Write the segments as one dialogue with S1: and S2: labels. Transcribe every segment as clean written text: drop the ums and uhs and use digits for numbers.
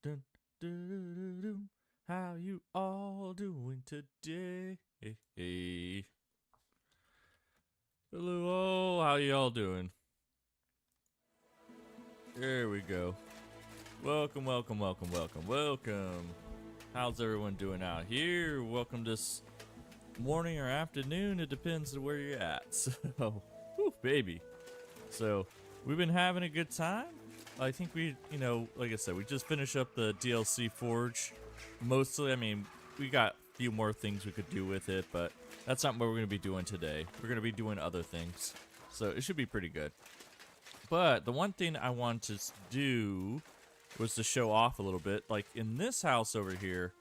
S1: Dun, dun, dun. How you all doing today? Hey. Hello, how you all doing? There we go. Welcome. How's everyone doing out here? Welcome this morning or afternoon. It depends on where you're at. So, whew, baby. So, we've been having a good time. I think we, like I said, we just finished up the DLC Forge. Mostly, I mean, we got a few more things we could do with it, but that's not what we're going to be doing today. We're going to be doing other things. So, it should be pretty good. But the one thing I wanted to do was to show off a little bit. Like, in this house over here,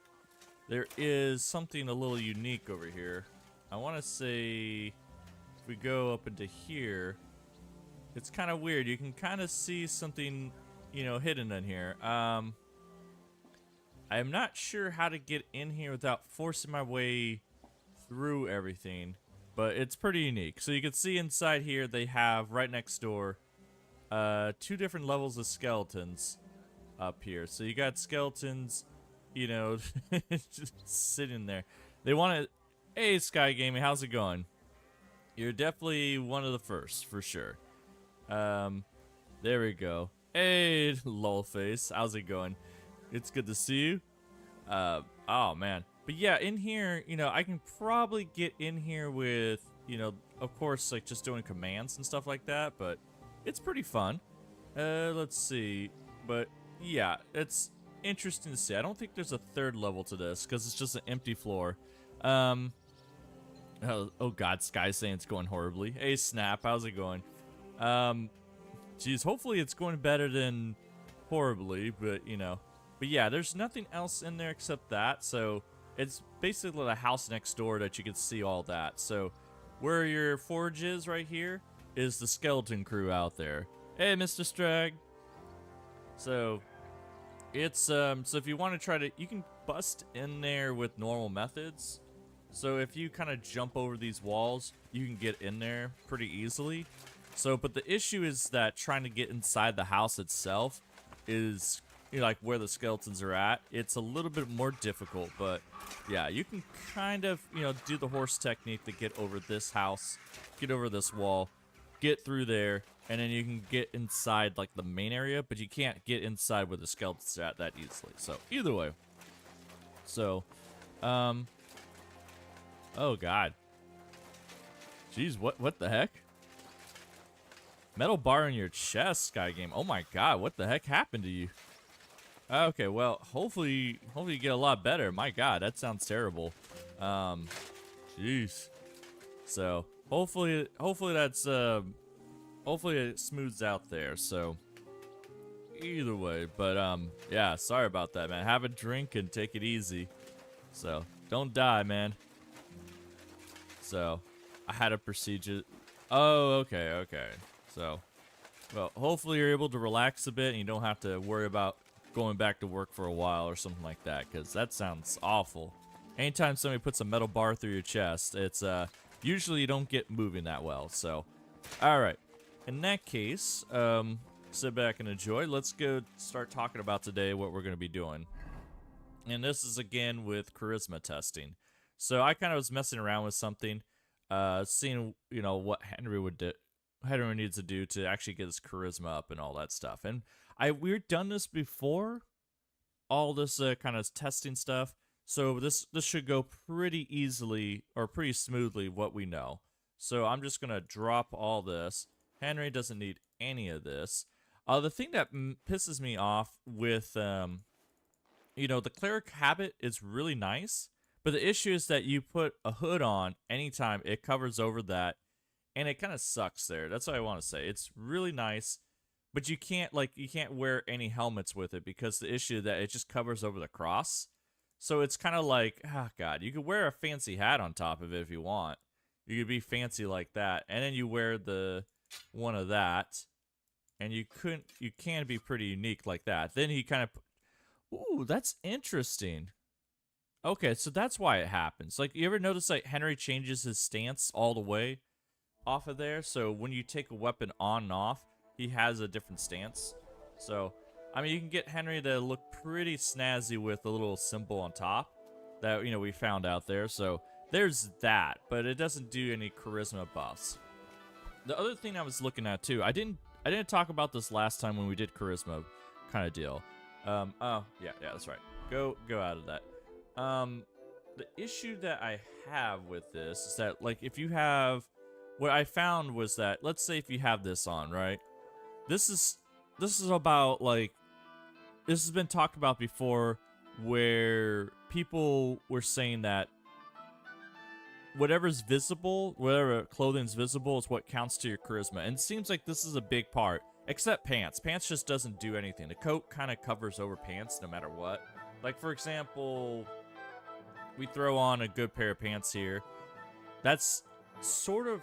S1: there is something a little unique over here. I want to say, if we go up into here, it's kind of weird. You can kind of see something, hidden in here. I'm not sure how to get in here without forcing my way through everything, but it's pretty unique. So you can see inside here, they have right next door, 2 different levels of skeletons up here. So you got skeletons, just sitting there. They want to, hey, Sky Gaming, how's it going? You're definitely one of the first, for sure. There we go. Hey, lolface, how's it going? It's good to see you. Oh man. But yeah, in here, I can probably get in here with, of course, like just doing commands and stuff like that, but it's pretty fun. Let's see. But yeah, it's interesting to see. I don't think there's a 3rd level to this because it's just an empty floor. Oh God, Sky's saying it's going horribly. Hey, Snap, how's it going? Geez, hopefully it's going better than horribly, but But yeah, there's nothing else in there except that, so it's basically the house next door that you can see all that. So where your forge is right here is the skeleton crew out there. Hey, Mr. Strag. So it's so if you want to try to, you can bust in there with normal methods. So if you kind of jump over these walls, you can get in there pretty easily. So, but the issue is that trying to get inside the house itself is, like where the skeletons are at. It's a little bit more difficult, but yeah, you can kind of, do the horse technique to get over this house, get over this wall, get through there, and then you can get inside like the main area, but you can't get inside where the skeletons are at that easily. So either way. So, oh God. Jeez, what the heck? Metal bar in your chest, Sky Game. Oh my God, what the heck happened to you? Okay, well, hopefully you get a lot better. My God, that sounds terrible. Jeez. So hopefully that's hopefully it smooths out there. So either way, but yeah, sorry about that, man. Have a drink and take it easy. So don't die, man. So I had a procedure. Oh, okay. So, well, hopefully you're able to relax a bit and you don't have to worry about going back to work for a while or something like that, because that sounds awful. Anytime somebody puts a metal bar through your chest, it's usually you don't get moving that well. So, all right. In that case, sit back and enjoy. Let's go start talking about today what we're going to be doing. And this is again with charisma testing. So I kind of was messing around with something, seeing what Henry would do. Henry needs to do to actually get his charisma up and all that stuff. And we've done this before, all this kind of testing stuff. So this should go pretty easily or pretty smoothly what we know. So I'm just gonna drop all this. Henry doesn't need any of this. The thing that pisses me off with the cleric habit is really nice, but the issue is that you put a hood on anytime, it covers over that. And it kind of sucks there. That's what I want to say. It's really nice, but you can't wear any helmets with it because the issue that it just covers over the cross. So it's kind of like, oh God, you could wear a fancy hat on top of it if you want. You could be fancy like that, and then you wear the one of that, and you can be pretty unique like that. Then he kind of, ooh, that's interesting. Okay, so that's why it happens. Like, you ever notice like Henry changes his stance all the way off of there? So when you take a weapon on and off, he has a different stance. So I mean, you can get Henry to look pretty snazzy with a little symbol on top that, we found out there. So there's that, but it doesn't do any charisma buffs. The other thing I was looking at too, I didn't talk about this last time when we did charisma kind of deal. Oh, yeah, that's right. Go out of that. The issue that I have with this is that, like, if you have, what I found was that, let's say if you have this on, right? This is about, like, this has been talked about before, where people were saying that whatever's visible, whatever clothing's visible is what counts to your charisma. And it seems like this is a big part, except pants. Pants just doesn't do anything. The coat kind of covers over pants no matter what. Like, for example, we throw on a good pair of pants here. That's sort of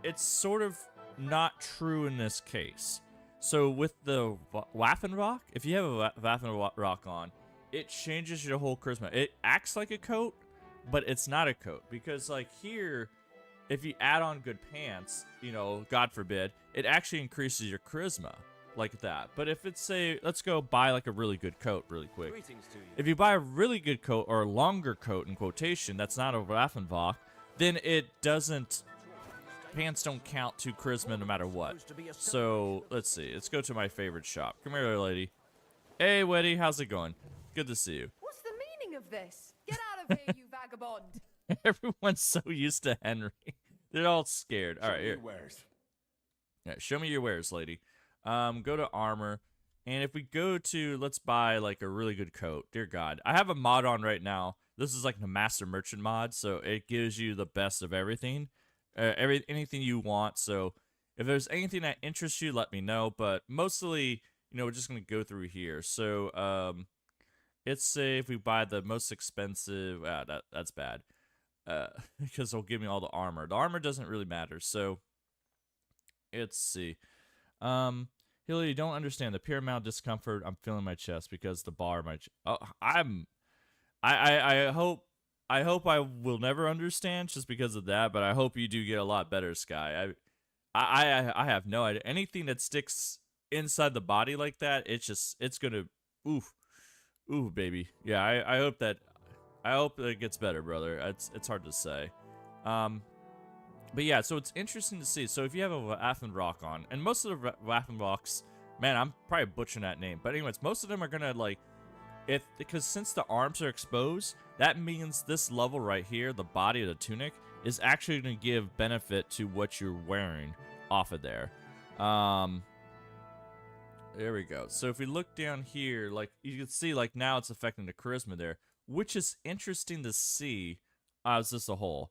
S1: it's sort of not true in this case. So with the Waffenrock, if you have a Waffenrock on, it changes your whole charisma. It acts like a coat, but it's not a coat, because like here, if you add on good pants, God forbid, it actually increases your charisma like that. But if it's, say, let's go buy like a really good coat really quick.
S2: Greetings to you.
S1: If you buy a really good coat, or a longer coat in quotation, that's not a Waffenrock, then it doesn't, pants don't count to charisma no matter what. So let's see, let's go to my favorite shop. Come here, lady. Hey, Weddy, how's it going? Good to see you.
S3: What's the meaning of this? Get out of here, you vagabond!
S1: Everyone's so used to Henry. They're all scared. All right, here. Yeah, show me your wares, lady. Go to armor, and if we go to, let's buy like a really good coat. Dear God, I have a mod on right now. This is like the Master Merchant mod, so it gives you the best of everything, anything you want. So if there's anything that interests you, let me know. But mostly, we're just gonna go through here. So let's say if we buy the most expensive, that's bad, because it'll give me all the armor. The armor doesn't really matter. So let's see. Hilly, you don't understand the pure amount of discomfort I'm feeling in my chest because the bar my I hope I will never understand just because of that, but I hope you do get a lot better, Sky. I have no idea. Anything that sticks inside the body like that, it's gonna ooh baby. Yeah, I hope that it gets better, brother. It's hard to say. But yeah, so it's interesting to see. So if you have a Waffenrock on, and most of the Waffenrocks, man, I'm probably butchering that name, but anyways, most of them are gonna like, because since the arms are exposed, that means this level right here, the body of the tunic, is actually gonna give benefit to what you're wearing off of there. There we go. So if we look down here, like you can see, like now it's affecting the charisma there, which is interesting to see as just a whole.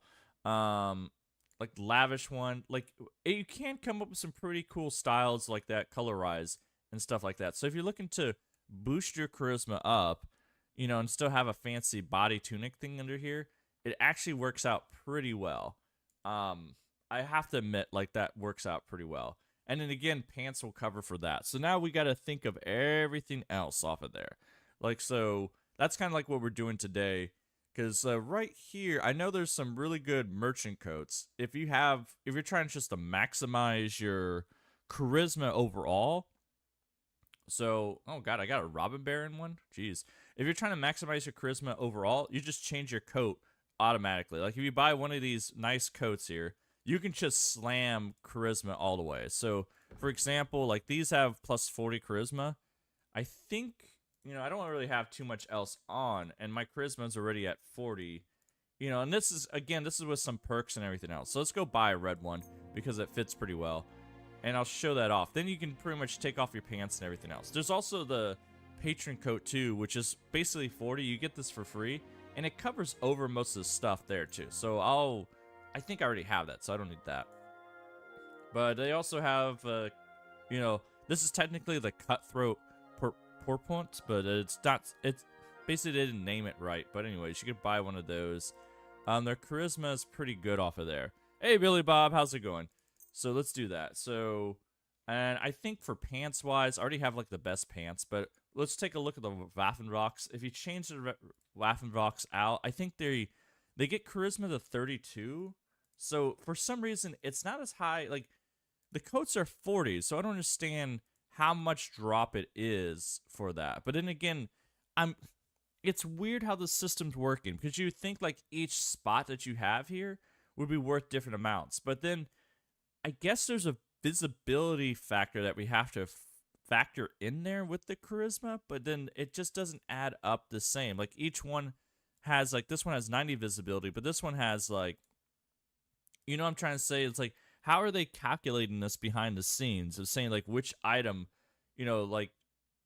S1: Like lavish one, like you can come up with some pretty cool styles like that, colorize and stuff like that. So if you're looking to boost your charisma up, and still have a fancy body tunic thing under here, it actually works out pretty well. I have to admit, like that works out pretty well. And then again, pants will cover for that. So now we got to think of everything else off of there. Like, so that's kind of like what we're doing today. Because right here, I know there's some really good merchant coats. If you're trying just to maximize your charisma overall. So, oh God, I got a Robin Baron one? Jeez. If you're trying to maximize your charisma overall, you just change your coat automatically. Like if you buy one of these nice coats here, you can just slam charisma all the way. So, for example, like these have plus 40 charisma. I think, I don't really have too much else on, and my charisma's already at 40. And this is with some perks and everything else. So let's go buy a red one because it fits pretty well. And I'll show that off. Then you can pretty much take off your pants and everything else. There's also the patron coat too, which is basically 40. You get this for free, and it covers over most of the stuff there too. So I think I already have that, so I don't need that. But they also have, this is technically the cutthroat porpoint, but it's basically they didn't name it right. But anyways, you could buy one of those. Their charisma is pretty good off of there. Hey, Billy Bob, how's it going? So let's do that. So, and I think for pants wise, I already have like the best pants, but let's take a look at the Waffenrocks. If you change the Waffenrocks out, I think they get charisma to 32. So for some reason, it's not as high. Like the coats are 40, so I don't understand how much drop it is for that. But then again, I'm it's weird how the system's working because you think like each spot that you have here would be worth different amounts. But then I guess there's a visibility factor that we have to factor in there with the charisma, but then it just doesn't add up the same. Like each one has like this one has 90 visibility, but this one has like, you know what I'm trying to say? It's like, how are they calculating this behind the scenes of saying like which item, like,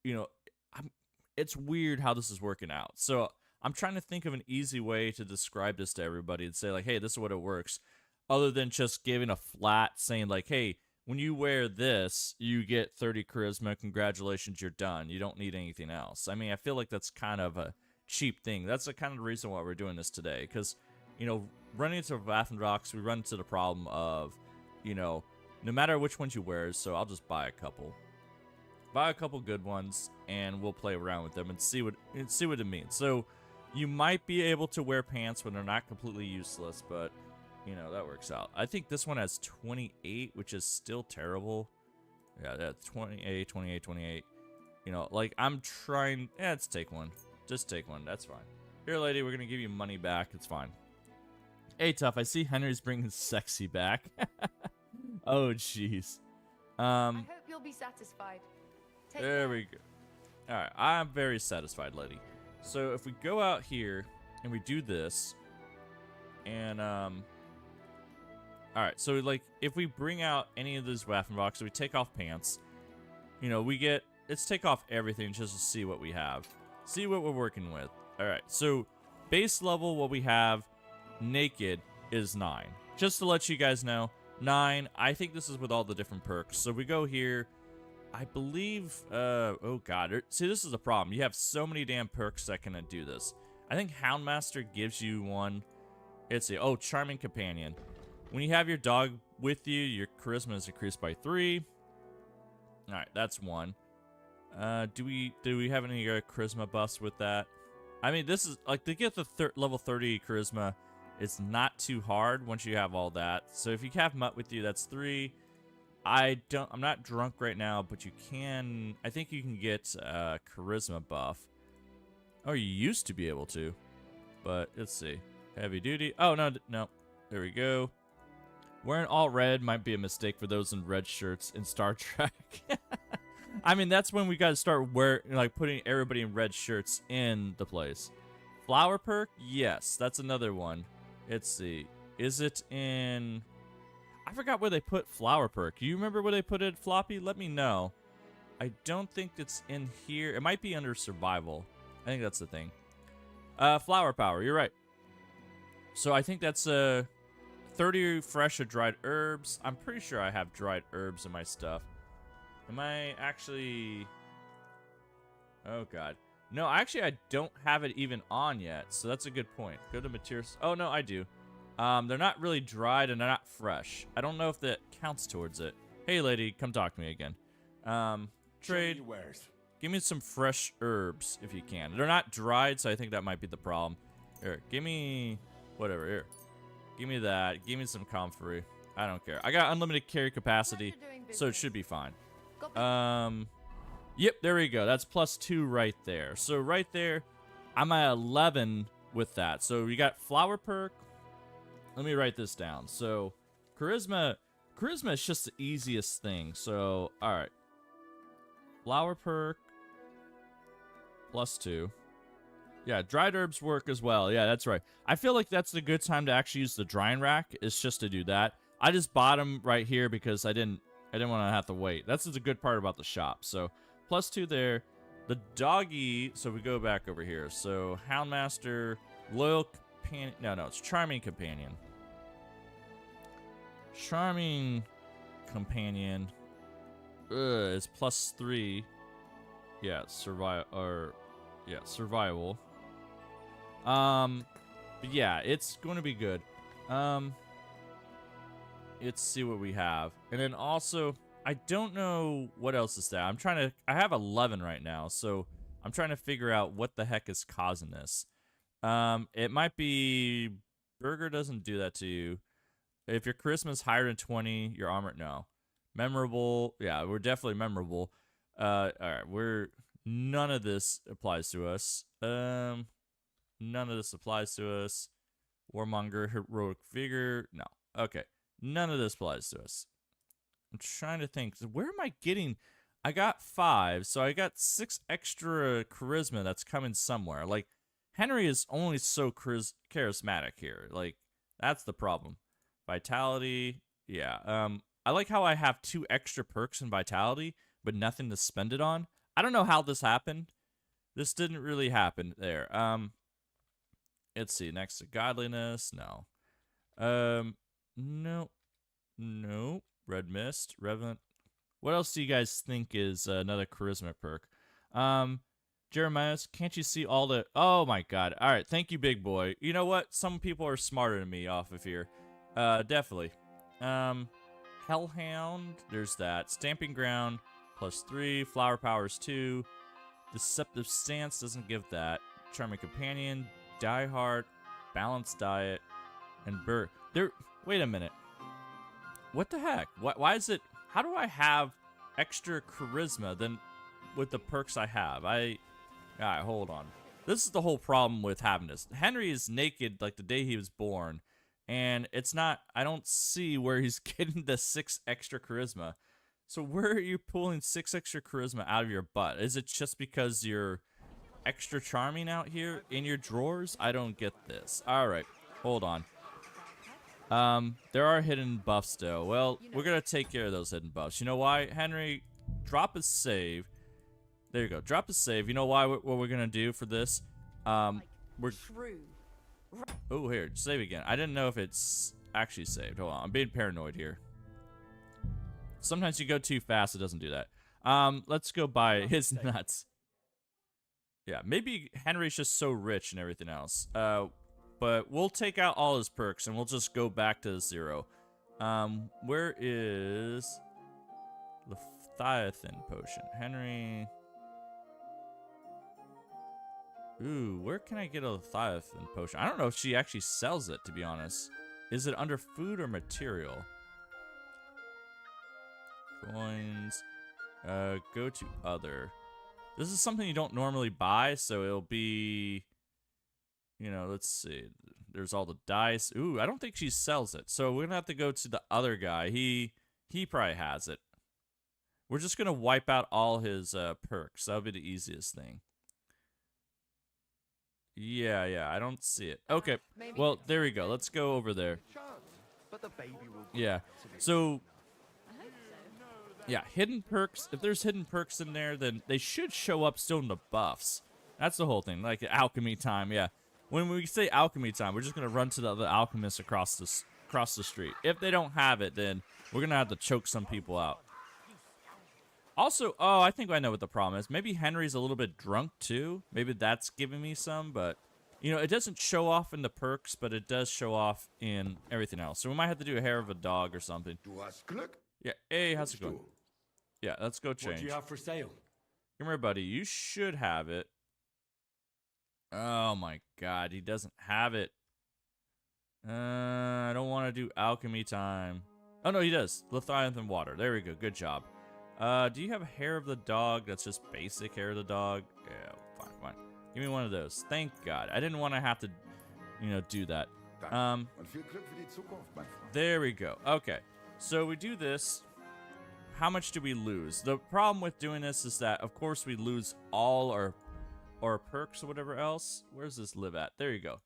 S1: you know, I'm, it's weird how this is working out. So I'm trying to think of an easy way to describe this to everybody and say like, hey, this is what it works, other than just giving a flat saying like, hey, when you wear this, you get 30 charisma. Congratulations, you're done. You don't need anything else. I mean, I feel like that's kind of a cheap thing. That's the kind of reason why we're doing this today, because, running into Rocks, we run into the problem of, no matter which ones you wear, so I'll just buy a couple. Buy a couple good ones, and we'll play around with them and see what it means. So, you might be able to wear pants when they're not completely useless, but, that works out. I think this one has 28, which is still terrible. Yeah, that's 28, 28, 28. Like, I'm trying... Yeah, let's take one. Just take one. That's fine. Here, lady, we're going to give you money back. It's fine. Hey, Tough, I see Henry's bringing sexy back. Oh, jeez.
S3: I hope you'll be satisfied.
S1: There we go. All right, I'm very satisfied, lady. So if we go out here and we do this, and all right, so like if we bring out any of these Waffenbox, so we take off pants, let's take off everything just to see what we have, see what we're working with. All right, so base level, what we have naked is 9. Just to let you guys know, 9. I think this is with all the different perks. So we go here. I believe, oh god, see, this is a problem. You have so many damn perks that can do this. I think Houndmaster gives you one. It's a, Charming Companion. When you have your dog with you, your charisma is increased by 3. All right, that's 1. Do we have any charisma buffs with that? I mean, this is like to get the level 30 charisma. It's not too hard once you have all that. So if you have Mutt with you, that's 3. I'm not drunk right now, but you can, I think you can get a charisma buff. Oh, you used to be able to, but let's see. Heavy duty. Oh, no. There we go. Wearing all red might be a mistake for those in red shirts in Star Trek. I mean, that's when we got to start putting everybody in red shirts in the place. Flower perk? Yes, that's another one. Let's see. Is it in... I forgot where they put flower perk. You remember where they put it, Floppy? Let me know. I don't think it's in here. It might be under survival. I think that's the thing. Flower power. You're right. So I think that's 30 fresh of dried herbs. I'm pretty sure I have dried herbs in my stuff. Am I actually... Oh, God. No, actually, I don't have it even on yet. So that's a good point. Go to materials. Oh, no, I do. They're not really dried and they're not fresh. I don't know if that counts towards it. Hey, lady, come talk to me again. Trade. Give me some fresh herbs if you can. They're not dried, so I think that might be the problem. Here, give me whatever. Here, give me that. Give me some comfrey. I don't care. I got unlimited carry capacity, so it should be fine. Yep, there we go. That's +2 right there. So right there, I'm at 11 with that. So we got flower perk. Let me write this down. So, charisma is just the easiest thing. So, all right. Flower perk, +2. Yeah, dried herbs work as well. Yeah, that's right. I feel like that's a good time to actually use the drying rack. It's just to do that. I just bought them right here because I didn't want to have to wait. That's the good part about the shop. So, +2 there. The doggy. So we go back over here. So Houndmaster, loyal companion. No, it's Charming Companion. Charming Companion is +3. Yeah, survival. But yeah, it's going to be good. Let's see what we have. And then also, I don't know what else is that. I have 11 right now, so I'm trying to figure out what the heck is causing this. It might be Burger doesn't do that to you. If your charisma is higher than 20, your armor, no. Memorable, yeah, we're definitely memorable. All right, none of this applies to us. None of this applies to us. Warmonger, heroic vigor, no. Okay, none of this applies to us. I'm trying to think. Where am I getting? I got 5, so I got 6 extra charisma that's coming somewhere. Like, Henry is only so charismatic here. Like, that's the problem. Vitality, yeah. I like how I have 2 extra perks in Vitality, but nothing to spend it on. I don't know how this happened. This didn't really happen there. Let's see. Next to Godliness, no. No. No. Red Mist, Revenant. What else do you guys think is another charisma perk? Jeremiah, can't you see all the... Oh my god. Alright, thank you, big boy. You know what? Some people are smarter than me off of here. Definitely. Hellhound, there's that. Stamping Ground, +3. Flower Powers, 2. Deceptive Stance doesn't give that. Charming Companion, Die Hard, Balanced Diet, and Bird. Wait a minute. What the heck? Why is it... How do I have extra charisma than with the perks I have? Alright, hold on. This is the whole problem with having this. Henry is naked like the day he was born, and it's not... I don't see where he's getting the 6 extra charisma. So where are you pulling 6 extra charisma out of your butt? Is it just because you're extra charming out here in your drawers? I don't get this. Alright, hold on. There are hidden buffs though. Well, we're gonna take care of those hidden buffs. You know why, Henry? Drop a save. There you go. Drop a save. You know why? What we're gonna do for this? We're... Oh, here. Save again. I didn't know if it's actually saved. Hold on. I'm being paranoid here. Sometimes you go too fast. It doesn't do that. Let's go buy his nuts. Yeah, maybe Henry's just so rich and everything else. But we'll take out all his perks and we'll just go back to 0. Where is Leviathan potion? Henry. Ooh, where can I get a Leviathan potion? I don't know if she actually sells it, to be honest. Is it under food or material? Coins. Go to other. This is something you don't normally buy, so it'll be... You know, let's see. There's all the dice. Ooh, I don't think she sells it. So we're going to have to go to the other guy. He probably has it. We're just going to wipe out all his perks. That'll be the easiest thing. Yeah, I don't see it. Okay, well, there we go. Let's go over there. Yeah, so... Yeah, hidden perks. If there's hidden perks in there, then they should show up still in the buffs. That's the whole thing. Like alchemy time, yeah. When we say alchemy time, we're just gonna run to the other alchemists across the street. If they don't have it, then we're gonna have to choke some people out. Also, oh, I think I know what the problem is. Maybe Henry's a little bit drunk too. Maybe that's giving me some, but you know, it doesn't show off in the perks, but it does show off in everything else. So we might have to do a hair of a dog or something. Yeah, hey, how's it going? Yeah, let's go change.
S2: What do you have for sale?
S1: Come here, buddy. You should have it. Oh my god, he doesn't have it. I don't want to do alchemy time. Oh no, he does. Leviathan water. There we go. Good job. Do you have hair of the dog? That's just basic hair of the dog. Yeah, fine. Give me one of those. Thank God. I didn't want to have to, you know, do that. There we go. Okay, so we do this. How much do we lose? The problem with doing this is that, of course, we lose all our perks or whatever else. Where's this live at? There you go.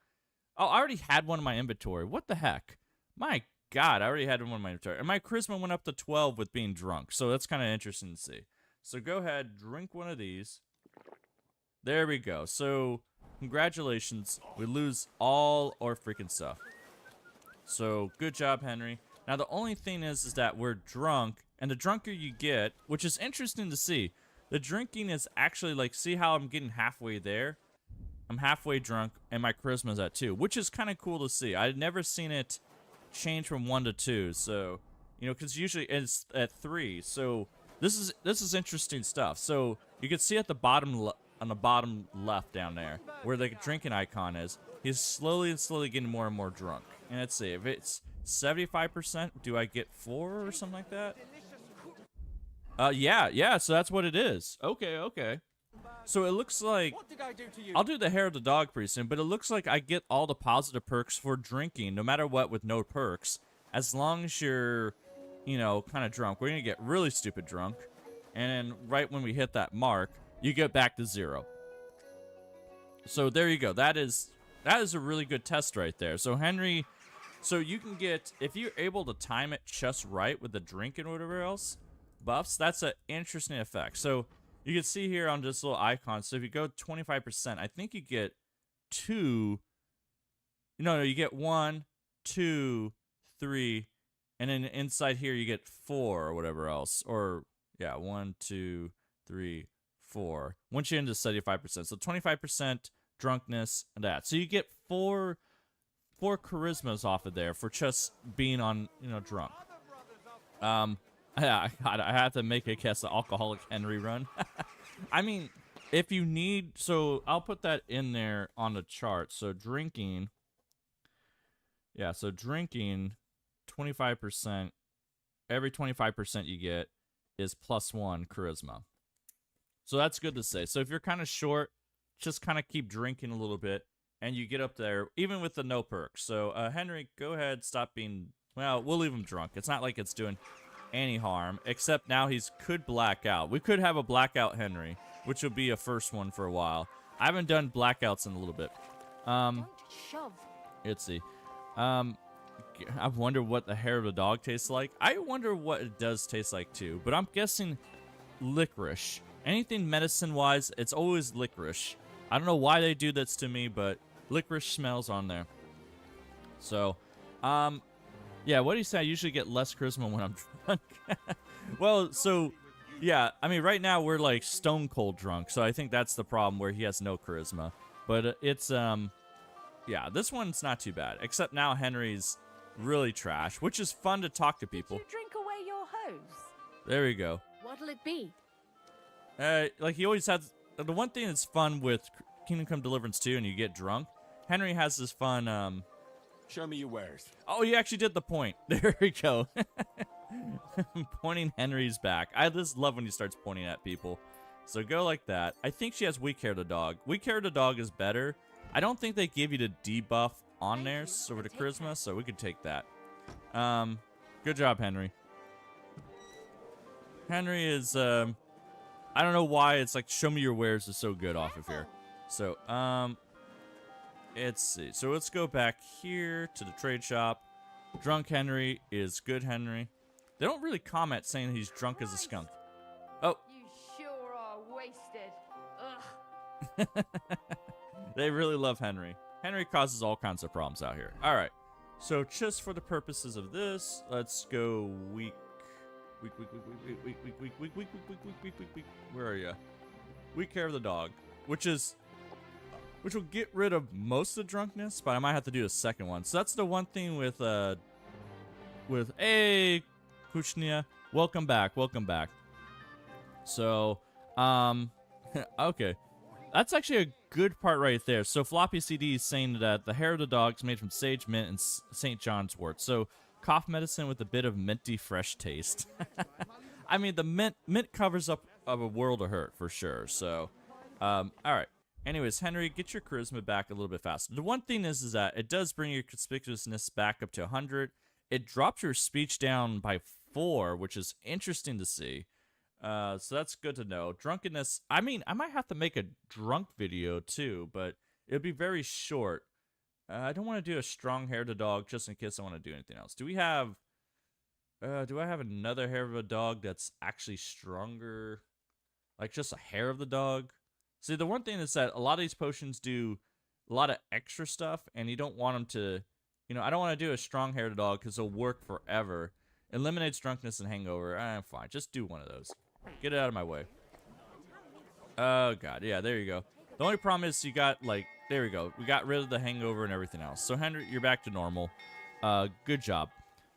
S1: Oh, I already had one in my inventory. What the heck? My God, I already had one in my inventory. And my charisma went up to 12 with being drunk. So that's kind of interesting to see. So go ahead, drink one of these. There we go. So congratulations. We lose all our freaking stuff. So good job, Henry. Now the only thing is that we're drunk. And the drunker you get, which is interesting to see, the drinking is actually like, see how I'm getting halfway there? I'm halfway drunk, and my charisma's at 2, which is kind of cool to see. I'd never seen it change from 1 to 2, so, you know, because usually it's at 3. So this is interesting stuff. So you can see at the bottom, on the bottom left down there, where the drinking icon is, he's slowly getting more and more drunk. And let's see, if it's 75%, do I get 4 or something like that? Yeah, so that's what it is. Okay. So it looks like
S2: What did I do to you?
S1: I'll do the hair of the dog pretty soon, but it looks like I get all the positive perks for drinking, no matter what, with no perks, as long as you're, you know, kind of drunk. We're gonna get really stupid drunk, and then right when we hit that mark, you get back to 0. So there you go. That is a really good test right there. So Henry, so you can get, if you're able to time it just right with the drink and whatever else buffs, that's an interesting effect. So you can see here on this little icon. So if you go 25%, I think you get 2. No, you get 1, 2, 3, and then inside here you get 4 or whatever else. Or yeah, 1, 2, 3, 4. Once you're into 75%, so 25% drunkenness and that. So you get 4 charismas off of there for just being on, you know, drunk. Yeah, I have to make a guess the alcoholic Henry run. I mean, if you need, so I'll put that in there on the chart. So drinking, yeah, so drinking 25%, every 25% you get is +1 charisma. So that's good to say. So if you're kind of short, just kind of keep drinking a little bit and you get up there, even with the no perks. So Henry, go ahead, stop being, well, we'll leave him drunk. It's not like it's doing any harm, except now he's could black out. We could have a blackout Henry, which will be a first one for a while. I haven't done blackouts in a little bit.
S3: Don't shove.
S1: Let's see. I wonder what the hair of the dog tastes like. I wonder what it does taste like too, but I'm guessing licorice. Anything medicine-wise, it's always licorice. I don't know why they do this to me, but licorice smells on there. So, yeah, what do you say? I usually get less charisma when I'm drunk. Well, so, yeah, I mean, right now we're like stone cold drunk, so I think that's the problem where he has no charisma. But it's, yeah, this one's not too bad, except now Henry's really trash, which is fun to talk to people.
S3: You drink away your hose.
S1: There we go.
S3: What'll it be?
S1: Like he always has, the one thing that's fun with Kingdom Come Deliverance 2 and you get drunk, Henry has this fun,
S2: Show me your wares.
S1: oh, he actually did the point. There we go. Pointing Henry's back. I just love when he starts pointing at people. So go like that. I think she has weak hair to dog. Weak hair to dog is better. I don't think they give you the debuff on there over the charisma, so we could take that. Good job, Henry. Henry is, I don't know why it's like show me your wares is so good off of here. So, let's see. So let's go back here to the trade shop. Drunk Henry is good Henry. They don't really comment saying he's drunk as a skunk. Oh.
S3: You sure are wasted. Ugh.
S1: They really love Henry. Henry causes all kinds of problems out here. All right. So just for the purposes of this, let's go weak. Where are you? Weak hair of the dog, which will get rid of most of the drunkenness, but I might have to do a second one. So that's the one thing with hey, Kushnia, welcome back. So, okay. That's actually a good part right there. So Floppy CD is saying that the hair of the dog is made from sage, mint, and St. John's wort. So cough medicine with a bit of minty fresh taste. I mean, the mint covers up a world of hurt for sure. So, all right. Anyways, Henry, get your charisma back a little bit faster. The one thing is that it does bring your conspicuousness back up to 100. It drops your speech down by 4, which is interesting to see. So that's good to know. Drunkenness, I mean, I might have to make a drunk video too, but it'll be very short. I don't want to do a strong hair to dog just in case I want to do anything else. Do I have another hair of a dog that's actually stronger? Like just a hair of the dog? See, the one thing is that a lot of these potions do a lot of extra stuff, and you don't want them to, you know, I don't want to do a strong hair to dog because it'll work forever. Eliminates drunkenness and hangover. Fine, just do one of those. Get it out of my way. Oh, God. Yeah, there you go. The only problem is you got, like, there we go. We got rid of the hangover and everything else. So, Henry, you're back to normal. Good job.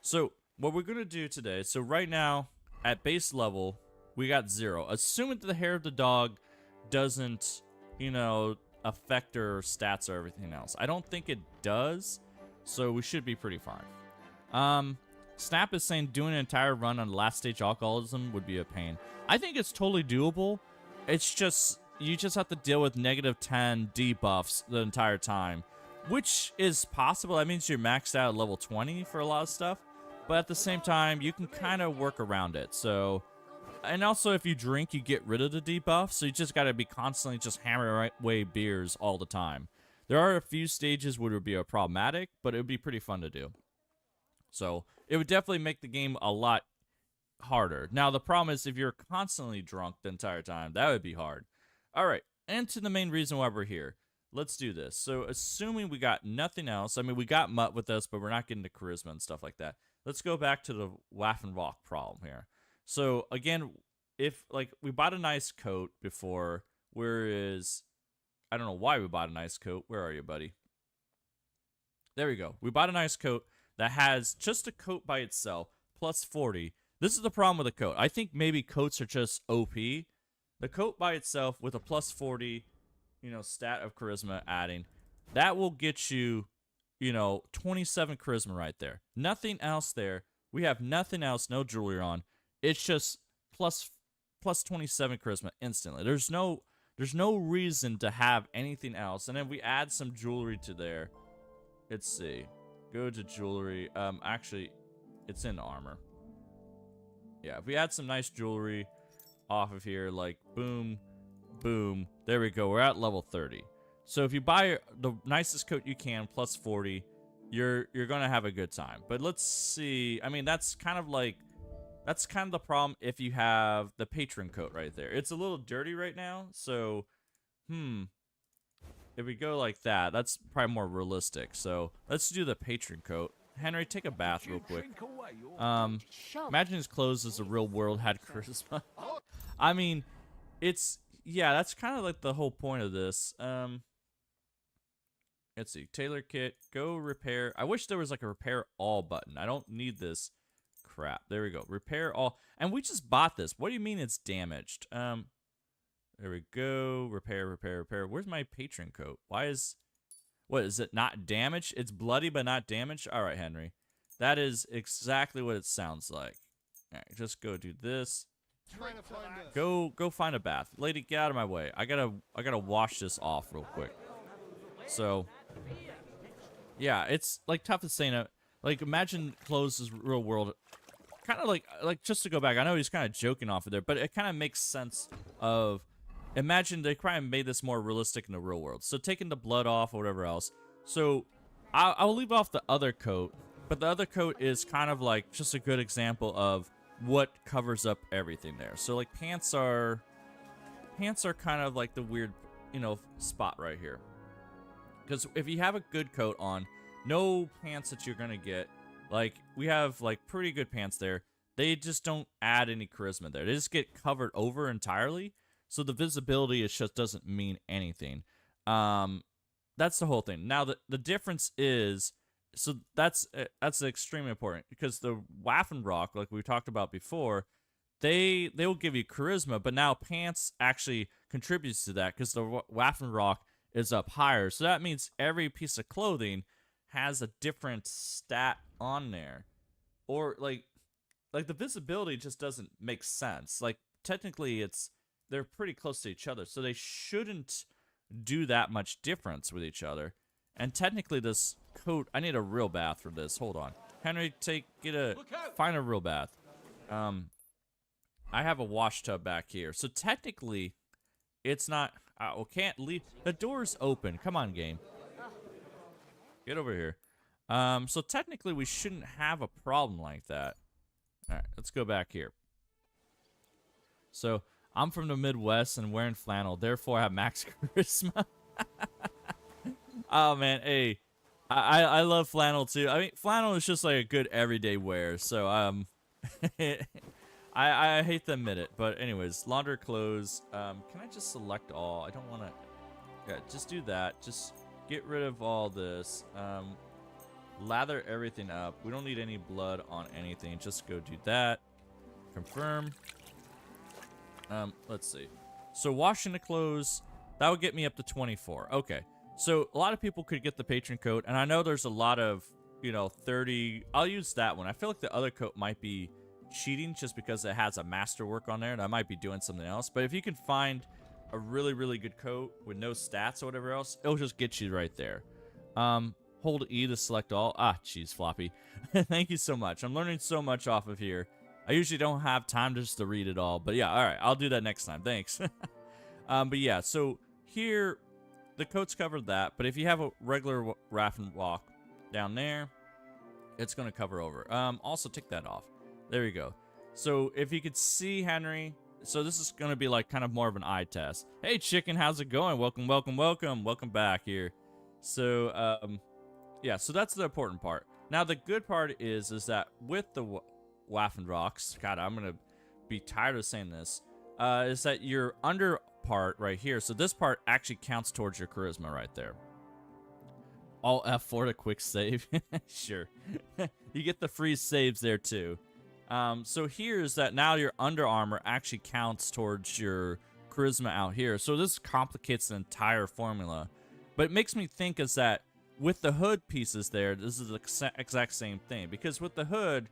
S1: So, what we're going to do today, so right now, at base level, we got 0. Assuming that the hair of the dog doesn't, you know, affect her stats or everything else. I don't think it does, so we should be pretty fine. Snap is saying doing an entire run on last stage alcoholism would be a pain. I think it's totally doable. It's just, you just have to deal with -10 debuffs the entire time, which is possible. That means you're maxed out at level 20 for a lot of stuff, but at the same time, you can kind of work around it. So, and also if you drink, you get rid of the debuff, so you just got to be constantly just hammering away beers all the time. There are a few stages where it would be a problematic, but it would be pretty fun to do. So it would definitely make the game a lot harder. Now, the problem is if you're constantly drunk the entire time, that would be hard. All right, and to the main reason why we're here. Let's do this. So assuming we got nothing else, I mean, we got Mutt with us, but we're not getting the charisma and stuff like that. Let's go back to the Waffen Rock problem here. So again, if like we bought a nice coat before, whereas I don't know why we bought a nice coat. Where are you, buddy? There we go. We bought a nice coat that has just a coat by itself, plus 40. This is the problem with a coat. I think maybe coats are just OP. The coat by itself with a plus 40, you know, stat of charisma adding, that will get you, you know, 27 charisma right there. Nothing else there. We have nothing else, no jewelry on. It's just plus 27 charisma instantly. There's no reason to have anything else. And then we add some jewelry to there. Let's see. Go to jewelry. Actually, it's in armor. Yeah, if we add some nice jewelry off of here, like boom, boom. There we go. We're at level 30. So if you buy the nicest coat you can, plus 40, you're gonna have a good time. But let's see. I mean, that's kind of the problem if you have the patron coat right there. It's a little dirty right now, so if we go like that, that's probably more realistic. So let's do the patron coat. Henry, take a bath real quick. Imagine his clothes as the real world had charisma. I mean, yeah, that's kind of like the whole point of this. Let's see, tailor kit, go repair. I wish there was like a repair all button. I don't need this crap. There we go, repair all. And we just bought this. What do you mean it's damaged? There we go, repair, repair, repair. Where's my patron coat? What is it, not damaged? It's bloody but not damaged? All right, Henry. That is exactly what it sounds like. All right, just go do this. Go find a bath. Lady, get out of my way. I gotta wash this off real quick. So, yeah, it's like tough to say. Like, imagine clothes is real world. Kind of like just to go back, I know he's kind of joking off of there, but it kind of makes sense of, imagine they kind of made this more realistic in the real world. So taking the blood off or whatever else. So I'll leave off the other coat, but the other coat is kind of like just a good example of what covers up everything there. So like pants are kind of like the weird, you know, spot right here. Because if you have a good coat on, no pants that you're gonna get, like we have like pretty good pants there, they just don't add any charisma there. They just get covered over entirely. So the visibility just doesn't mean anything. That's the whole thing. Now the difference is, so that's extremely important, because the Waffen Rock, like we talked about before, they will give you charisma, but now pants actually contributes to that because the Waffen Rock is up higher. So that means every piece of clothing has a different stat on there, or like the visibility just doesn't make sense. Like technically they're pretty close to each other, so they shouldn't do that much difference with each other. And technically this coat, I need a real bath for this. Hold on, Henry, find a real bath. I have a wash tub back here, so technically it's not, can't leave, the door's open. Come on, game, get over here. So technically we shouldn't have a problem like that. All right, let's go back here. So I'm from the Midwest and wearing flannel, therefore I have max charisma. Oh man, hey, I love flannel too. I mean, flannel is just like a good everyday wear. So I hate to admit it, but anyways, launder clothes. Can I just select all? I don't want to. Yeah, just do that. Just get rid of all this. Lather everything up. We don't need any blood on anything. Just go do that. Confirm. Let's see. So washing the clothes, that would get me up to 24. Okay. So a lot of people could get the patron coat, and I know there's a lot of 30. I'll use that one. I feel like the other coat might be cheating just because it has a masterwork on there, and I might be doing something else. But if you can find a really, really good coat with no stats or whatever else, it'll just get you right there. Hold E to select all. Ah, jeez, Floppy. Thank you so much. I'm learning so much off of here. I usually don't have time just to read it all, but yeah, all right, I'll do that next time. Thanks. But yeah, so here, the coats covered that, but if you have a regular raft and walk down there, it's going to cover over. Also, take that off. There you go. So if you could see Henry, so this is going to be like kind of more of an eye test. Hey, chicken, how's it going? Welcome, welcome, welcome. Welcome back here. So, yeah, so that's the important part. Now, the good part is that with the Waffen rocks, God, I'm going to be tired of saying this, is that your under part right here, so this part actually counts towards your charisma right there. All F4 to quick save. Sure. You get the free saves there too. So here's that now your under armor actually counts towards your charisma out here. So this complicates the entire formula. But it makes me think is that with the hood pieces there, this is the exact same thing. Because with the hood,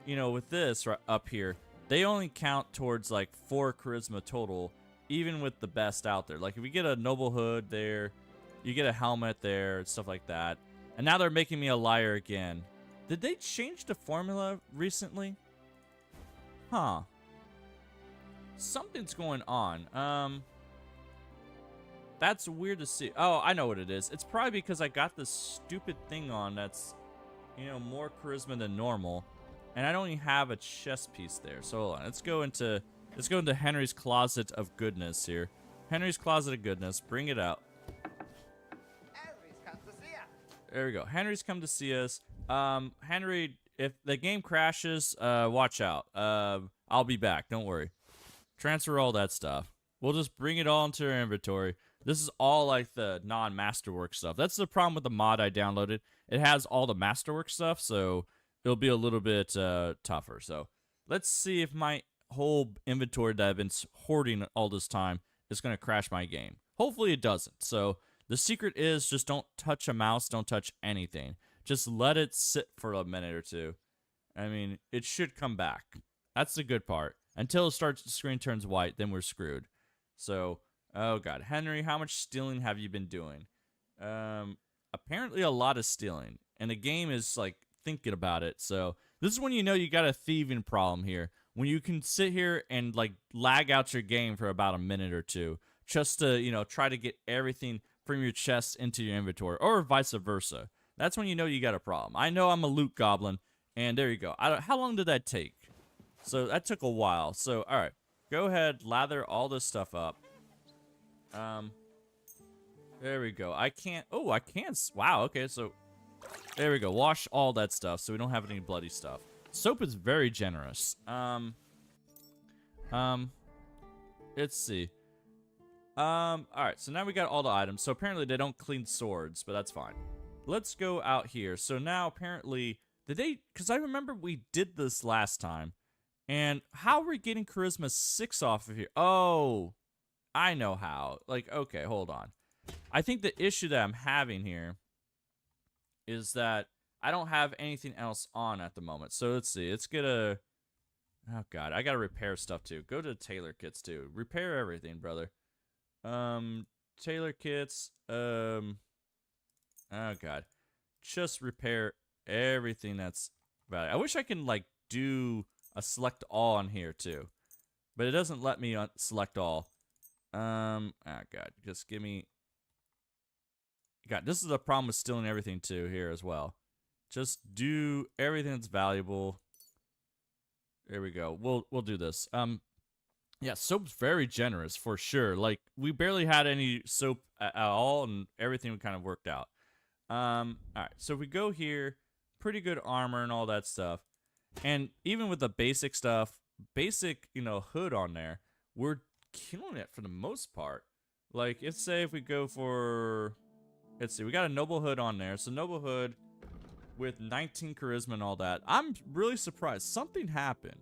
S1: with this right up here, they only count towards like 4 charisma total, even with the best out there. Like if you get a noble hood there, you get a helmet there, and stuff like that. And now they're making me a liar again. Did they change the formula recently? Huh. Something's going on. That's weird to see. Oh, I know what it is. It's probably because I got this stupid thing on that's, more charisma than normal. And I don't even have a chest piece there. So hold on. Let's go into Henry's Closet of Goodness here. Henry's Closet of Goodness. Bring it out. There we go. Henry's come to see us. Henry, if the game crashes, watch out. I'll be back. Don't worry. Transfer all that stuff. We'll just bring it all into our inventory. This is all like the non-masterwork stuff. That's the problem with the mod I downloaded. It has all the masterwork stuff, so it'll be a little bit tougher. So let's see if my whole inventory that I've been hoarding all this time is going to crash my game. Hopefully it doesn't. So the secret is just don't touch a mouse, don't touch anything. Just let it sit for a minute or two. I mean, it should come back. That's the good part. Until the screen turns white, then we're screwed. So, oh god. Henry, how much stealing have you been doing? Apparently a lot of stealing. And the game is, like, thinking about it. So, this is when you know you got a thieving problem here. When you can sit here and, like, lag out your game for about a minute or two. Just to, try to get everything from your chest into your inventory, or vice versa. That's when you know you got a problem. I know I'm a loot goblin, and there you go. How long did that take? So that took a while. So all right, go ahead, lather all this stuff up. There we go. I can't. Oh, I can. Wow. Okay, so there we go. Wash all that stuff, so we don't have any bloody stuff. Soap is very generous. Let's see. Alright, so now we got all the items. So apparently they don't clean swords, but that's fine. Let's go out here. So now apparently, because I remember we did this last time. And how are we getting Charisma 6 off of here? Oh, I know how. Like, okay, hold on. I think the issue that I'm having here is that I don't have anything else on at the moment. So let's see. Let's get a... Oh, God. I got to repair stuff, too. Go to tailor kits, too. Repair everything, brother. Tailor kits. Oh, God. Just repair everything that's valid. I wish I can, like, do a select all on here, too. But it doesn't let me select all. Oh, God. Just give me... God, this is the problem with stealing everything, too, here as well. Just do everything that's valuable. There we go. We'll do this. Yeah, soap's very generous, for sure. Like, we barely had any soap at all, and everything kind of worked out. Alright, so if we go here, pretty good armor and all that stuff. And even with the basic stuff, basic, hood on there, we're killing it for the most part. Like, let's say if we go for... Let's see, we got a noble hood on there. So noble hood with 19 charisma and all that. I'm really surprised. Something happened.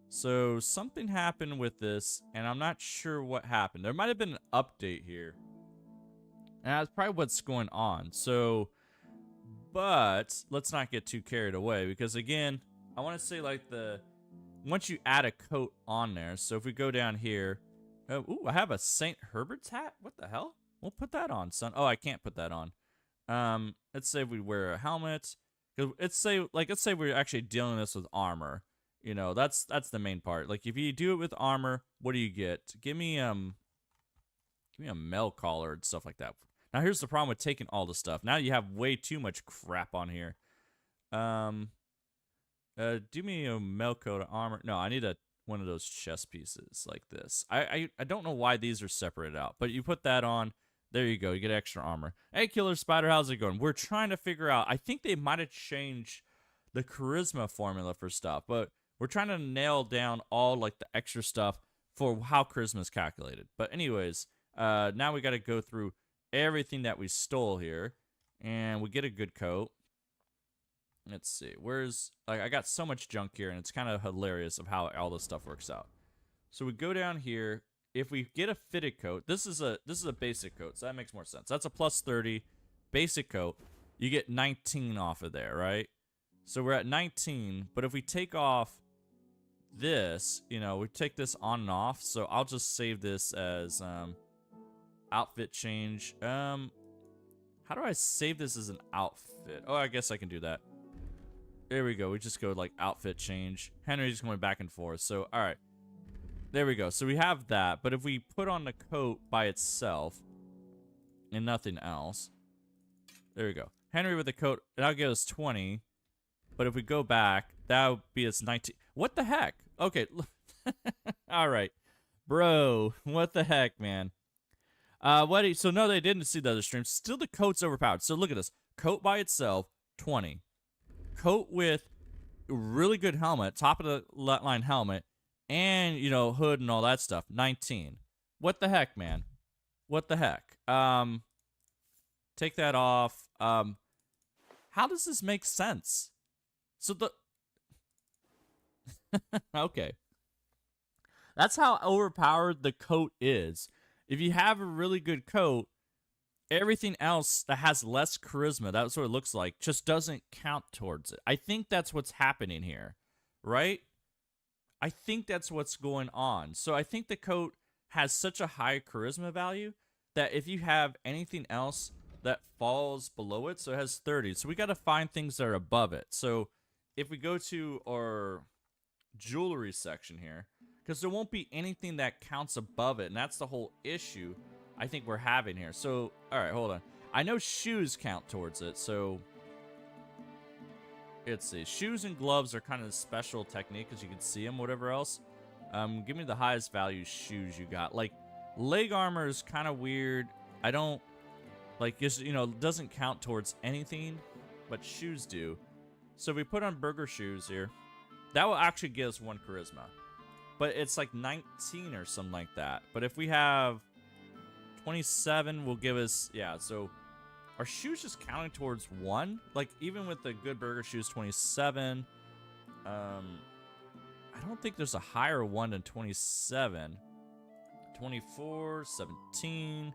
S1: So something happened with this, and I'm not sure what happened. There might have been an update here. And that's probably what's going on. So, But let's not get too carried away because again, I want to say like once you add a coat on there. So if we go down here, ooh, I have a St. Herbert's hat. What the hell? We'll put that on, son. Oh, I can't put that on. Let's say we wear a helmet. Let's say we're actually dealing this with armor. You know, that's the main part. Like if you do it with armor, what do you get? Give me a mail collar and stuff like that. Now here's the problem with taking all the stuff. Now you have way too much crap on here. Do me a mail coat armor. No, I need one of those chest pieces like this. I don't know why these are separated out, but you put that on. There you go. You get extra armor. Hey, Killer Spider, how's it going? We're trying to figure out. I think they might have changed the charisma formula for stuff, but we're trying to nail down all like the extra stuff for how charisma is calculated. But anyways, now we got to go through everything that we stole here, and we get a good coat. Let's see. I got so much junk here, and it's kind of hilarious of how all this stuff works out. So we go down here. If we get a fitted coat, this is a basic coat, so that makes more sense. That's a plus 30 basic coat. You get 19 off of there, right? So we're at 19, but if we take off this, you know, we take this on and off, so I'll just save this as outfit change. How do I save this as an outfit? Oh, I guess I can do that. There we go. We just go like outfit change. Henry's going back and forth. So, all right. There we go. So we have that. But if we put on the coat by itself and nothing else. There we go. Henry with the coat, that'll give us 20. But if we go back, that would be us 19. What the heck? Okay. All right. Bro, what the heck, man? So no, they didn't see the other streams. Still the coat's overpowered. So look at this. Coat by itself, 20. Coat with really good helmet, top of the line helmet, and, you know, hood and all that stuff, 19. What the heck, man? What the heck? Take that off. How does this make sense? So okay. That's how overpowered the coat is. If you have a really good coat, everything else that has less charisma, that's what it looks like, just doesn't count towards it. I think that's what's happening here, right? I think that's what's going on. So I think the coat has such a high charisma value that if you have anything else that falls below it, so it has 30. So we got to find things that are above it. So if we go to our jewelry section here, because there won't be anything that counts above it, and that's the whole issue I think we're having here. So, all right, hold on. I know shoes count towards it, so let's see. Shoes and gloves are kind of a special technique because you can see them, whatever else. Give me the highest value shoes you got. Like, leg armor is kind of weird. I don't, like, just, you know, doesn't count towards anything, but shoes do. So if we put on burger shoes here, that will actually give us 1 charisma. But it's like 19 or something like that. But if we have 27 will give us, yeah, so are shoes just counting towards 1? Like, even with the good burger shoes, 27. I don't think there's a higher one than 27. 24, 17.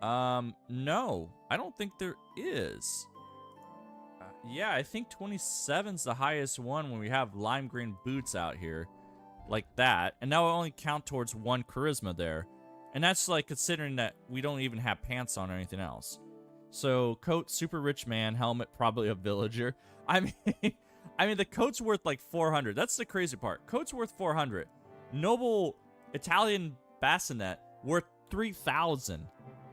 S1: No, I don't think there is. Yeah, I think 27's the highest one when we have lime green boots out here. Like that. And that will only count towards 1 charisma there. And that's like considering that we don't even have pants on or anything else. So coat, super rich man, helmet, probably a villager. I mean the coat's worth like 400. That's the crazy part. Coat's worth 400. Noble Italian bassinet worth 3,000.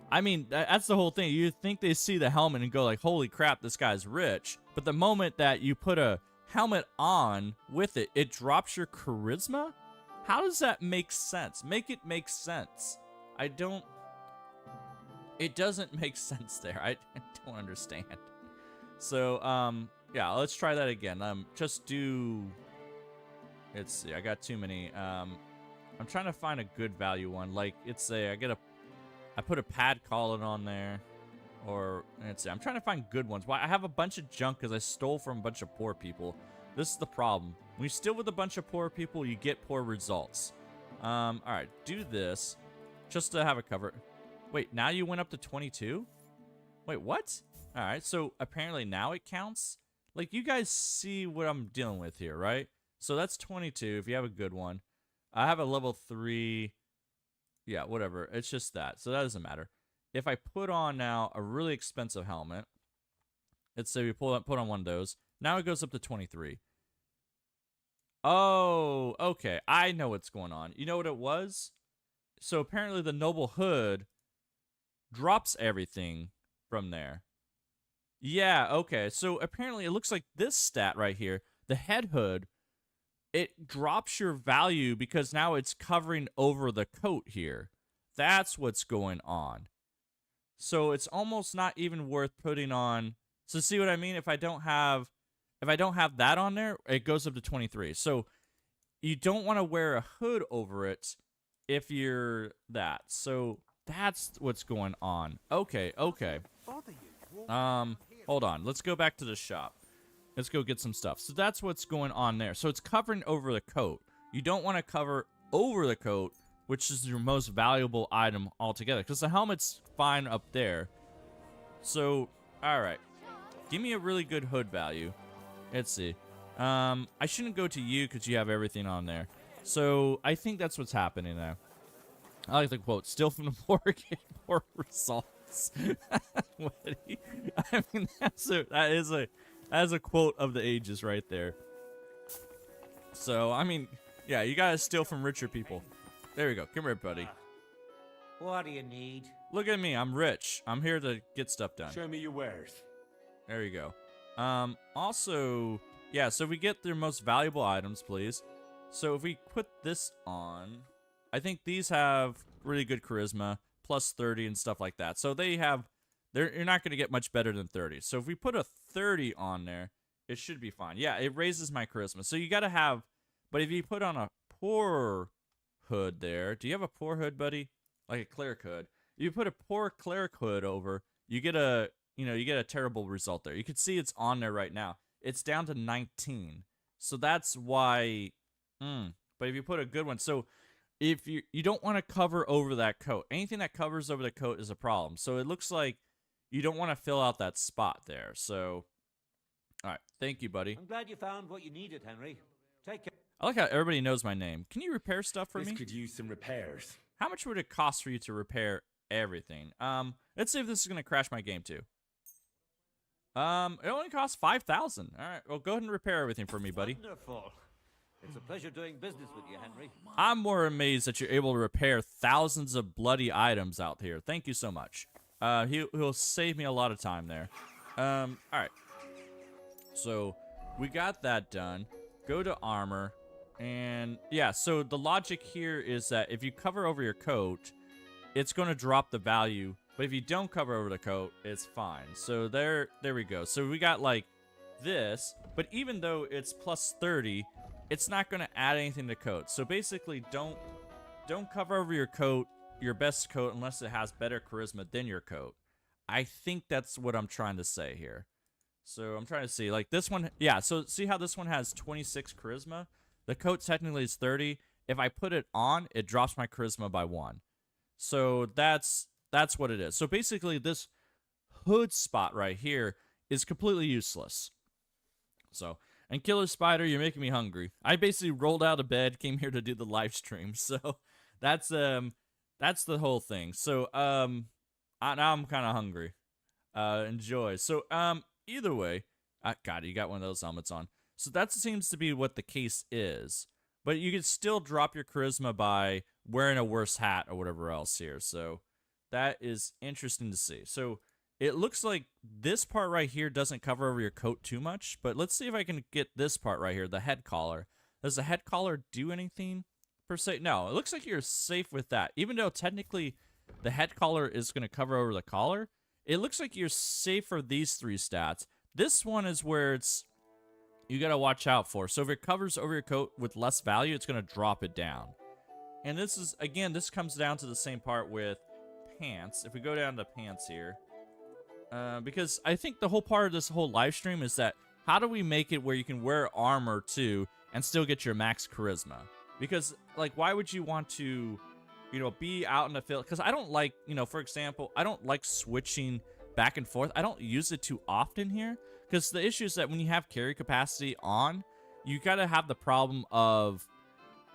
S1: I mean, that's the whole thing. You think they see the helmet and go like, holy crap, this guy's rich. But the moment that you put a helmet on with it, it drops your charisma? How does that make sense? Make it make sense. It doesn't make sense there. I don't understand. So, yeah, let's try that again. Just do, let's see, I got too many. I'm trying to find a good value one. Like, it's I put a pad collar on there. Or, let's see, I'm trying to find good ones. Why? I have a bunch of junk because I stole from a bunch of poor people. This is the problem. When you steal with a bunch of poor people, you get poor results. All right, do this just to have a cover. Wait, now you went up to 22? Wait, what? All right, so apparently now it counts. Like, you guys see what I'm dealing with here, right? So that's 22 if you have a good one. I have a level 3. Yeah, whatever. It's just that. So that doesn't matter. If I put on now a really expensive helmet, let's say we put on one of those. Now it goes up to 23. Oh, okay. I know what's going on. You know what it was? So apparently the noble hood drops everything from there. Yeah, okay. So apparently it looks like this stat right here, the head hood, it drops your value because now it's covering over the coat here. That's what's going on. So it's almost not even worth putting on. So see what I mean? If I don't have that on there, it goes up to 23. So you don't want to wear a hood over it if you're that. So that's what's going on. Okay, okay. Hold on. Let's go back to the shop. Let's go get some stuff. So that's what's going on there. So it's covering over the coat. You don't want to cover over the coat, which is your most valuable item altogether, because the helmet's fine up there. So, all right. Give me a really good hood value. Let's see. I shouldn't go to you because you have everything on there. So I think that's what's happening there. I like the quote, "Still from the poor get poor results." I mean, that is a quote of the ages right there. So I mean, yeah, you gotta steal from richer people. There we go. Come here, buddy.
S4: What do you need?
S1: Look at me. I'm rich. I'm here to get stuff done.
S2: Show me your wares.
S1: There you go. Also, yeah, so we get their most valuable items, please. So if we put this on, I think these have really good charisma, plus 30 and stuff like that. So you're not going to get much better than 30. So if we put a 30 on there, it should be fine. Yeah, it raises my charisma. So you got to have, but if you put on a poor hood there, do you have a poor hood, buddy? Like a cleric hood. If you put a poor cleric hood over, you get a terrible result there. You can see it's on there right now. It's down to 19. So that's why, but if you put a good one, so if you don't want to cover over that coat. Anything that covers over the coat is a problem. So it looks like you don't want to fill out that spot there. So, all right. Thank you, buddy.
S4: I'm glad you found what you needed, Henry. Take care.
S1: I like how everybody knows my name. Can you repair stuff for
S2: This
S1: me?
S2: could use some repairs.
S1: How much would it cost for you to repair everything? Let's see if this is going to crash my game too. It only costs 5,000. All right. Well, go ahead and repair everything for me, buddy.
S4: Wonderful. It's a pleasure doing business with you, Henry.
S1: I'm more amazed that you're able to repair thousands of bloody items out here. Thank you so much. He'll save me a lot of time there. All right. So we got that done. Go to armor. And yeah, so the logic here is that if you cover over your coat, it's going to drop the value. But if you don't cover over the coat, it's fine. So there we go. So we got like this, but even though it's plus 30, it's not going to add anything to coat. So basically, don't cover over your coat, your best coat, unless it has better charisma than your coat. I think that's what I'm trying to say here. So I'm trying to see, like this one, yeah. So see how this one has 26 charisma? The coat technically is 30. If I put it on, it drops my charisma by 1. So that's what it is. So basically, this hood spot right here is completely useless. So, and Killer Spider, you're making me hungry. I basically rolled out of bed, came here to do the live stream. So that's the whole thing. So now I'm kind of hungry. Enjoy. So either way, God, you got one of those helmets on. So that seems to be what the case is. But you can still drop your charisma by wearing a worse hat or whatever else here. So that is interesting to see. So it looks like this part right here doesn't cover over your coat too much. But let's see if I can get this part right here, the head collar. Does the head collar do anything per se? No, it looks like you're safe with that. Even though technically the head collar is going to cover over the collar, it looks like you're safe for these 3 stats. This one is where you got to watch out for. So if it covers over your coat with less value, it's going to drop it down. And this is, again, this comes down to the same part with pants. If we go down to pants here, because I think the whole part of this whole live stream is that how do we make it where you can wear armor too and still get your max charisma? Because, like, why would you want to, be out in the field? Because I don't like, for example, I don't like switching back and forth. I don't use it too often here because the issue is that when you have carry capacity on, you gotta have the problem of,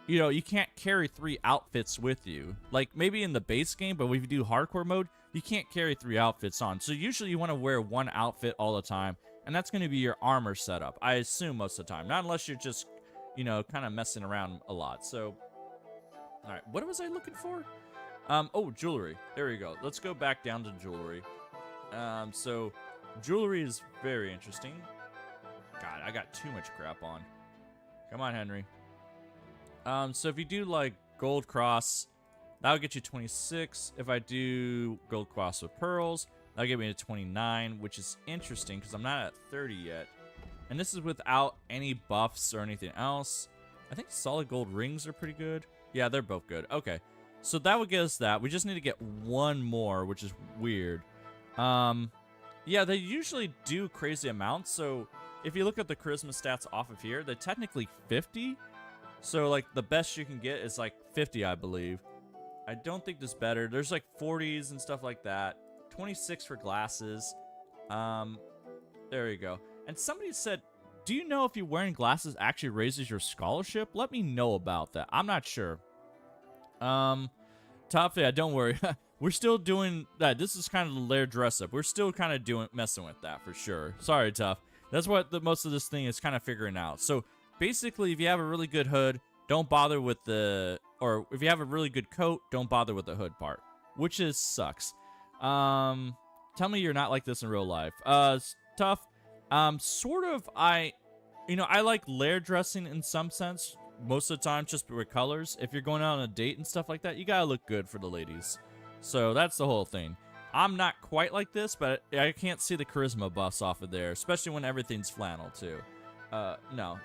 S1: you know, you can't carry 3 outfits with you. Like maybe in the base game, but if you do hardcore mode, you can't carry 3 outfits on. So usually you want to wear 1 outfit all the time, and that's going to be your armor setup, I assume, most of the time. Not unless you're just, you know, kind of messing around a lot. So, all right, what was I looking for? Oh, jewelry. There we go. Let's go back down to jewelry. So jewelry is very interesting. God, I got too much crap on. Come on, Henry. So if you do like gold cross, that'll get you 26. If I do gold cross with pearls, that'll get me to 29, which is interesting because I'm not at 30 yet. And this is without any buffs or anything else. I think solid gold rings are pretty good. Yeah, they're both good. Okay. So that would get us that. We just need to get 1 more, which is weird. Yeah, they usually do crazy amounts. So if you look at the charisma stats off of here, they're technically 50. So like the best you can get is like 50, I believe. I don't think there's better. There's like 40s and stuff like that. 26 for glasses. There you go. And somebody said, do you know if you wearing glasses actually raises your scholarship? Let me know about that. I'm not sure. Top, yeah, don't worry. We're still doing that. This is kind of the layer dress up. We're still kind of messing with that for sure. Sorry, Tough. That's what most of this thing is kind of figuring out. So basically, if you have a really good hood, don't bother with or if you have a really good coat, don't bother with the hood part, which sucks. Tell me you're not like this in real life. Tough. Sort of, I like layer dressing in some sense. Most of the time, just with colors. If you're going out on a date and stuff like that, you gotta look good for the ladies. So that's the whole thing. I'm not quite like this, but I can't see the charisma buffs off of there, especially when everything's flannel too. No.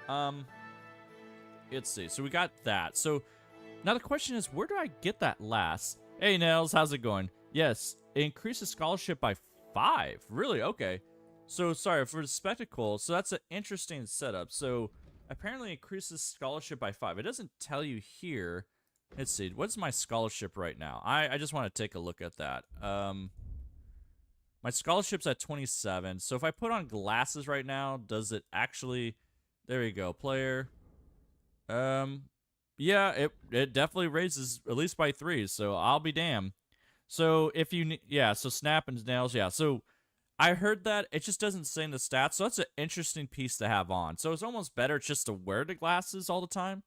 S1: Let's see. So we got that. So now the question is, where do I get that last? Hey, Nails, how's it going? Yes, it increases scholarship by 5. Really? Okay. So sorry for the spectacle. So that's an interesting setup. So apparently increases scholarship by 5. It doesn't tell you here. Let's see. What's my scholarship right now? I just want to take a look at that. My scholarship's at 27. So if I put on glasses right now, does it actually... There you go, player. Yeah, it definitely raises at least by 3, so I'll be damned. So if you... Yeah, so snap and nails, yeah. So I heard that. It just doesn't say in the stats, so that's an interesting piece to have on. So it's almost better just to wear the glasses all the time.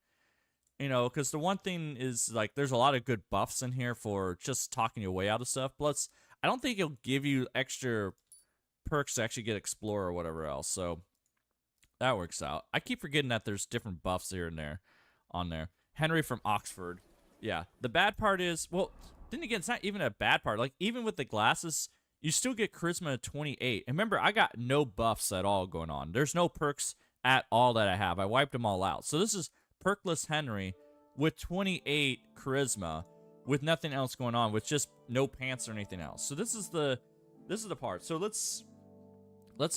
S1: You know, because the one thing is, like, there's a lot of good buffs in here for just talking your way out of stuff. Plus, I don't think it'll give you extra perks to actually get Explorer or whatever else. So that works out. I keep forgetting that there's different buffs here and there on there. Henry from Oxford. Yeah. The bad part is, well, then again, it's not even a bad part. Like, even with the glasses, you still get charisma at 28. And remember, I got no buffs at all going on. There's no perks at all that I have. I wiped them all out. So this is perkless Henry with 28 charisma with nothing else going on, with just no pants or anything else. So this is the part. So let's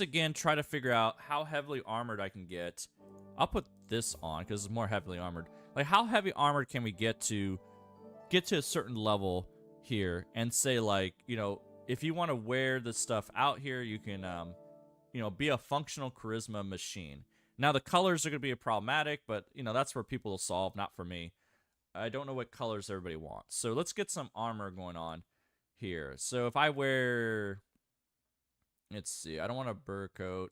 S1: again try to figure out how heavily armored I can get. I'll put this on because it's more heavily armored. Like, how heavy armored can we get to a certain level here and say, like, you know, if you want to wear this stuff out here, you can you know, be a functional charisma machine. Now, the colors are going to be problematic, but, you know, that's for people to solve, not for me. I don't know what colors everybody wants. So let's get some armor going on here. So if I wear... Let's see. I don't want a burr coat.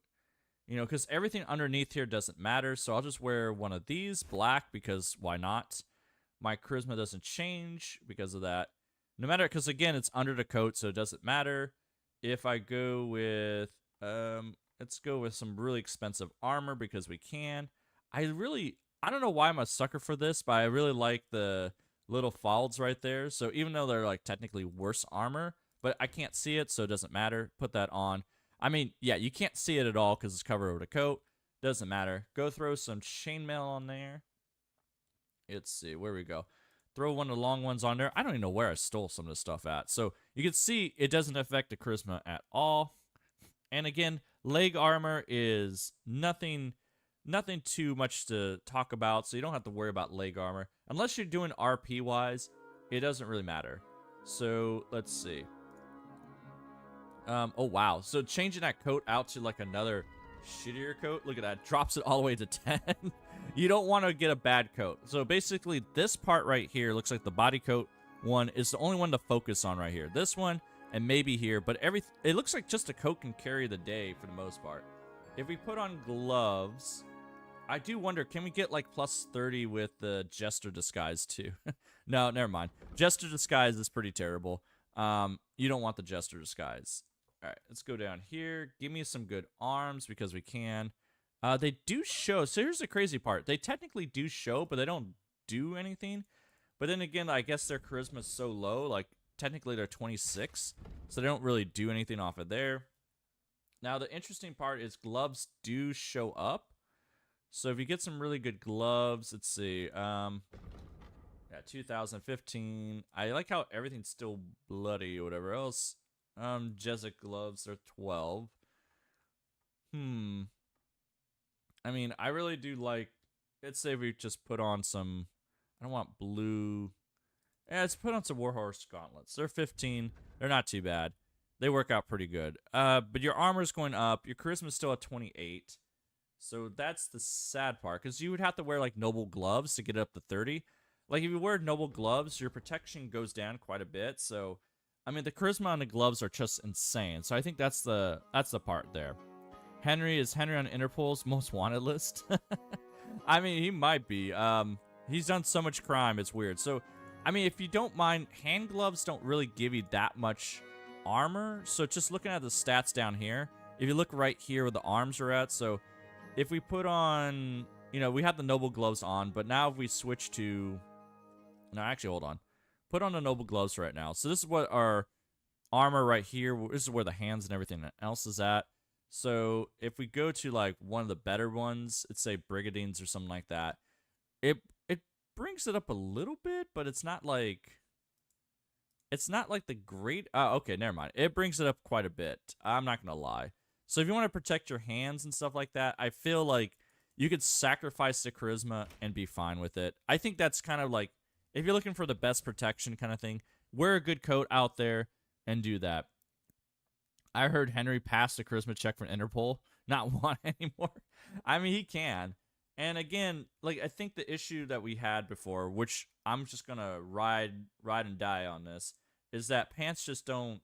S1: You know, because everything underneath here doesn't matter. So I'll just wear one of these, black, because why not? My charisma doesn't change because of that. No matter, because, again, it's under the coat, so it doesn't matter. If I go with... let's go with some really expensive armor because we can. I don't know why I'm a sucker for this, but I really like the little folds right there. So even though they're like technically worse armor, but I can't see it, so it doesn't matter. Put that on. I mean, yeah, you can't see it at all because it's covered over the coat. Doesn't matter. Go throw some chainmail on there. Let's see, where we go. Throw one of the long ones on there. I don't even know where I stole some of this stuff at. So you can see it doesn't affect the charisma at all. And again, leg armor is nothing too much to talk about, so you don't have to worry about leg armor. Unless you're doing RP-wise, it doesn't really matter. So, let's see. Oh, wow. So changing that coat out to like another shittier coat. Look at that. Drops it all the way to 10. You don't want to get a bad coat. So basically this part right here looks like the body coat one is the only one to focus on right here. This one and maybe here, but it looks like just a coat can carry the day for the most part. If we put on gloves, I do wonder, can we get like plus 30 with the Jester Disguise too? No, never mind. Jester Disguise is pretty terrible. You don't want the Jester Disguise. All right, let's go down here. Give me some good arms because we can. They do show. So here's the crazy part. They technically do show, but they don't do anything. But then again, I guess their charisma is so low. Like, technically they're 26. So they don't really do anything off of there. Now, the interesting part is gloves do show up. So if you get some really good gloves, let's see. Yeah, 2015. I like how everything's still bloody or whatever else. Jesuit gloves are 12. I mean, I really do like, let's say we just put on some, I don't want blue. Yeah, let's put on some Warhorse gauntlets. They're 15. They're not too bad. They work out pretty good. But your armor's going up. Your charisma's still at 28. So that's the sad part, because you would have to wear like noble gloves to get it up to 30. Like if you wear noble gloves, your protection goes down quite a bit. So, I mean, the charisma on the gloves are just insane. So I think that's the part there. Is Henry on Interpol's most wanted list? I mean, he might be. He's done so much crime, it's weird. So, I mean, if you don't mind, hand gloves don't really give you that much armor. So just looking at the stats down here, if you look right here where the arms are at, so if we put on, you know, we have the noble gloves on, but now if we switch to, no, actually, hold on. Put on the noble gloves right now. So this is what our armor right here, this is where the hands and everything else is at. So if we go to like one of the better ones, let's say Brigadines or something like that, it brings it up a little bit, but it's not like the great, okay, never mind. It brings it up quite a bit. I'm not going to lie. So if you want to protect your hands and stuff like that, I feel like you could sacrifice the charisma and be fine with it. I think that's kind of like, if you're looking for the best protection kind of thing, wear a good coat out there and do that. I heard Henry passed the charisma check from Interpol. Not one anymore. I mean, he can. And again, like, I think the issue that we had before, which I'm just going to ride and die on this, is that pants just don't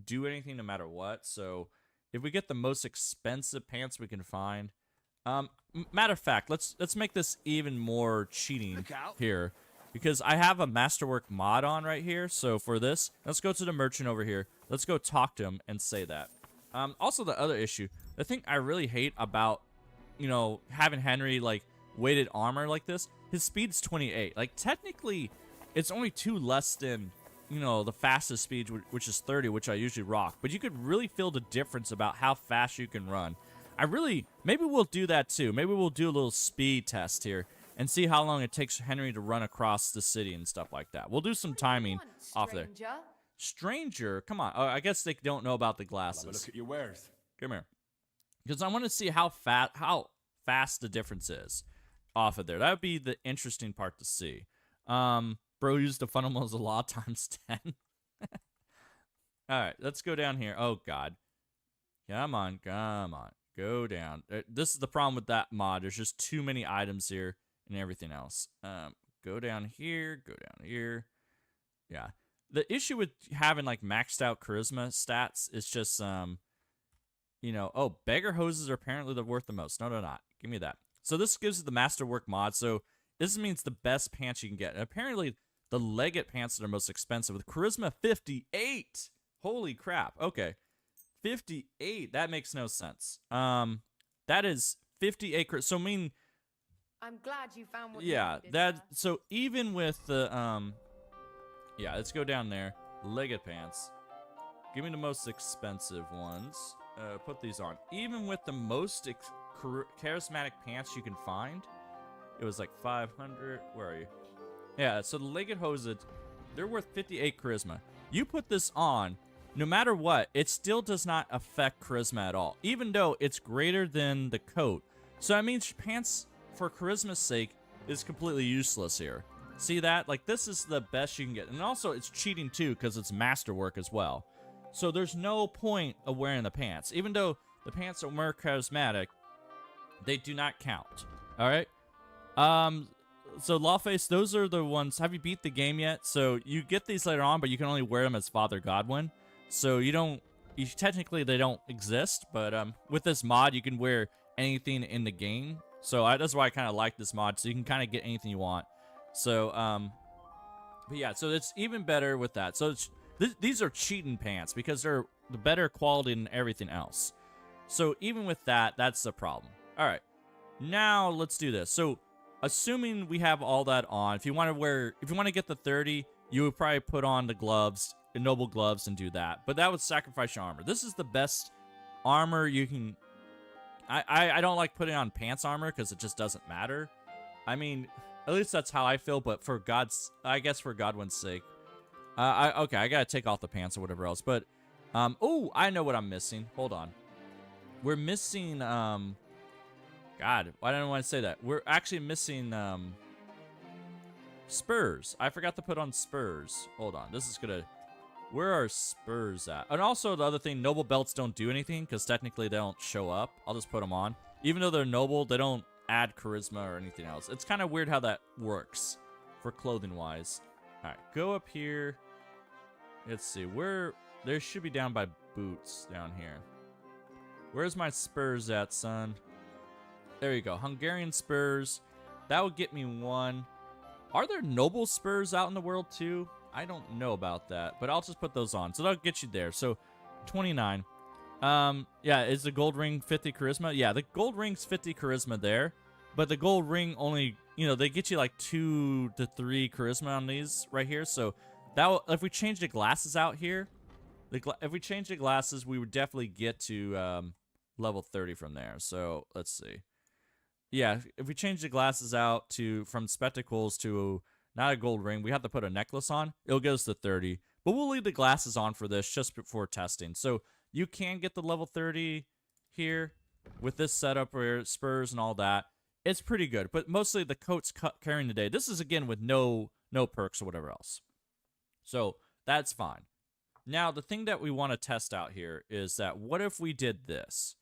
S1: do anything no matter what. So if we get the most expensive pants we can find, matter of fact, let's make this even more cheating here, because I have a Masterwork mod on right here. So for this, let's go to the merchant over here. Let's go talk to him and say that. Also, the other issue, the thing I really hate about, you know, having Henry like weighted armor like this, his speed's 28. Like, technically, it's only 2 less than, you know, the fastest speed, which is 30, which I usually rock. But you could really feel the difference about how fast you can run. Maybe we'll do that too. Maybe we'll do a little speed test here and see how long it takes Henry to run across the city and stuff like that. We'll do some timing off there. Stranger, come on. I guess they don't know about the glasses.
S2: Have a look at your wares.
S1: Come here. Because I want to see how fast the difference is off of there. That would be the interesting part to see. Bro used the fundamentals of law times 10. All right, let's go down here. Oh, God. Come on. Go down. This is the problem with that mod. There's just too many items here and everything else. Go down here. Go down here. Yeah. The issue with having, like, maxed out charisma stats is just, you know, oh, beggar hoses are apparently worth the most. No, they're not. Give me that. So this gives the Masterwork mod. So this means the best pants you can get. And apparently, the Legate pants are the most expensive with charisma 58. Holy crap. Okay. 58. That makes no sense. That is 58. So, I mean,
S3: I'm glad you found what
S1: yeah,
S3: you needed,
S1: that,
S3: sir.
S1: so even with the, yeah, let's go down there. Legate pants. Give me the most expensive ones. Put these on. Even with the most charismatic pants you can find, it was like 500. Where are you? Yeah, so the Legate hoses, they're worth 58 charisma. You put this on, no matter what, it still does not affect charisma at all, even though it's greater than the coat. So that means pants, for charisma's sake, is completely useless here. See that? Like, this is the best you can get. And also, it's cheating too, because it's Masterwork as well. So there's no point of wearing the pants. Even though the pants are more charismatic, they do not count. All right? So Lawface, those are the ones. Have you beat the game yet? So you get these later on, but you can only wear them as Father Godwin. So technically they don't exist, but with this mod, you can wear anything in the game. So that's why I kind of like this mod. So you can kind of get anything you want. So, but yeah, so it's even better with that. So these are cheating pants because they're the better quality than everything else. So even with that, that's the problem. All right, now let's do this. So assuming we have all that on, if you want to get the 30, you would probably put on the gloves, the noble gloves, and do that. But that would sacrifice your armor. This is the best armor you can. I don't like putting on pants armor because it just doesn't matter. I mean, at least that's how I feel. But for I guess for Godwin's sake, okay, I gotta take off the pants or whatever else. But oh, I know what I'm missing. Hold on, we're missing God, why didn't I want to say that? We're actually missing spurs. I forgot to put on spurs. Hold on, this is gonna. Where are spurs at? And also the other thing, noble belts don't do anything because technically they don't show up. I'll just put them on. Even though they're noble, they don't add charisma or anything else. It's kind of weird how that works for clothing wise. All right, go up here. Let's see, there should be down by boots down here. Where's my spurs at, son? There you go, Hungarian spurs. That would get me 1. Are there noble spurs out in the world too? I don't know about that, but I'll just put those on. So that'll get you there. So 29. Yeah, is the gold ring 50 charisma? Yeah, the gold ring's 50 charisma there, but the gold ring only, they get you like 2 to 3 charisma on these right here. So if we change the glasses out here, if we change the glasses, we would definitely get to level 30 from there. So let's see. Yeah, if we change the glasses out from spectacles to not a gold ring, we have to put a necklace on. It'll get us to 30. But we'll leave the glasses on for this just before testing. So you can get the level 30 here with this setup where spurs and all that. It's pretty good. But mostly the coat's carrying the day. This is, again, with no perks or whatever else. So that's fine. Now, the thing that we want to test out here is that what if we did this?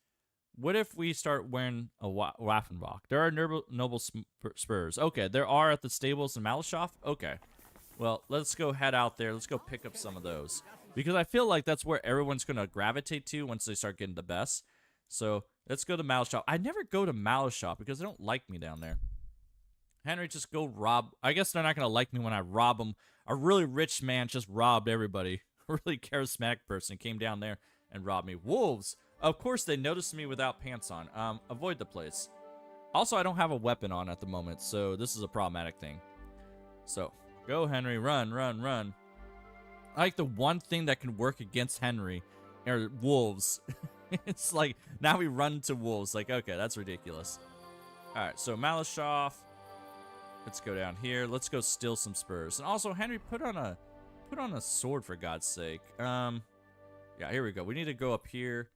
S1: What if we start wearing a Waffenbach? There are noble spurs. Okay, there are at the stables in Malyshoff? Okay. Well, let's go head out there. Let's go pick up some of those. Because I feel like that's where everyone's going to gravitate to once they start getting the best. So, let's go to Malyshoff. I never go to Malyshoff because they don't like me down there. Henry, just go rob. I guess they're not going to like me when I rob them. A really rich man just robbed everybody. A really charismatic person came down there and robbed me. Wolves! Of course, they noticed me without pants on. Avoid the place. Also, I don't have a weapon on at the moment, so this is a problematic thing. So, go, Henry. Run, run, run. I like the one thing that can work against Henry are wolves. It's like, now we run to wolves. Like, okay, that's ridiculous. Alright, so Malyshoff. Let's go down here. Let's go steal some spurs. And also, Henry, put on a sword, for God's sake. Yeah, here we go. We need to go up here.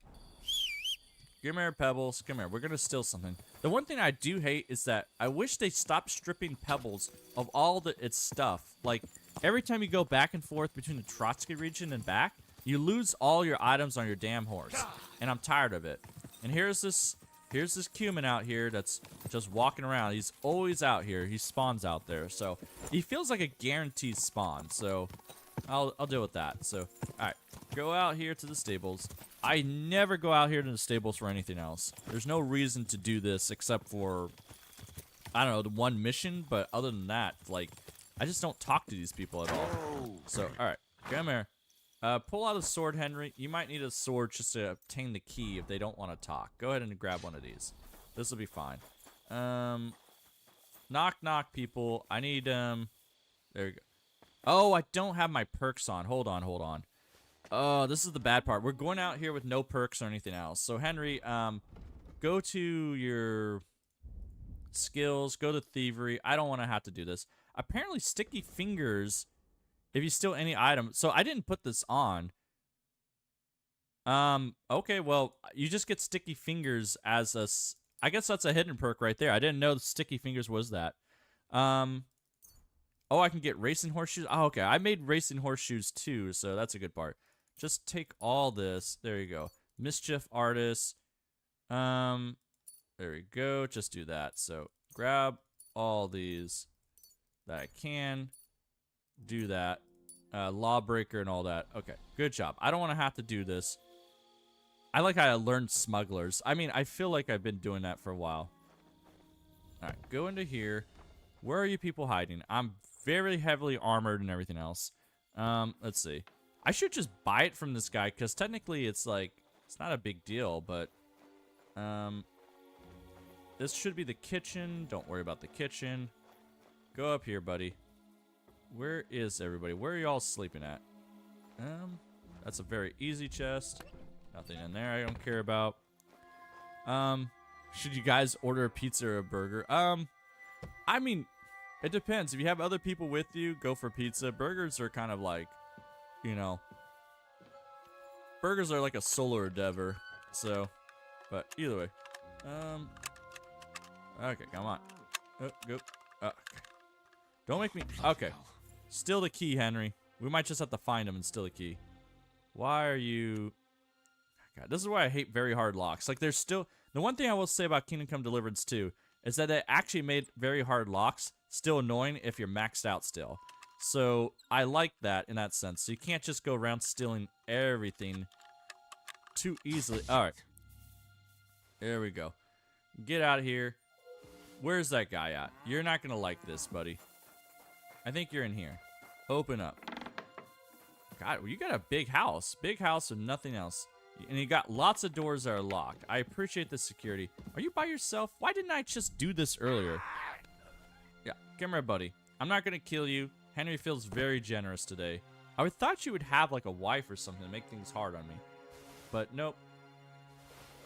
S1: Give me your pebbles. Come here. We're going to steal something. The one thing I do hate is that I wish they stopped stripping pebbles of all its stuff. Like, every time you go back and forth between the Trotsky region and back, you lose all your items on your damn horse. And I'm tired of it. And here's this Cumin out here that's just walking around. He's always out here. He spawns out there. So, he feels like a guaranteed spawn. So, I'll deal with that. So, alright. Go out here to the stables. I never go out here to the stables for anything else. There's no reason to do this except for, I don't know, the one mission. But other than that, like, I just don't talk to these people at all. So, alright. Come here. Pull out a sword, Henry. You might need a sword just to obtain the key if they don't want to talk. Go ahead and grab one of these. This will be fine. Knock, knock, people. I need, there you go. Oh, I don't have my perks on. Hold on, hold on. Oh, this is the bad part. We're going out here with no perks or anything else. So, Henry, go to your skills. Go to thievery. I don't want to have to do this. Apparently, sticky fingers, if you steal any item. So, I didn't put this on. Okay, well, you just get sticky fingers as a... I guess that's a hidden perk right there. I didn't know the sticky fingers was that. Oh, I can get racing horseshoes. Oh, okay. I made racing horseshoes too, so that's a good part. just take all this. There you go. Mischief artist. There we go. Just do that. So grab all these that I can. Do that. Lawbreaker and all that. Okay, good job. I don't want to have to do this. I like how I learned smugglers. I mean, I feel like I've been doing that for a while. Alright, go into here. Where are you people hiding? I'm very heavily armored and everything else. Let's see. I should just buy it from this guy, because technically it's like, it's not a big deal, but this should be the kitchen. Don't worry about the kitchen. Go up here, buddy. Where is everybody? Where are y'all sleeping at? That's a very easy chest. Nothing in there I don't care about. Should you guys order a pizza or a burger? I mean, it depends. If you have other people with you, go for pizza. Burgers are kind of like, you know, burgers are like a solo endeavor. So, but either way. Okay, come on. Go. Okay. Don't make me. Okay. Steal the key, Henry. We might just have to find him and steal the key. Why are you... God, this is why I hate very hard locks. Like, there's still... The one thing I will say about Kingdom Come Deliverance 2 is that they actually made very hard locks still annoying if you're maxed out still. So, I like that in that sense. So, you can't just go around stealing everything too easily. Alright. There we go. Get out of here. Where's that guy at? You're not going to like this, buddy. I think you're in here. Open up. God, you got a big house. Big house and nothing else. And you got lots of doors that are locked. I appreciate the security. Are you by yourself? Why didn't I just do this earlier? Yeah, come here, buddy. I'm not going to kill you. Henry feels very generous today. I thought you would have like a wife or something to make things hard on me. But nope.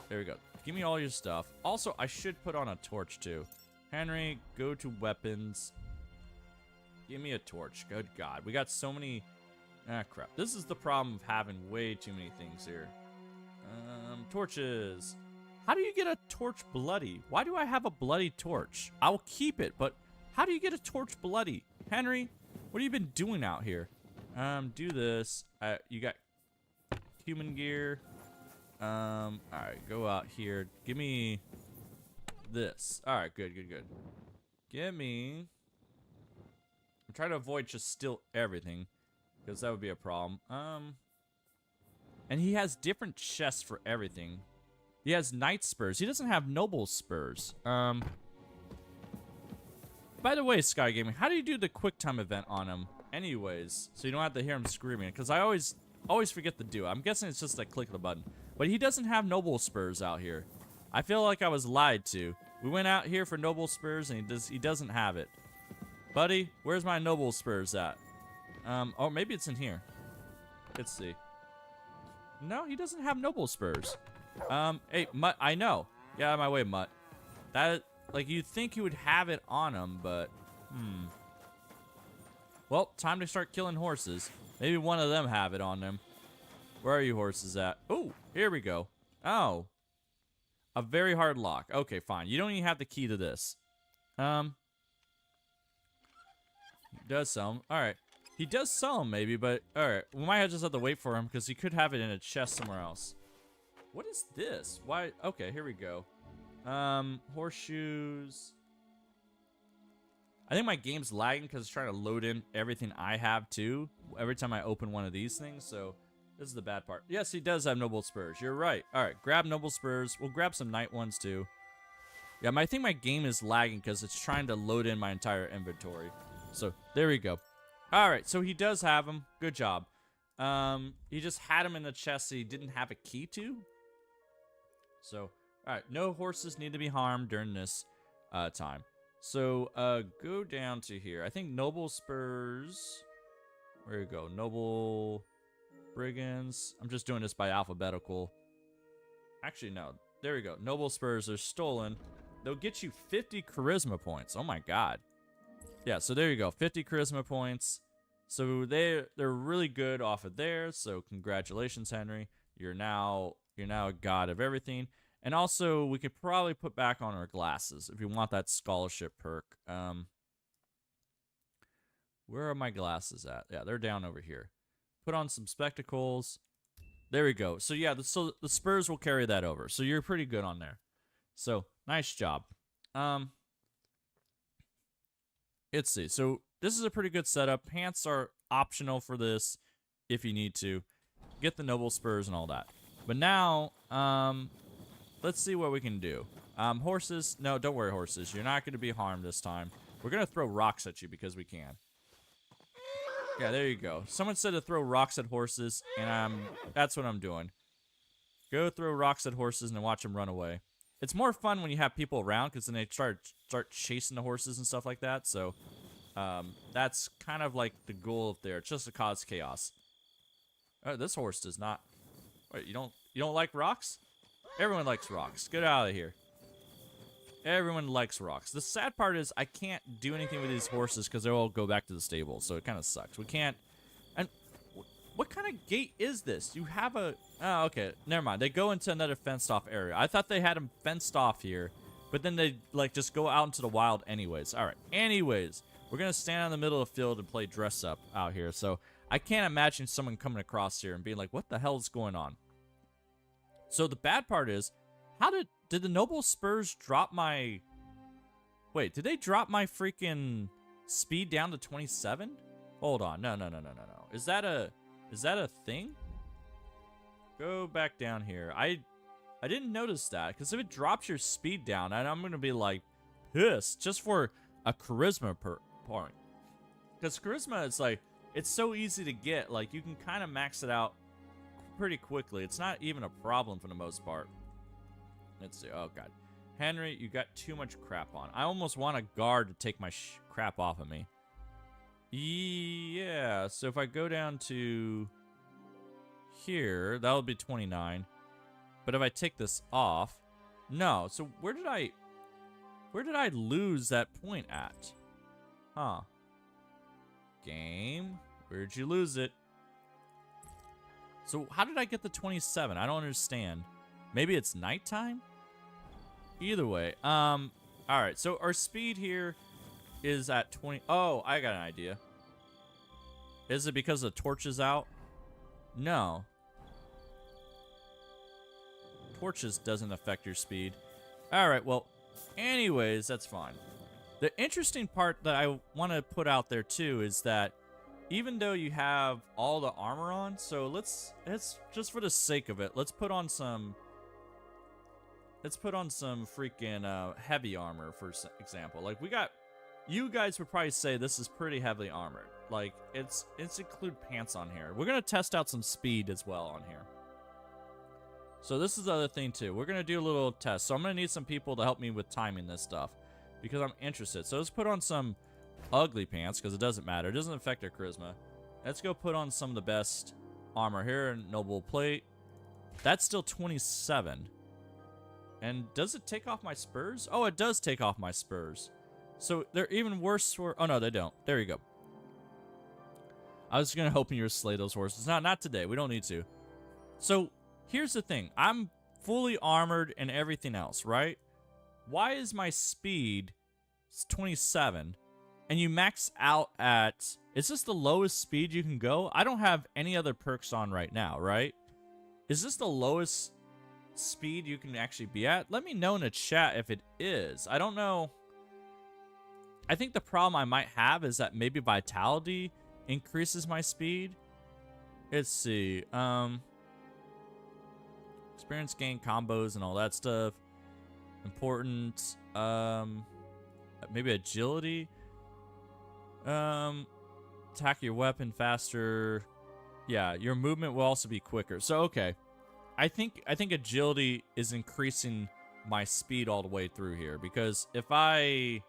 S1: There we go. Give me all your stuff. Also, I should put on a torch too. Henry, go to weapons. Give me a torch. Good God. We got so many... Ah, crap. This is the problem of having way too many things here. Torches. How do you get a torch bloody? Why do I have a bloody torch? I will keep it, but how do you get a torch bloody? Henry, what have you been doing out here? Do this. You got human gear. Alright, go out here. Give me this. Alright, good. Give me... I'm trying to avoid just steal everything, because that would be a problem. And he has different chests for everything. He has knight spurs. He doesn't have noble spurs. By the way, Sky Gaming, how do you do the quick time event on him? Anyways, so you don't have to hear him screaming, because I always forget to do it. I'm guessing it's just like click the button. But he doesn't have noble spurs out here. I feel like I was lied to. We went out here for noble spurs, and he doesn't have it. Buddy, where's my noble spurs at? Oh, maybe it's in here. Let's see. No, he doesn't have noble spurs. Hey, Mutt, I know. Get out of my way, Mutt. That, like, you'd think he would have it on him, but, Well, time to start killing horses. Maybe one of them have it on them. Where are you horses at? Oh, here we go. Oh. A very hard lock. Okay, fine. You don't even have the key to this. He does sell them. Alright. He does sell them, maybe, but... Alright. We might just have to wait for him, because he could have it in a chest somewhere else. What is this? Why? Okay, here we go. Horseshoes. I think my game's lagging, because it's trying to load in everything I have, too. Every time I open one of these things, so... This is the bad part. Yes, he does have noble spurs. You're right. Alright, grab noble spurs. We'll grab some knight ones, too. Yeah, I think my game is lagging, because it's trying to load in my entire inventory. So, there we go. Alright, so he does have them. Good job. He just had him in the chest that he didn't have a key to. So, alright, no horses need to be harmed during this time. So, go down to here. I think noble spurs... Where you go? Noble brigands. I'm just doing this by alphabetical. Actually, no. There we go. Noble spurs are stolen. They'll get you 50 charisma points. Oh my god. Yeah, so there you go. 50 charisma points. So they're really good off of there. So congratulations, Henry. You're now a god of everything. And also, we could probably put back on our glasses if you want that scholarship perk. Where are my glasses at? Yeah, they're down over here. Put on some spectacles. There we go. So yeah, so the spurs will carry that over. So you're pretty good on there. So nice job. Let's see. So this is a pretty good setup. Pants are optional for this if you need to. Get the noble spurs and all that. But now, let's see what we can do. Horses. No, don't worry, horses. You're not going to be harmed this time. We're going to throw rocks at you because we can. Yeah, there you go. Someone said to throw rocks at horses, and that's what I'm doing. Go throw rocks at horses and watch them run away. It's more fun when you have people around because then they start chasing the horses and stuff like that. So that's kind of like the goal up there. It's just to cause chaos. Oh, this horse does not. Wait, you don't like rocks? Everyone likes rocks. Get out of here. Everyone likes rocks. The sad part is I can't do anything with these horses because they all go back to the stable. So it kind of sucks. We can't. And what kind of gate is this? You have a. Oh, okay. Never mind. They go into another fenced off area. I thought they had them fenced off here, but then they like just go out into the wild anyways. All right. Anyways, we're gonna stand in the middle of the field and play dress up out here. So I can't imagine someone coming across here and being like, "What the hell is going on?" So the bad part is, how did the noble spurs drop my... Wait, did they drop my freaking speed down to 27? Hold on. No. Is that a thing? Go back down here. I didn't notice that, because if it drops your speed down, I'm going to be like pissed just for a charisma point. Because charisma is like, it's so easy to get. Like, you can kind of max it out pretty quickly. It's not even a problem for the most part. Let's see. Oh, God. Henry, you got too much crap on. I almost want a guard to take my crap off of me. Yeah. So if I go down to here, that'll be 29. But if I take this off... No. So where did I lose that point at? Huh. Game. Where'd you lose it? So how did I get the 27? I don't understand. Maybe it's nighttime? Either way. Alright, so our speed here is at 20. Oh, I got an idea. Is it because the torch is out? No. Torches doesn't affect your speed. Alright, well, anyways, that's fine. The interesting part that I want to put out there too is that even though you have all the armor on, so let's just for the sake of it, let's put on some freaking heavy armor, for example. Like, we got, you guys would probably say this is pretty heavily armored. Like, it's include pants on here. We're gonna test out some speed as well on here. So this is the other thing too. We're gonna do a little test. So I'm gonna need some people to help me with timing this stuff because I'm interested. So let's put on some ugly pants because it doesn't matter. It doesn't affect our charisma. Let's go put on some of the best armor here. Noble plate. That's still 27. And does it take off my spurs? Oh, it does take off my spurs. So they're even worse for... Oh, no, they don't. There you go. I was going to hope you would slay those horses. Not today. We don't need to. So here's the thing. I'm fully armored and everything else, right? Why is my speed 27 and you max out at... Is this the lowest speed you can go? I don't have any other perks on right now, right? Is this the lowest speed you can actually be at? Let me know in the chat if it is. I don't know. I think the problem I might have is that maybe vitality increases my speed. Let's see. Experience gain combos and all that stuff. Important. Maybe agility. Attack your weapon faster. Yeah, your movement will also be quicker. So okay. I think agility is increasing my speed all the way through here, because if I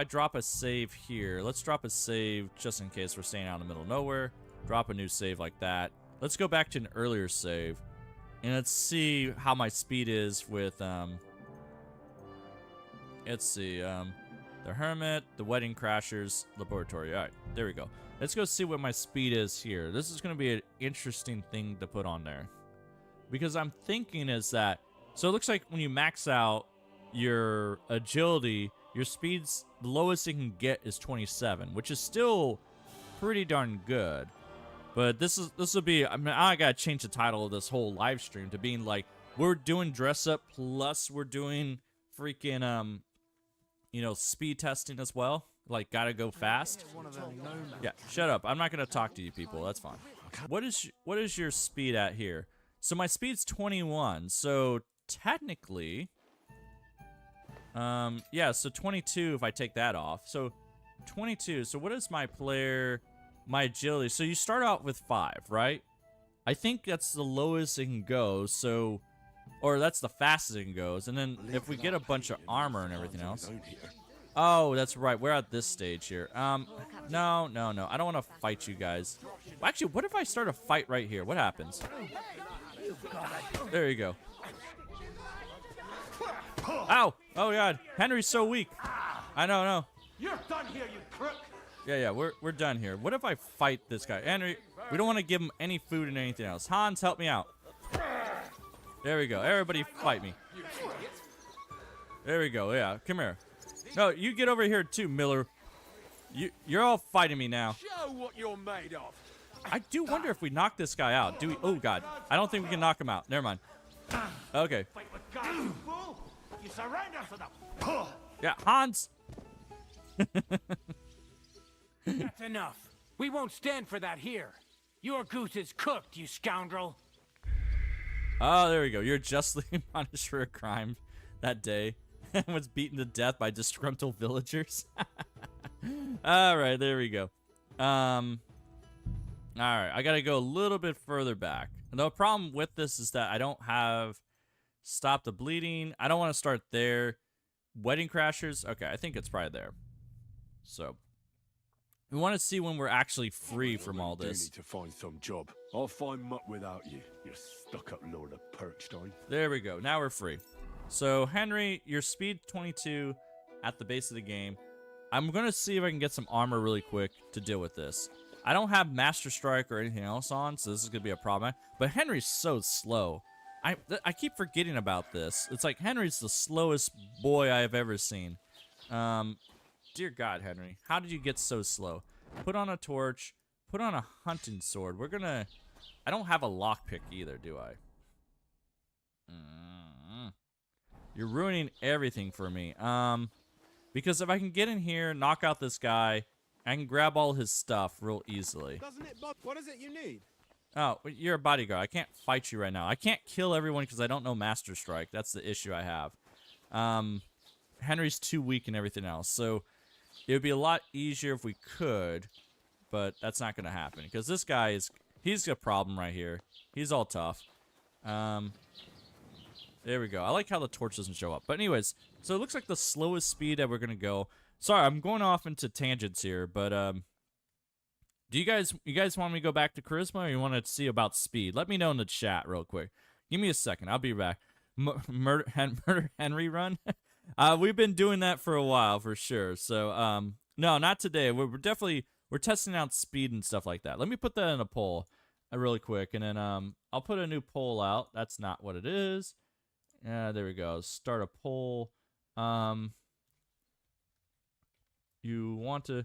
S1: drop a save here, let's drop a save just in case we're staying out in the middle of nowhere. Drop a new save like that. Let's go back to an earlier save and let's see how my speed is with let's see, the Hermit, the Wedding Crashers, Laboratory. All right, there we go. Let's go see what my speed is here. This is going to be an interesting thing to put on there. Because I'm thinking is that... So it looks like when you max out your agility, your speed's... The lowest you can get is 27, which is still pretty darn good. But this will be, I mean, I gotta change the title of this whole live stream to being like, we're doing dress up plus we're doing freaking you know, speed testing as well. Like, gotta go fast. Yeah, shut up. I'm not gonna talk to you people. That's fine. What is your speed at here? So my speed's 21. So technically, yeah. So 22 if I take that off. So 22. So what is my agility? So you start out with 5, right? I think that's the lowest it can go. So, or that's the fastest it can go. And then if we get a bunch of armor and everything else. Oh, that's right. We're at this stage here. No. I don't want to fight you guys. Actually, what if I start a fight right here? What happens? There you go. Ow! Oh God, Henry's so weak. I know.
S2: You're done here, you crook.
S1: Yeah, we're done here. What if I fight this guy? Henry, we don't want to give him any food and anything else. Hans, help me out. There we go. Everybody fight me. There we go. Yeah, come here. No, you get over here too, Miller. You're all fighting me now.
S2: Show what you're made of.
S1: I do wonder if we knock this guy out. Do we? Oh God, I don't think we can knock him out. Never mind. Okay.
S2: Fight with guys, you fool. You surrender to them.
S1: Yeah, Hans.
S5: That's enough. We won't stand for that here. Your goose is cooked, you scoundrel.
S1: Oh, there we go. You're justly punished for a crime that day and was beaten to death by disgruntled villagers. All right, there we go. All right, I gotta go a little bit further back. The problem with this is that I don't have stop the bleeding. I don't want to start there. Wedding crashers. Okay, I think it's probably there. So we want to see when we're actually free from all this.
S6: Need to find some job. I'll find muck without you. You stuck-up Lord of Perkstein.
S1: There we go. Now we're free. So Henry, your speed 22 at the base of the game. I'm gonna see if I can get some armor really quick to deal with this. I don't have Master Strike or anything else on, so this is gonna be a problem. But Henry's so slow. I keep forgetting about this. It's like Henry's the slowest boy I have ever seen. Dear God, Henry, how did you get so slow? Put on a torch. Put on a hunting sword. We're gonna... I don't have a lockpick either, do I? You're ruining everything for me. Because if I can get in here, knock out this guy, I can grab all his stuff real easily.
S7: What is it you need?
S1: Oh, you're a bodyguard. I can't fight you right now. I can't kill everyone because I don't know Master Strike. That's the issue I have. Henry's too weak and everything else. So it would be a lot easier if we could, but that's not going to happen because this guy is... He's a problem right here. He's all tough. There we go. I like how the torch doesn't show up. But anyways, so it looks like the slowest speed that we're going to go. Sorry, I'm going off into tangents here, but do you guys want me to go back to charisma or you want to see about speed? Let me know in the chat real quick. Give me a second. I'll be back. Murder Henry run? We've been doing that for a while for sure. So no, not today. We're testing out speed and stuff like that. Let me put that in a poll really quick, and then I'll put a new poll out. That's not what it is. There we go. Start a poll. You want to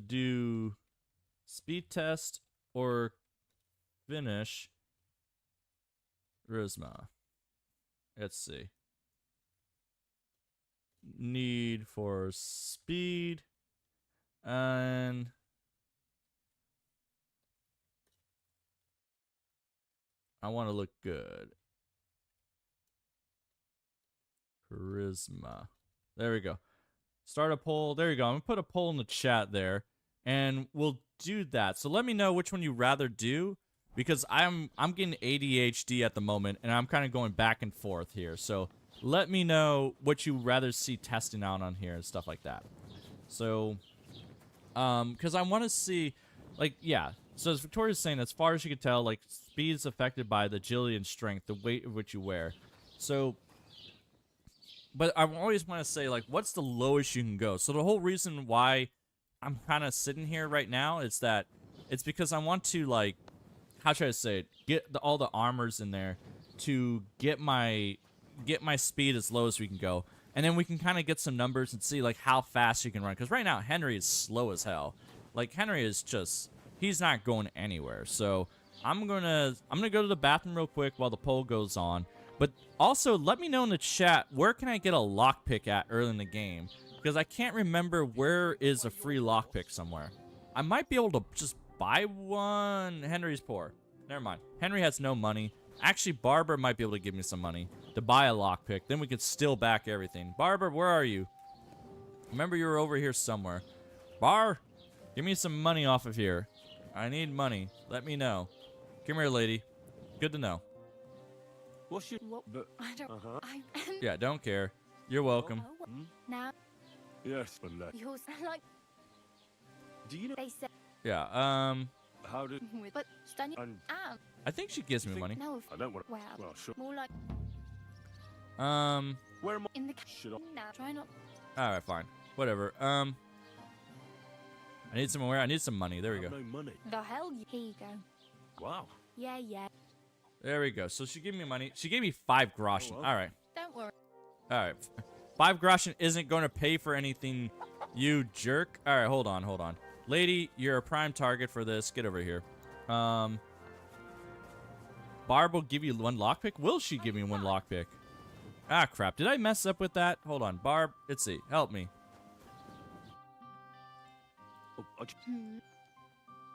S1: do speed test or finish charisma? Let's see. Need for speed and I want to look good. Charisma. There we go. Start a poll. There you go. I'm gonna put a poll in the chat there, and we'll do that. So let me know which one you rather do, because I'm getting ADHD at the moment, and I'm kind of going back and forth here. So let me know what you rather see testing out on here and stuff like that. So, because I want to see, like, yeah. So as Victoria's saying, as far as you can tell, like, speed is affected by the agility and strength, the weight of which you wear. So, but I always want to say, like, what's the lowest you can go? So the whole reason why I'm kind of sitting here right now is that it's because I want to, like, how should I say it? Get all the armors in there to get my speed as low as we can go. And then we can kind of get some numbers and see, like, how fast you can run. Because right now, Henry is slow as hell. Like Henry is just, he's not going anywhere. So I'm gonna go to the bathroom real quick while the poll goes on. But also let me know in the chat, where can I get a lockpick at early in the game? Because I can't remember where is a free lockpick somewhere. I might be able to just buy one. Henry's poor. Never mind. Henry has no money. Actually, Barbara might be able to give me some money to buy a lockpick. Then we could steal back everything. Barbara, where are you? Remember you were over here somewhere. Give me some money off of here. I need money. Let me know. Come here, lady. Good to know.
S6: What's your...
S3: I don't. I
S1: Yeah, don't care. You're welcome.
S3: now
S6: Yes, but like...
S3: you're like
S6: Do you know...
S3: they said
S6: How did...
S3: with, but stunning.
S6: And...
S1: I think she gives me money.
S3: No,
S6: I don't want...
S3: well,
S6: Well, sure.
S3: more like
S6: Where am I?
S3: in the
S6: Shit up.
S3: now. Try not.
S1: Alright, fine. Whatever. I need some more. I need some money. There we
S6: I have
S1: go.
S6: no money.
S3: The hell? Here you go.
S6: Wow.
S3: Yeah, yeah.
S1: There we go. So she gave me money. She gave me 5 groschen.
S6: Oh, well.
S1: Alright.
S3: Don't worry.
S1: Alright. 5 groschen isn't going to pay for anything, you jerk. Alright, hold on. Lady, you're a prime target for this. Get over here. Barb will give you 1 lockpick. Will she give me 1 lockpick? Ah, crap. Did I mess up with that? Hold on. Barb, let's see. Help me.
S6: Oh,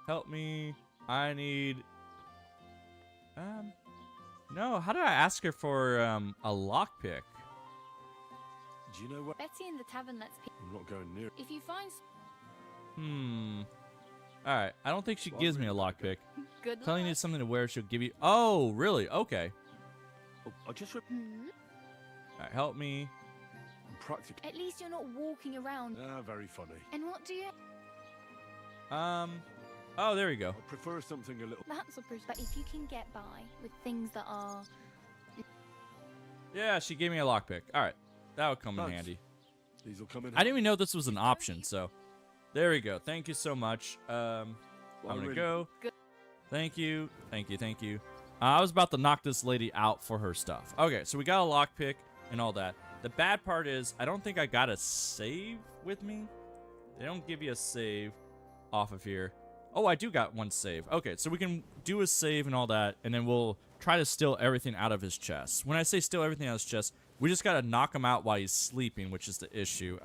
S1: Help me. I need... No, how did I ask her for, a lockpick?
S6: do you know what?
S3: Betty in the tavern lets people.
S6: I'm not going near...
S3: If you find
S1: Alright, I don't think she
S6: Well,
S1: gives me a
S6: really
S1: lockpick.
S3: good
S1: Telling you
S3: luck.
S1: something to wear, she'll give you... Oh, really? Okay.
S6: Oh, I just...
S1: Alright, help me.
S6: Practically...
S3: At least you're not walking around.
S6: Ah, very funny.
S3: And what do you?
S1: Oh, there we go.
S6: I prefer something a little...
S3: That's a bruise. But if you can get by with things that are
S1: Yeah, she gave me a lockpick. Alright, that would come in
S6: Thanks.
S1: handy.
S6: These will come in...
S1: I didn't even know this was an option, so... There we go. Thank you so much. I'm gonna
S6: really-
S1: go.
S3: Good.
S1: Thank you. I was about to knock this lady out for her stuff. Okay, so we got a lockpick and all that. The bad part is, I don't think I got a save with me. They don't give you a save off of here. Oh, I do got 1 save. Okay, so we can do a save and all that, and then we'll try to steal everything out of his chest. When I say steal everything out of his chest, we just gotta knock him out while he's sleeping, which is the issue.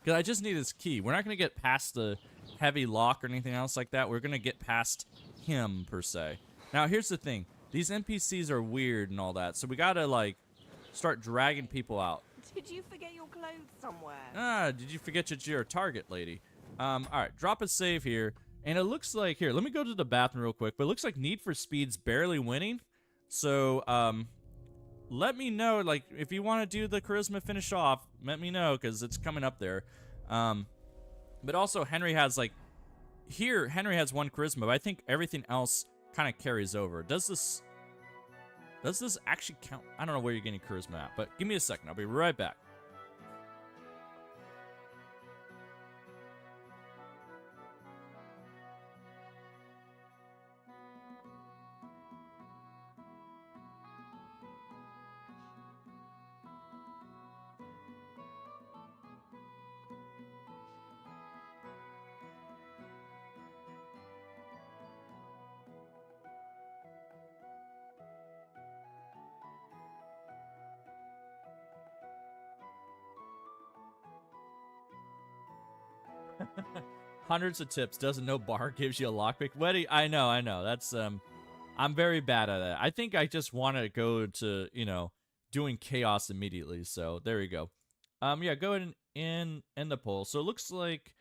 S1: Because I just need his key. We're not gonna get past the heavy lock or anything else like that. We're gonna get past him, per se. Now, here's the thing. These NPCs are weird and all that, so we gotta, like, start dragging people out.
S7: Did you forget your clothes somewhere?
S1: Ah, did you forget that you're a target, lady? Alright, drop a save here. And it looks like, here, let me go to the bathroom real quick, but it looks like Need for Speed's barely winning. So, let me know, like, if you want to do the charisma finish off, let me know, because it's coming up there. But also, Henry has, like, here, Henry has 1 charisma, but I think everything else kind of carries over. Does this actually count? I don't know where you're getting charisma at, but give me a second. I'll be right back. Hundreds of tips. Doesn't know bar gives you a lockpick. Weddy, I know. That's I'm very bad at it. I think I just want to go to, you know, doing chaos immediately. So there we go. Yeah, go ahead and end the poll. So it looks like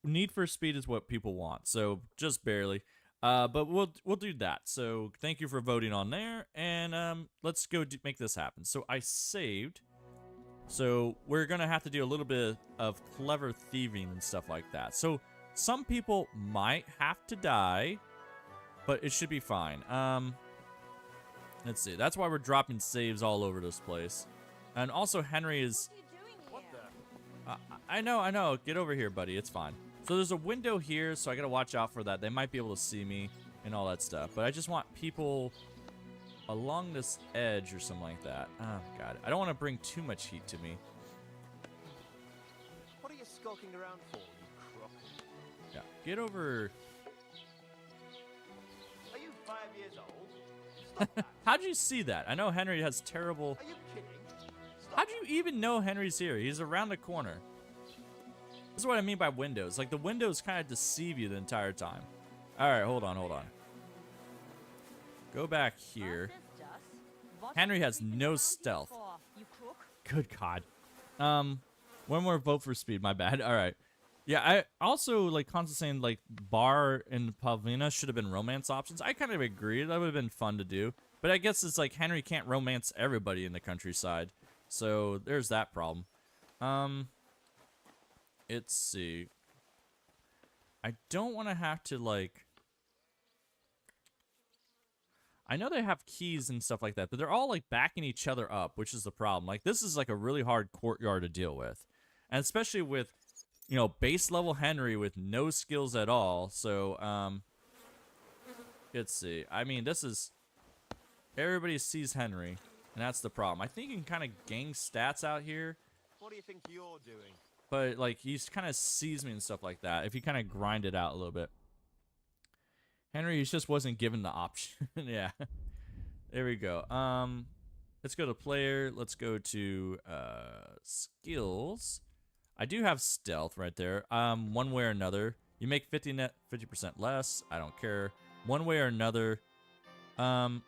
S1: Need for Speed is what people want. So just barely. But we'll do that. So thank you for voting on there, and let's go make this happen. So I saved. So we're gonna have to do a little bit of clever thieving and stuff like that. So some people might have to die, but it should be fine. Let's see. That's why we're dropping saves all over this place. And also Henry is... I know. Get over here, buddy. It's fine. So there's a window here, so I gotta watch out for that. They might be able to see me and all that stuff. But I just want people along this edge or something like that. Oh, God. I don't want to bring too much heat to me.
S2: What are you skulking around for, you
S1: get over.
S2: Are you 5 years old? Stop that.
S1: How'd you see that? I know Henry has terrible.
S2: Are you kidding? Stop
S1: How'd you even know Henry's here? He's around the corner. This is what I mean by windows. Like, the windows kind of deceive you the entire time. All right, hold on. Go back here. Henry has no stealth. Good God. One more vote for speed. My bad. All right. Yeah, I also, like, constantly saying, like, Bar and Pavlina should have been romance options. I kind of agree. That would have been fun to do. But I guess it's like Henry can't romance everybody in the countryside. So there's that problem. Let's see. I don't want to have to, like... I know they have keys and stuff like that, but they're all, like, backing each other up, which is the problem. Like, this is, like, a really hard courtyard to deal with. And especially with, you know, base level Henry with no skills at all. So, let's see. I mean, this is... Everybody sees Henry, and that's the problem. I think you can kind of gang stats out here.
S2: What do you think you're doing?
S1: But, like, he kind of sees me and stuff like that. If you kind of grind it out a little bit. Henry just wasn't given the option. Yeah. There we go. Let's go to player. Let's go to skills. I do have stealth right there. One way or another. You make 50% less. I don't care. One way or another. There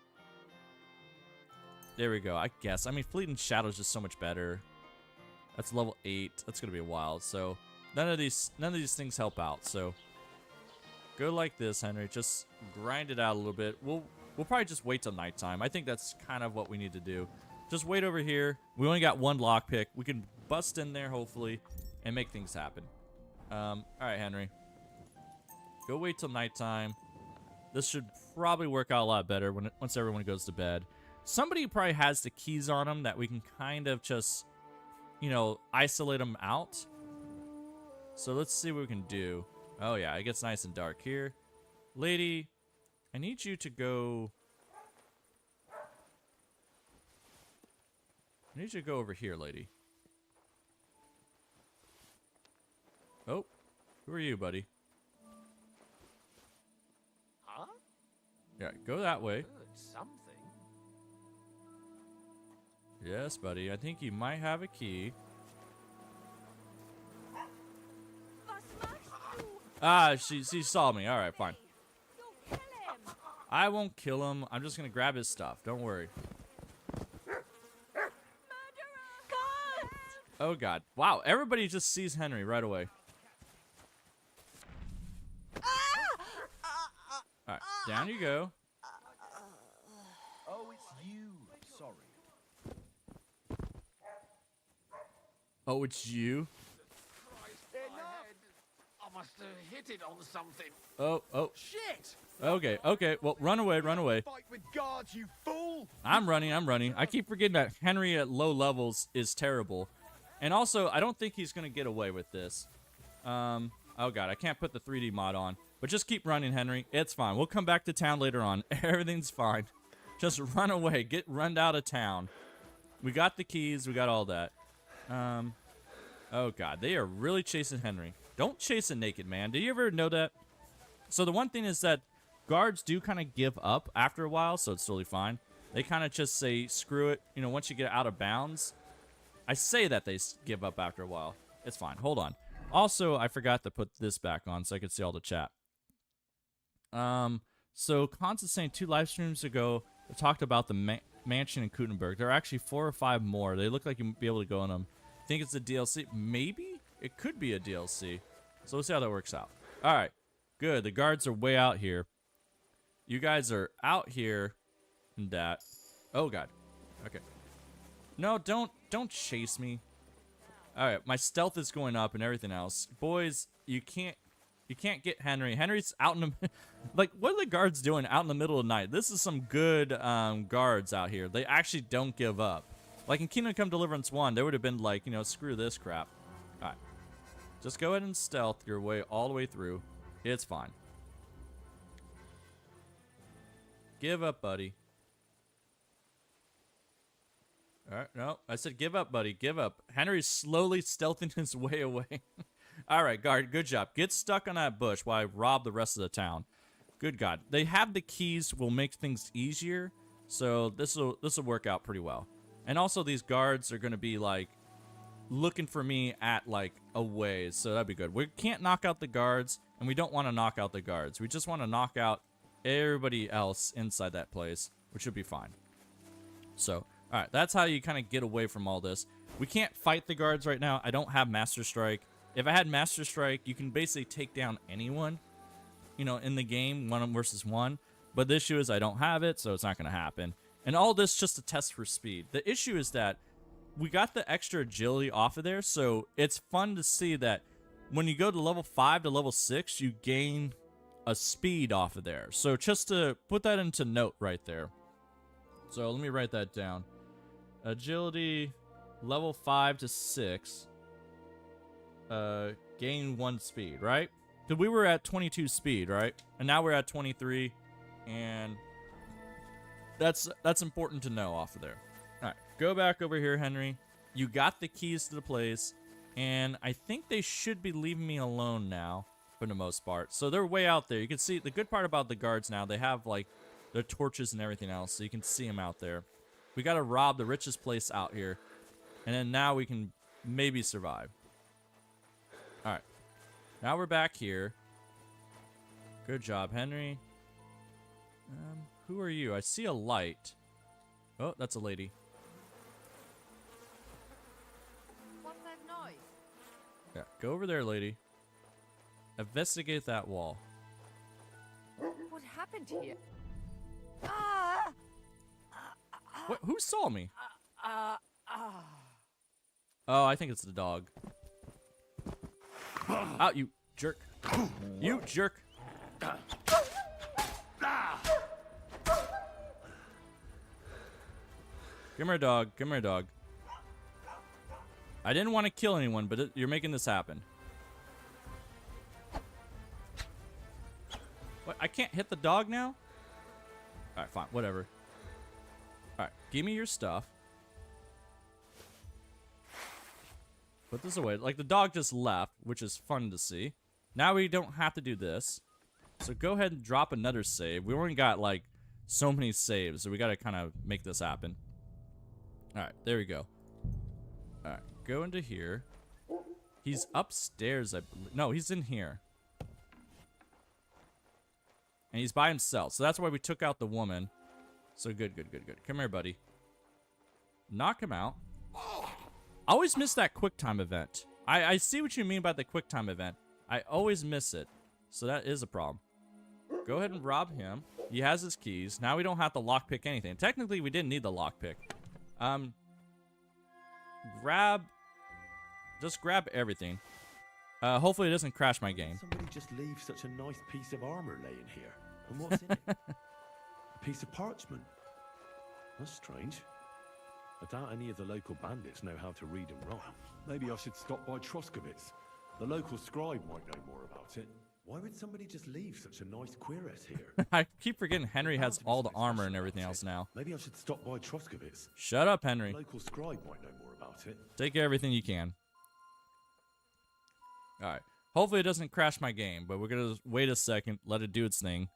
S1: we go. I guess. I mean, Fleeting Shadow is just so much better. That's level 8. That's gonna be a while. So none of these things help out. So go like this, Henry. Just grind it out a little bit. We'll probably just wait till nighttime. I think that's kind of what we need to do. Just wait over here. We only got one lockpick. We can bust in there hopefully and make things happen. All right, Henry. Go wait till nighttime. This should probably work out a lot better once everyone goes to bed. Somebody probably has the keys on them that we can kind of just, you know, isolate them out. So let's see what we can do. Oh, yeah, it gets nice and dark here. Lady, I need you to go... I need you to go over here, lady. Oh, who are you, buddy?
S2: Huh?
S1: Yeah, go that way.
S2: Good, something.
S1: Yes, buddy. I think you might have a key. Ah, she saw me. All right, fine.
S7: Don't kill him.
S1: I won't kill him. I'm just gonna grab his stuff. Don't worry.
S7: Murderer! God!
S1: Oh God! Wow! Everybody just sees Henry right away. All right, down you go.
S6: Oh, it's you. Sorry.
S1: Oh, it's you.
S2: I must have hit it on something.
S1: Oh.
S2: Shit!
S1: Okay. Well, run away.
S2: Fight with guards, you fool!
S1: I'm running. I keep forgetting that Henry at low levels is terrible. And also, I don't think he's going to get away with this. Oh, God. I can't put the 3D mod on. But just keep running, Henry. It's fine. We'll come back to town later on. Everything's fine. Just run away. Get run out of town. We got the keys. We got all that. Oh, God. They are really chasing Henry. Don't chase a naked man. Do you ever know that? So the one thing is that guards do kind of give up after a while, so it's totally fine. They kind of just say, screw it. You know, once you get out of bounds. I say that they give up after a while. It's fine. Hold on. Also, I forgot to put this back on so I could see all the chat. So Constance saying 2 live streams ago, I talked about the mansion in Kutenberg. There are actually 4 or 5 more. They look like you might be able to go in them. Think it's a DLC? Maybe? It could be a DLC. So we'll see how that works out. All right. Good. The guards are way out here. You guys are out here and that. Oh, God. Okay. No, don't chase me. All right. My stealth is going up and everything else. Boys, you can't get Henry. Henry's out in the... Like, what are the guards doing out in the middle of the night? This is some good guards out here. They actually don't give up. Like in Kingdom Come Deliverance 1, they would have been like, you know, screw this crap. All right. Just go ahead and stealth your way all the way through. It's fine. Give up, buddy. All right, no. I said give up, buddy. Give up. Henry's slowly stealthing his way away. All right, guard, good job. Get stuck on that bush while I rob the rest of the town. Good God. They have the keys, will make things easier, so this will work out pretty well. And also these guards are going to be like looking for me at like a ways, so that'd be good. We can't knock out the guards, and we don't want to knock out the guards. We just want to knock out everybody else inside that place, which should be fine. So, all right, that's how you kind of get away from all this. We can't fight the guards right now. I don't have Master Strike. If I had Master Strike, you can basically take down anyone, you know, in the game, 1 versus 1. But the issue is I don't have it, so it's not going to happen. And all this just to test for speed. The issue is that we got the extra agility off of there, so it's fun to see that when you go to level 5 to level 6, you gain a speed off of there. So just to put that into note right there. So let me write that down. Agility, level 5 to 6, gain 1 speed, right? Because we were at 22 speed, right? And now we're at 23, and that's important to know off of there. All right, go back over here, Henry. You got the keys to the place, and I think they should be leaving me alone now for the most part. So they're way out there. You can see the good part about the guards now, they have like their torches and everything else, so you can see them out there. We got to rob the richest place out here, and then now we can maybe survive. All right, now we're back here. Good job, Henry. Who are you? I see a light. Oh, that's a lady.
S3: What's that noise?
S1: Yeah, go over there, lady. Investigate that wall.
S3: What happened here? Ah!
S1: What? Who saw me? Oh, I think it's the dog. Out, you jerk. You jerk. Give her a dog. Give her a dog. I didn't want to kill anyone, but you're making this happen. What? I can't hit the dog now? Alright, fine. Whatever. Alright, give me your stuff. Put this away. Like, the dog just left, which is fun to see. Now we don't have to do this. So go ahead and drop another save. We only got, like, so many saves, so we gotta kind of make this happen. Alright, there we go. Alright, go into here. He's upstairs, I believe. No, he's in here. And he's by himself, so that's why we took out the woman. So good, good, good, good. Come here, buddy. Knock him out. I always miss that quick time event. I see what you mean by the quick time event. I always miss it. So that is a problem. Go ahead and rob him. He has his keys. Now we don't have to lockpick anything. Technically, we didn't need the lockpick. Just grab everything. Hopefully it doesn't crash my game.
S6: Somebody just leave such a nice piece of armor laying here. And what's in it? A piece of parchment. That's strange. I doubt any of the local bandits know how to read and write. Maybe I should stop by Troskovitz. The local scribe might know more about it. Why would somebody just leave such a nice cuirass here?
S1: I keep forgetting Henry has all the armor and everything else now.
S6: Maybe I should stop by Troskovitz.
S1: Shut up, Henry.
S6: The local scribe might know more about it.
S1: Take everything you can. Alright. Hopefully it doesn't crash my game, but we're gonna wait a second, let it do its thing.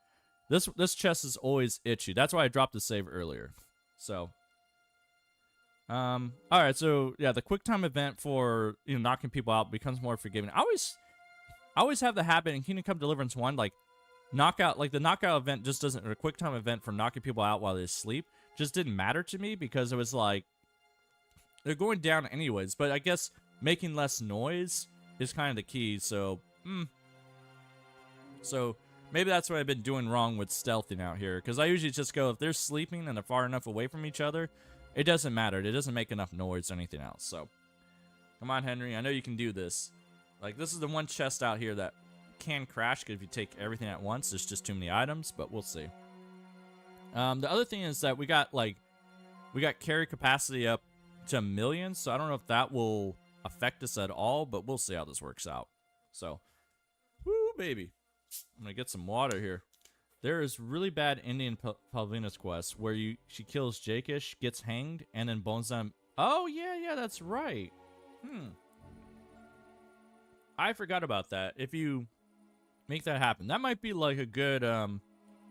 S1: This chest is always itchy. That's why I dropped the save earlier. So alright, so yeah, the quick time event for knocking people out becomes more forgiving. I always have the habit in Kingdom Come Deliverance 1, like the knockout event just doesn't, or a quick time event for knocking people out while they sleep just didn't matter to me because it was like they're going down anyways, but I guess making less noise is kind of the key, so so maybe that's what I've been doing wrong with stealthing out here, because I usually just go, if they're sleeping and they're far enough away from each other, it doesn't matter. It doesn't make enough noise or anything else. So come on, Henry, I know you can do this. Like, this is the one chest out here that can crash if you take everything at once. There's just too many items, but we'll see. The other thing is that we got carry capacity up to 1 million, so I don't know if that will affect us at all, but we'll see how this works out. So, woo, baby. I'm gonna get some water here. There is really bad Indian Palvina's quest where she kills Jakish, gets hanged, and then bones them. Oh yeah, that's right. I forgot about that. If you make that happen, that might be like a good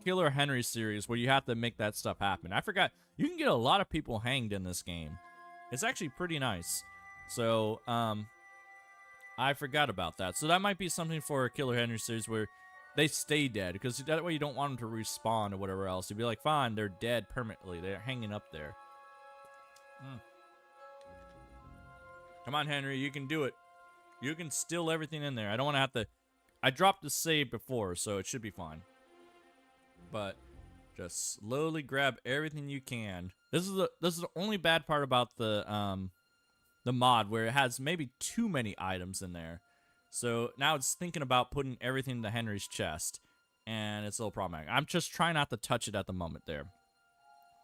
S1: Killer Henry series where you have to make that stuff happen. I forgot. You can get a lot of people hanged in this game. It's actually pretty nice. So, I forgot about that. So that might be something for a Killer Henry series where they stay dead, because that way you don't want them to respawn or whatever else. You'd be like, fine, they're dead permanently. They're hanging up there. Come on, Henry, you can do it. You can steal everything in there. I don't want to have to... I dropped the save before, so it should be fine. But just slowly grab everything you can. This is the only bad part about the mod, where it has maybe too many items in there. So now it's thinking about putting everything into Henry's chest, and it's a little problematic. I'm just trying not to touch it at the moment there.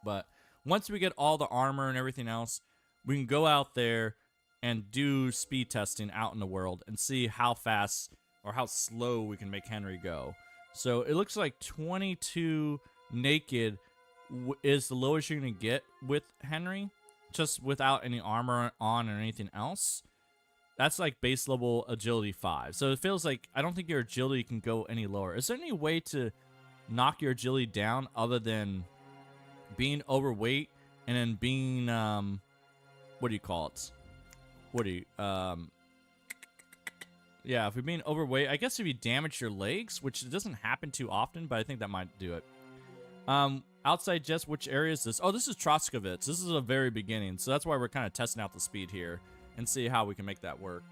S1: But once we get all the armor and everything else, we can go out there and do speed testing out in the world and see how fast or how slow we can make Henry go. So it looks like 22 naked is the lowest you're going to get with Henry, just without any armor on or anything else. That's like base level agility 5. So it feels like I don't think your agility can go any lower. Is there any way to knock your agility down other than being overweight and then being what do you call it? What do you yeah, if you're being overweight, I guess if you damage your legs, which doesn't happen too often, but I think that might do it. Outside Jess, which area is this? Oh, this is Troskovitz. This is the very beginning, so that's why we're kind of testing out the speed here and see how we can make that work.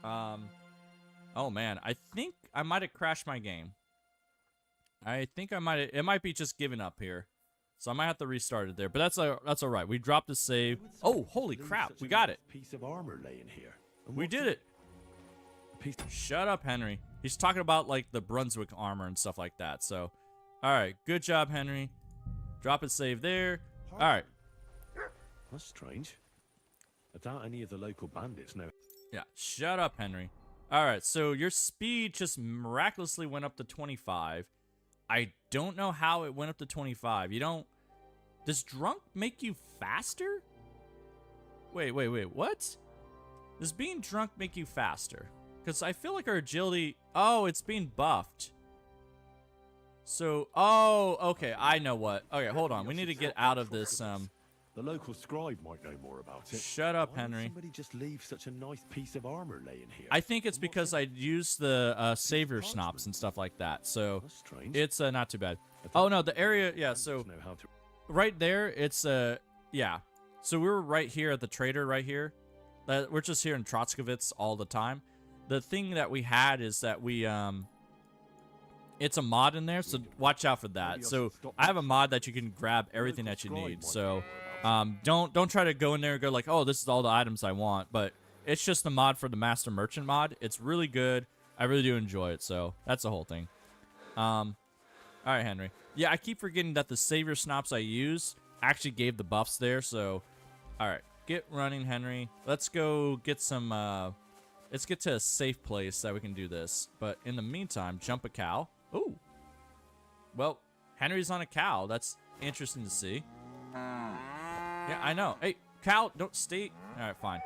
S1: Oh man, I think I might have crashed my game. I think I might. It might be just giving up here, so I might have to restart it there. But that's all right. We dropped the save. Oh, holy crap, we got it.
S6: Piece of armor laying here. And
S1: We
S6: what's
S1: did it. Shut up, Henry. He's talking about like the Brunswick armor and stuff like that. So, all right, good job, Henry. Drop a save there. All right.
S6: That's strange. I doubt any of the local bandits know.
S1: Yeah, shut up, Henry. All right, so your speed just miraculously went up to 25. I don't know how it went up to 25. You don't... Does drunk make you faster? Wait, what? Does being drunk make you faster? Because I feel like our agility... Oh, it's being buffed. So, oh, okay, I know what. Okay, hold on. We need to get out of this,
S6: The local scribe might know more about it.
S1: Shut up,
S6: Why would
S1: Henry.
S6: somebody just leave such a nice piece of armor laying here?
S1: I think it's because I used the savior schnapps and stuff like that, so
S6: That's strange.
S1: it's not too bad. Oh no, the area, yeah, so
S6: Know how to...
S1: right there, it's yeah. So we were right here at the trader right here. We're just here in Troskovitz all the time. The thing that we had is that we it's a mod in there, so watch out for that. So I have a mod that you can grab everything that you need. So don't try to go in there and go like, oh, this is all the items I want. But it's just the mod for the Master Merchant mod. It's really good. I really do enjoy it. So that's the whole thing. All right, Henry. Yeah, I keep forgetting that the savior snaps I use actually gave the buffs there. So, all right, get running, Henry. Let's go get some. Let's get to a safe place that we can do this. But in the meantime, jump a cow. Ooh. Well, Henry's on a cow. That's interesting to see. Yeah, I know. Hey, cow, don't stay. All right, fine.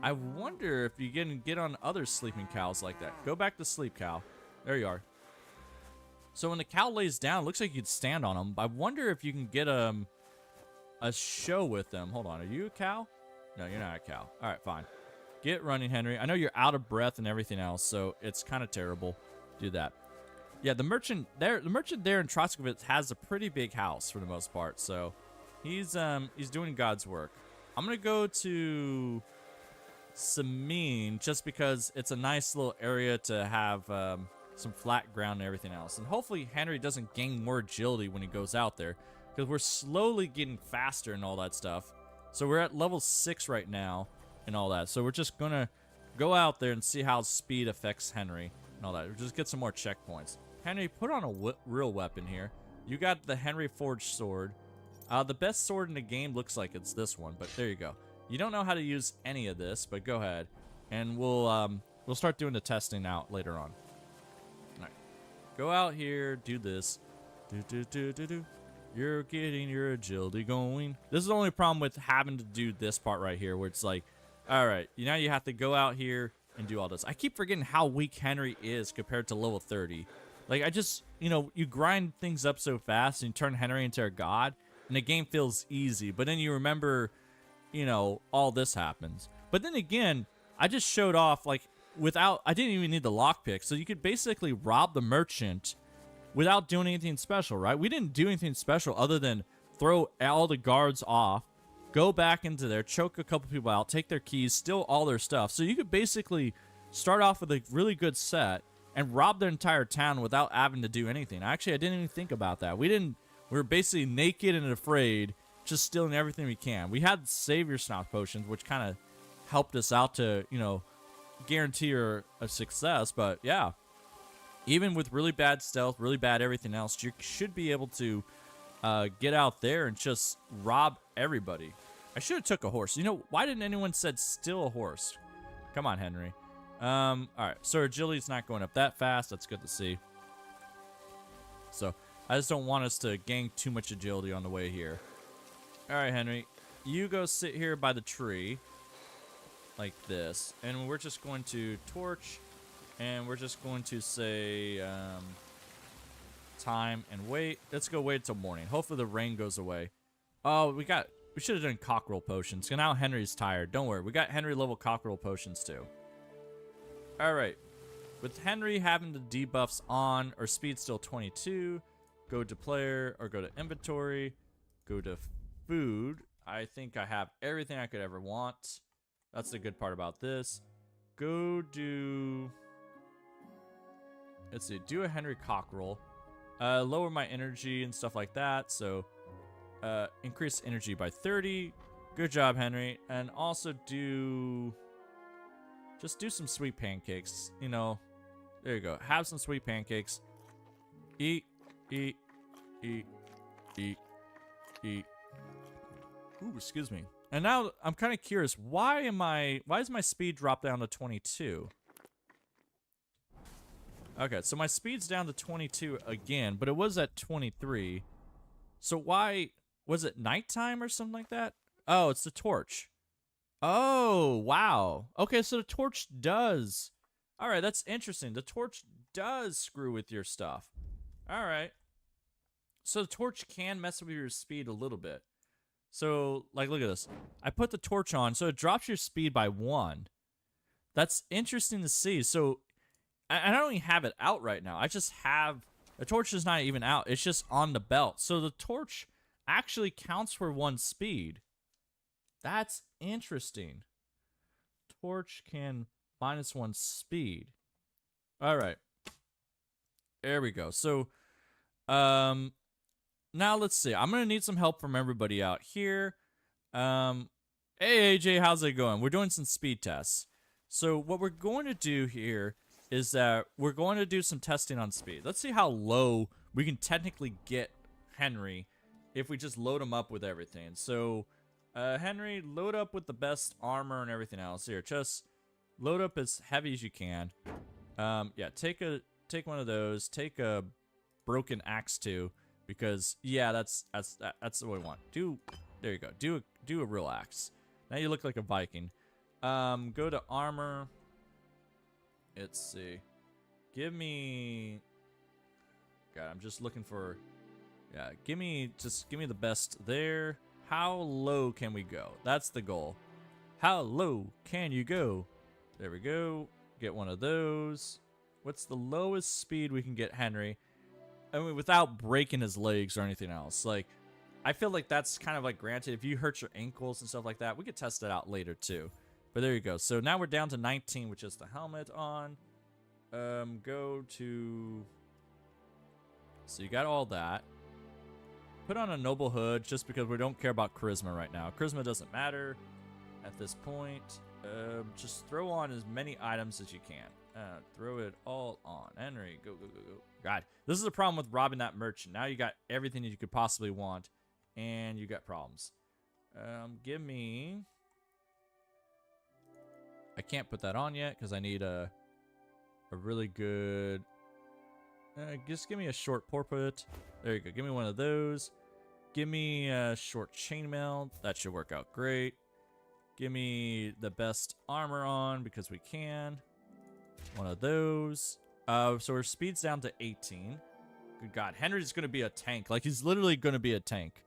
S1: I wonder if you can get on other sleeping cows like that. Go back to sleep, cow. There you are. So when the cow lays down, it looks like you could stand on them. I wonder if you can get a show with them. Hold on. Are you a cow? No, you're not a cow. All right, fine. Get running, Henry. I know you're out of breath and everything else, so it's kind of terrible. Do that. Yeah, the merchant there in Troskovitz has a pretty big house for the most part, so he's doing God's work. I'm gonna go to Samin just because it's a nice little area to have some flat ground and everything else, and hopefully Henry doesn't gain more agility when he goes out there, because we're slowly getting faster and all that stuff. So we're at level 6 right now and all that. So we're just gonna go out there and see how speed affects Henry and all that. We'll just get some more checkpoints. Henry, put on a real weapon here. You got the Henry Forged sword. The best sword in the game looks like it's this one, but there you go. You don't know how to use any of this, but go ahead, and we'll start doing the testing out later on. All right, go out here, do this. Do. You're getting your agility going. This is the only problem with having to do this part right here, where it's like, all right, now you have to go out here, and do all this. I keep forgetting how weak Henry is compared to level 30. Like, I just, you know, you grind things up so fast and you turn Henry into a god, and the game feels easy. But then you remember, you know, all this happens. But then again, I just showed off, like, I didn't even need the lockpick. So you could basically rob the merchant without doing anything special, right? We didn't do anything special other than throw all the guards off, go back into there, choke a couple people out, take their keys, steal all their stuff. So you could basically start off with a really good set and rob the entire town without having to do anything. Actually, I didn't even think about that. We were basically naked and afraid, just stealing everything we can. We had savior snout potions, which kind of helped us out to, you know, guarantee a success. But yeah, even with really bad stealth, really bad everything else, you should be able to get out there and just rob everybody. I should have took a horse. You know, why didn't anyone said steal a horse? Come on, Henry. All right, so agility's not going up that fast. That's good to see. So I just don't want us to gain too much agility on the way here. All right, Henry, you go sit here by the tree like this, and we're just going to torch, and we're just going to say time and wait. Let's go wait till morning. Hopefully the rain goes away. Oh, we should have done cockerel potions. So now Henry's tired. Don't worry, we got Henry level cockerel potions too. All right, with Henry having the debuffs on, our speed's still 22. Go to player or go to inventory. Go to food. I think I have everything I could ever want. That's the good part about this. Go do. Let's see. Do a Henry cockerel. Lower my energy and stuff like that. So increase energy by 30. Good job, Henry. And also just do some sweet pancakes. You know, there you go. Have some sweet pancakes. Eat, eat, eat, eat, eat. Ooh, excuse me. And now I'm kind of curious. Why is my speed dropped down to 22? Okay, so my speed's down to 22 again, but it was at 23. So why was it nighttime or something like that? Oh, it's the torch. Oh, wow. Okay, so the torch does. All right, that's interesting. The torch does screw with your stuff. All right. So the torch can mess with your speed a little bit. So, like, look at this. I put the torch on, so it drops your speed by 1. That's interesting to see. So, I don't even have it out right now. I just have... The torch is not even out. It's just on the belt. So, the torch actually counts for 1 speed. That's interesting. Torch can -1 speed. All right. There we go. So, now let's see. I'm going to need some help from everybody out here. Hey, AJ, how's it going? We're doing some speed tests. So what we're going to do here is that we're going to do some testing on speed. Let's see how low we can technically get Henry if we just load him up with everything. So, Henry, load up with the best armor and everything else. Here, just load up as heavy as you can. Yeah, take one of those. Take a broken axe too. Because yeah, that's what we want. There you go. Do a real axe. Now you look like a Viking. Go to armor. Let's see. Give me. God, I'm just looking for. Yeah, give me the best there. How low can we go? That's the goal. How low can you go? There we go. Get one of those. What's the lowest speed we can get Henry? I mean, without breaking his legs or anything else. Like, I feel like that's kind of like granted. If you hurt your ankles and stuff like that, we could test that out later too. But there you go. So now we're down to 19, which is the helmet on. Go to... So you got all that. Put on a noble hood just because we don't care about charisma right now. Charisma doesn't matter at this point. Just throw on as many items as you can. Throw it all on. Henry, go, go, go, go. God, this is a problem with robbing that merchant. Now you got everything that you could possibly want, and you got problems. Give me... I can't put that on yet because I need a really good... just give me a short porpoise. There you go. Give me one of those. Give me a short chainmail. That should work out great. Give me the best armor on because we can. One of those. So our speed's down to 18. Good God, Henry's gonna be a tank. Like, he's literally gonna be a tank.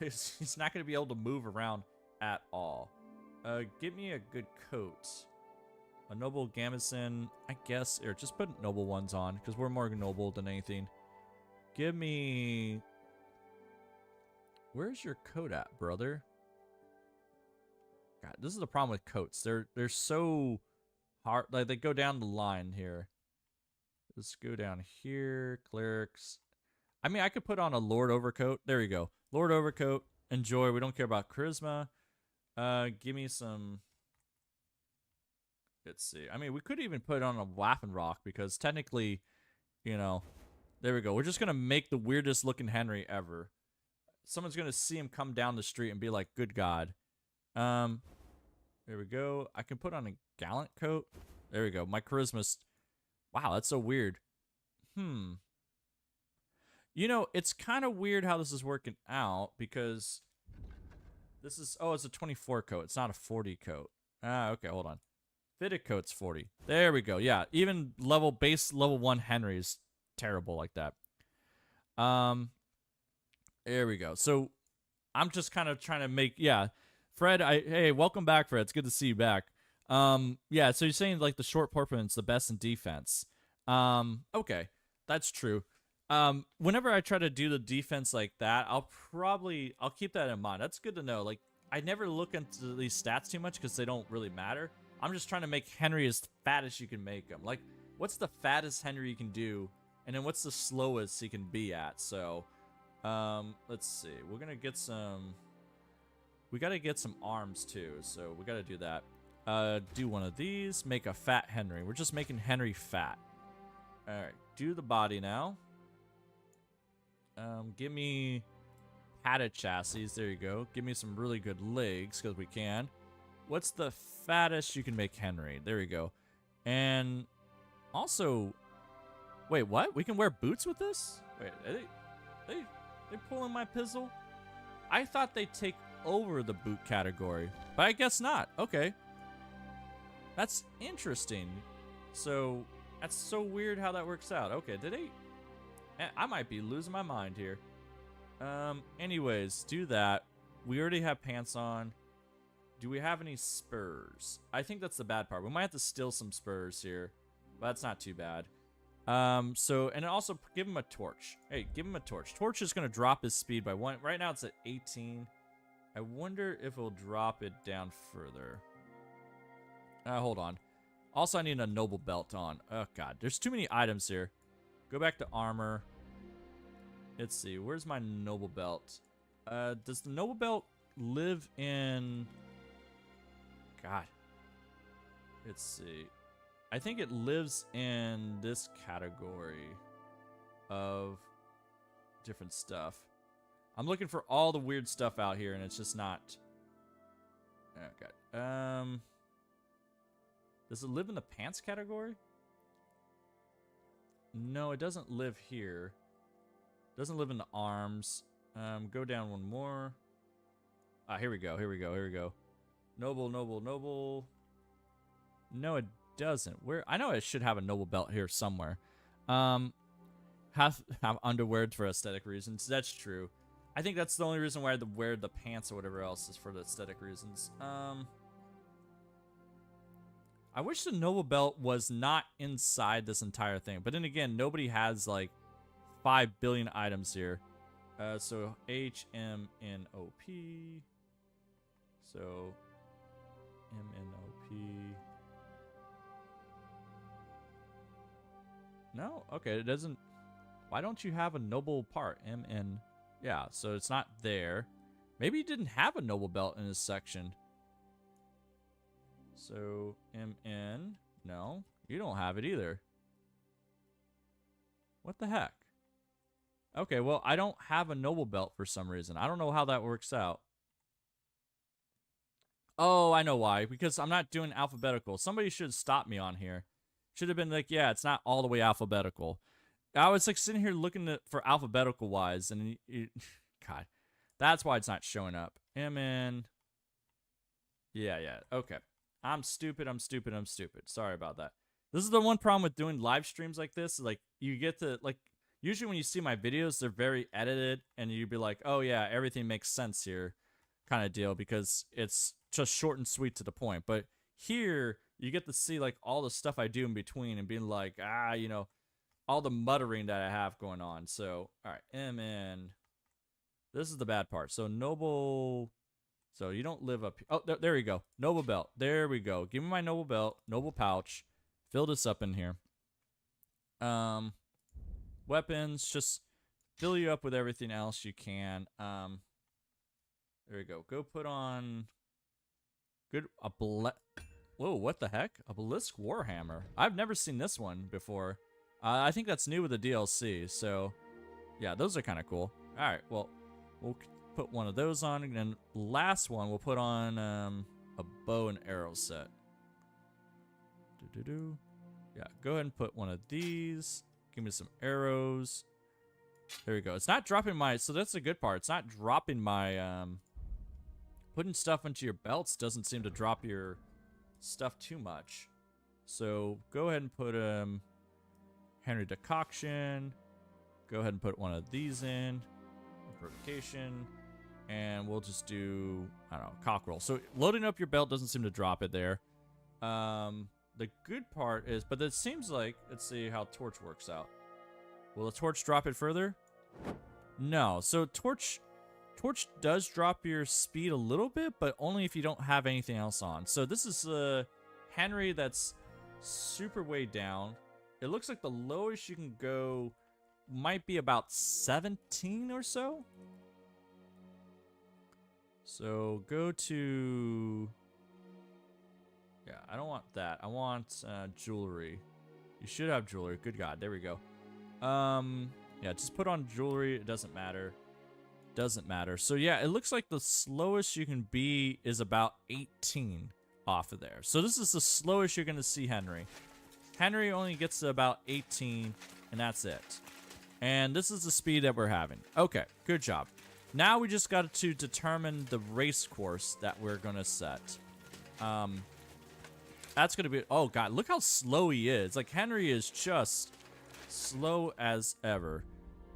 S1: He's not gonna be able to move around at all. Give me a good coat. A noble gambeson, I guess. Or just put noble ones on, because we're more noble than anything. Give me... Where's your coat at, brother? God, this is the problem with coats. They're so hard. Like, they go down the line here. Let's go down here. Clerics. I mean, I could put on a Lord Overcoat. There we go. Lord Overcoat. Enjoy. We don't care about charisma. Give me some... Let's see. I mean, we could even put on a Waffenrock because technically, you know... There we go. We're just going to make the weirdest looking Henry ever. Someone's going to see him come down the street and be like, good God. There we go. I can put on a Gallant coat. There we go. My charisma's... Wow, that's so weird. You know, it's kind of weird how this is working out because this is... Oh, it's a 24 coat. It's not a 40 coat. Ah, okay, hold on. Fitted coat's 40. There we go. Yeah, even base level 1 Henry's terrible like that. There we go. So I'm just kind of trying to make... Yeah, Fred, hey, welcome back, Fred. It's good to see you back. Yeah, so you're saying like the short porpoise's the best in defense. Okay, that's true. Whenever I try to do the defense like that, I'll keep that in mind. That's good to know. Like, I never look into these stats too much because they don't really matter. I'm just trying to make Henry as fat as you can make him. Like, what's the fattest Henry you can do, and then what's the slowest he can be at? So, let's see. We're gonna get some... We gotta get some arms too, so we gotta do that. Do one of these. Make a fat Henry. We're just making Henry fat. Alright, do the body now. Give me padded chassis. There you go. Give me some really good legs, because we can. What's the fattest you can make Henry? There we go. And also... Wait, what? We can wear boots with this? Wait, are they pulling my pizzle? I thought they'd take over the boot category, but I guess not. Okay. That's interesting. So, that's so weird how that works out. Okay, did they... I might be losing my mind here. Anyways, do that. We already have pants on. Do we have any spurs? I think that's the bad part. We might have to steal some spurs here, but that's not too bad. So, and also give him a torch. Hey, give him a torch. Torch is going to drop his speed by 1. Right now it's at 18. I wonder if it'll drop it down further. Hold on. Also, I need a noble belt on. Oh, God. There's too many items here. Go back to armor. Let's see. Where's my noble belt? Does the noble belt live in... God. Let's see. I think it lives in this category of different stuff. I'm looking for all the weird stuff out here, and it's just not... Oh, God. Does it live in the pants category? No, it doesn't live here. Doesn't live in the arms. Go down one more. Ah, here we go. Here we go. Here we go. Noble, noble, noble. No, it doesn't. Where? I know it should have a noble belt here somewhere. Have underwear for aesthetic reasons. That's true. I think that's the only reason why I had to wear the pants or whatever else is for the aesthetic reasons. I wish the noble belt was not inside this entire thing. But then again, nobody has like 5 billion items here. So HMNOP. So MNOP. No? Okay, it doesn't... Why don't you have a noble part? MN... Yeah, so it's not there. Maybe he didn't have a noble belt in his section. So, MN... No, you don't have it either. What the heck? Okay, well, I don't have a noble belt for some reason. I don't know how that works out. Oh, I know why. Because I'm not doing alphabetical. Somebody should stop me on here. Should have been like, yeah, it's not all the way alphabetical. I was like sitting here looking for alphabetical wise, and God, That's why it's not showing up. MN. Yeah, okay. I'm stupid. Sorry about that. This is the one problem with doing live streams like this. Like, you get to, like, usually when you see my videos, they're very edited, and you'd be like, oh yeah, everything makes sense here, kind of deal, because it's just short and sweet to the point. But here, you get to see, like, all the stuff I do in between and being like, you know, all the muttering that I have going on. So, all right, MN. This is the bad part. So, noble. So, you don't live up here. Oh, there we go. Noble belt. There we go. Give me my noble belt, noble pouch. Fill this up in here. Weapons. Just fill you up with everything else you can. There we go. Go put on. Whoa, what the heck? A Balistic Warhammer. I've never seen this one before. I think that's new with the DLC, so yeah, those are kind of cool. Alright, well, we'll put one of those on, and then last one, we'll put on a bow and arrow set. Yeah, go ahead and put one of these. Give me some arrows. There we go. It's not dropping my, so that's the good part. It's not dropping my, putting stuff into your belts doesn't seem to drop your stuff too much. So go ahead and put Henry Decoction. Go ahead and put one of these in. Purification. And we'll just do, I don't know, cockerel. So loading up your belt doesn't seem to drop it there. The good part is, but it seems like, let's see how torch works out. Will the torch drop it further? No. So torch does drop your speed a little bit, but only if you don't have anything else on. So this is Henry that's super way down. It looks like the lowest you can go might be about 17 or so. So go to... Yeah, I don't want that. I want jewelry. You should have jewelry. Good God. There we go. Yeah, just put on jewelry. It doesn't matter. Doesn't matter. So yeah, it looks like the slowest you can be is about 18 off of there. So this is the slowest you're going to see Henry. Henry only gets to about 18, and that's it. And this is the speed that we're having. Okay, good job. Now we just got to determine the race course that we're going to set. That's going to be... Oh, God. Look how slow he is. Like, Henry is just slow as ever.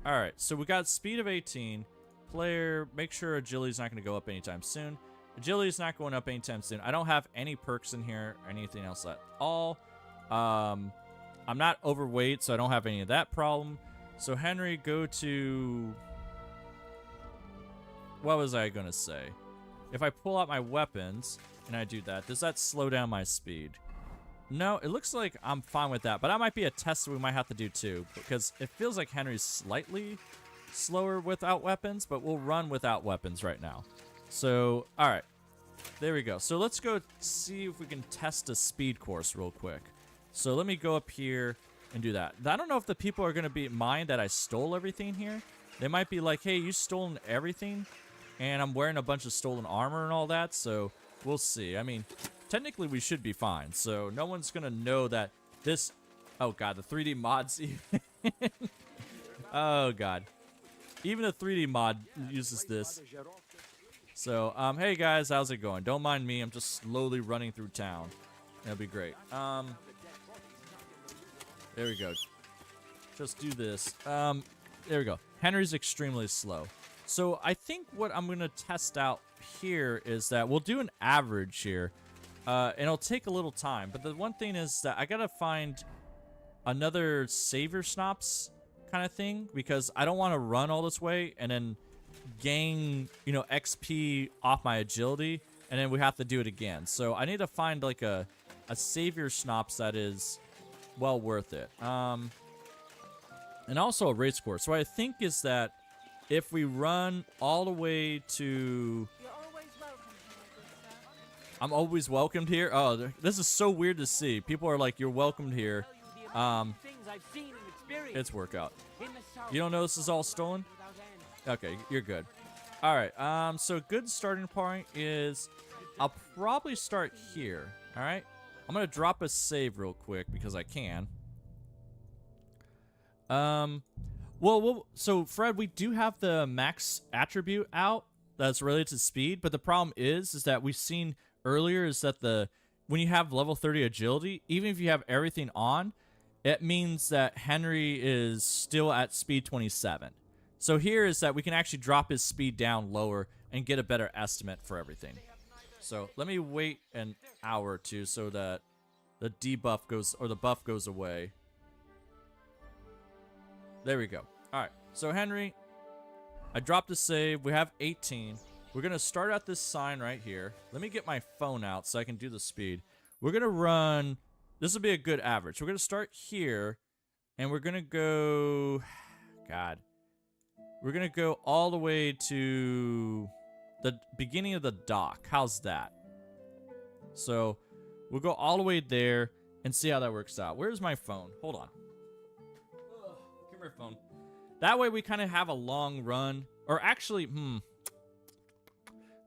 S1: All right. So we got speed of 18. Player, make sure agility's not going to go up anytime soon. Agility's not going up anytime soon. I don't have any perks in here or anything else at all. I'm not overweight, so I don't have any of that problem. So, Henry, go to... What was I going to say? If I pull out my weapons... and I do that, does that slow down my speed? No, it looks like I'm fine with that, but that might be a test we might have to do too, because it feels like Henry's slightly slower without weapons, but we'll run without weapons right now. So, alright, there we go. So let's go see if we can test a speed course real quick. So let me go up here and do that. I don't know if the people are going to mind that I stole everything here. They might be like, hey, you stolen everything, and I'm wearing a bunch of stolen armor and all that, so... We'll see. I mean, technically we should be fine. So no one's going to know that this... Oh, God. The 3D mods... Oh, God. Even a 3D mod uses this. So, hey, guys. How's it going? Don't mind me. I'm just slowly running through town. That'll be great. There we go. Just do this. There we go. Henry's extremely slow. So I think what I'm going to test out here is that we'll do an average here, and it'll take a little time. But the one thing is that I got to find another savior snops kind of thing, because I don't want to run all this way and then gain, you know, XP off my agility, and then we have to do it again. So I need to find like a savior snops that is well worth it. And also a race course. So what I think is that if we run all the way to...
S7: You're always welcome here, good sir.
S1: I'm always welcomed here? Oh, this is so weird to see. People are like, you're welcomed here. It's workout. You don't know this is all stolen? Okay, you're good. All right, so good starting point is I'll probably start here, all right? I'm going to drop a save real quick because I can. Well, so Fred, we do have the max attribute out that's related to speed, but the problem is that we've seen earlier is that when you have level 30 agility, even if you have everything on, it means that Henry is still at speed 27. So here is that we can actually drop his speed down lower and get a better estimate for everything. So let me wait an hour or two so that the debuff goes, or the buff goes away. There we go. All right, so Henry, I dropped a save. We have 18. We're going to start at this sign right here. Let me get my phone out so I can do the speed. We're going to run, this will be a good average. We're going to start here, and we're going to go, God, we're going to go all the way to the beginning of the dock. How's that? So we'll go all the way there and see how that works out. Where's my phone? Hold on. Come here, phone. That way we kind of have a long run. Or actually,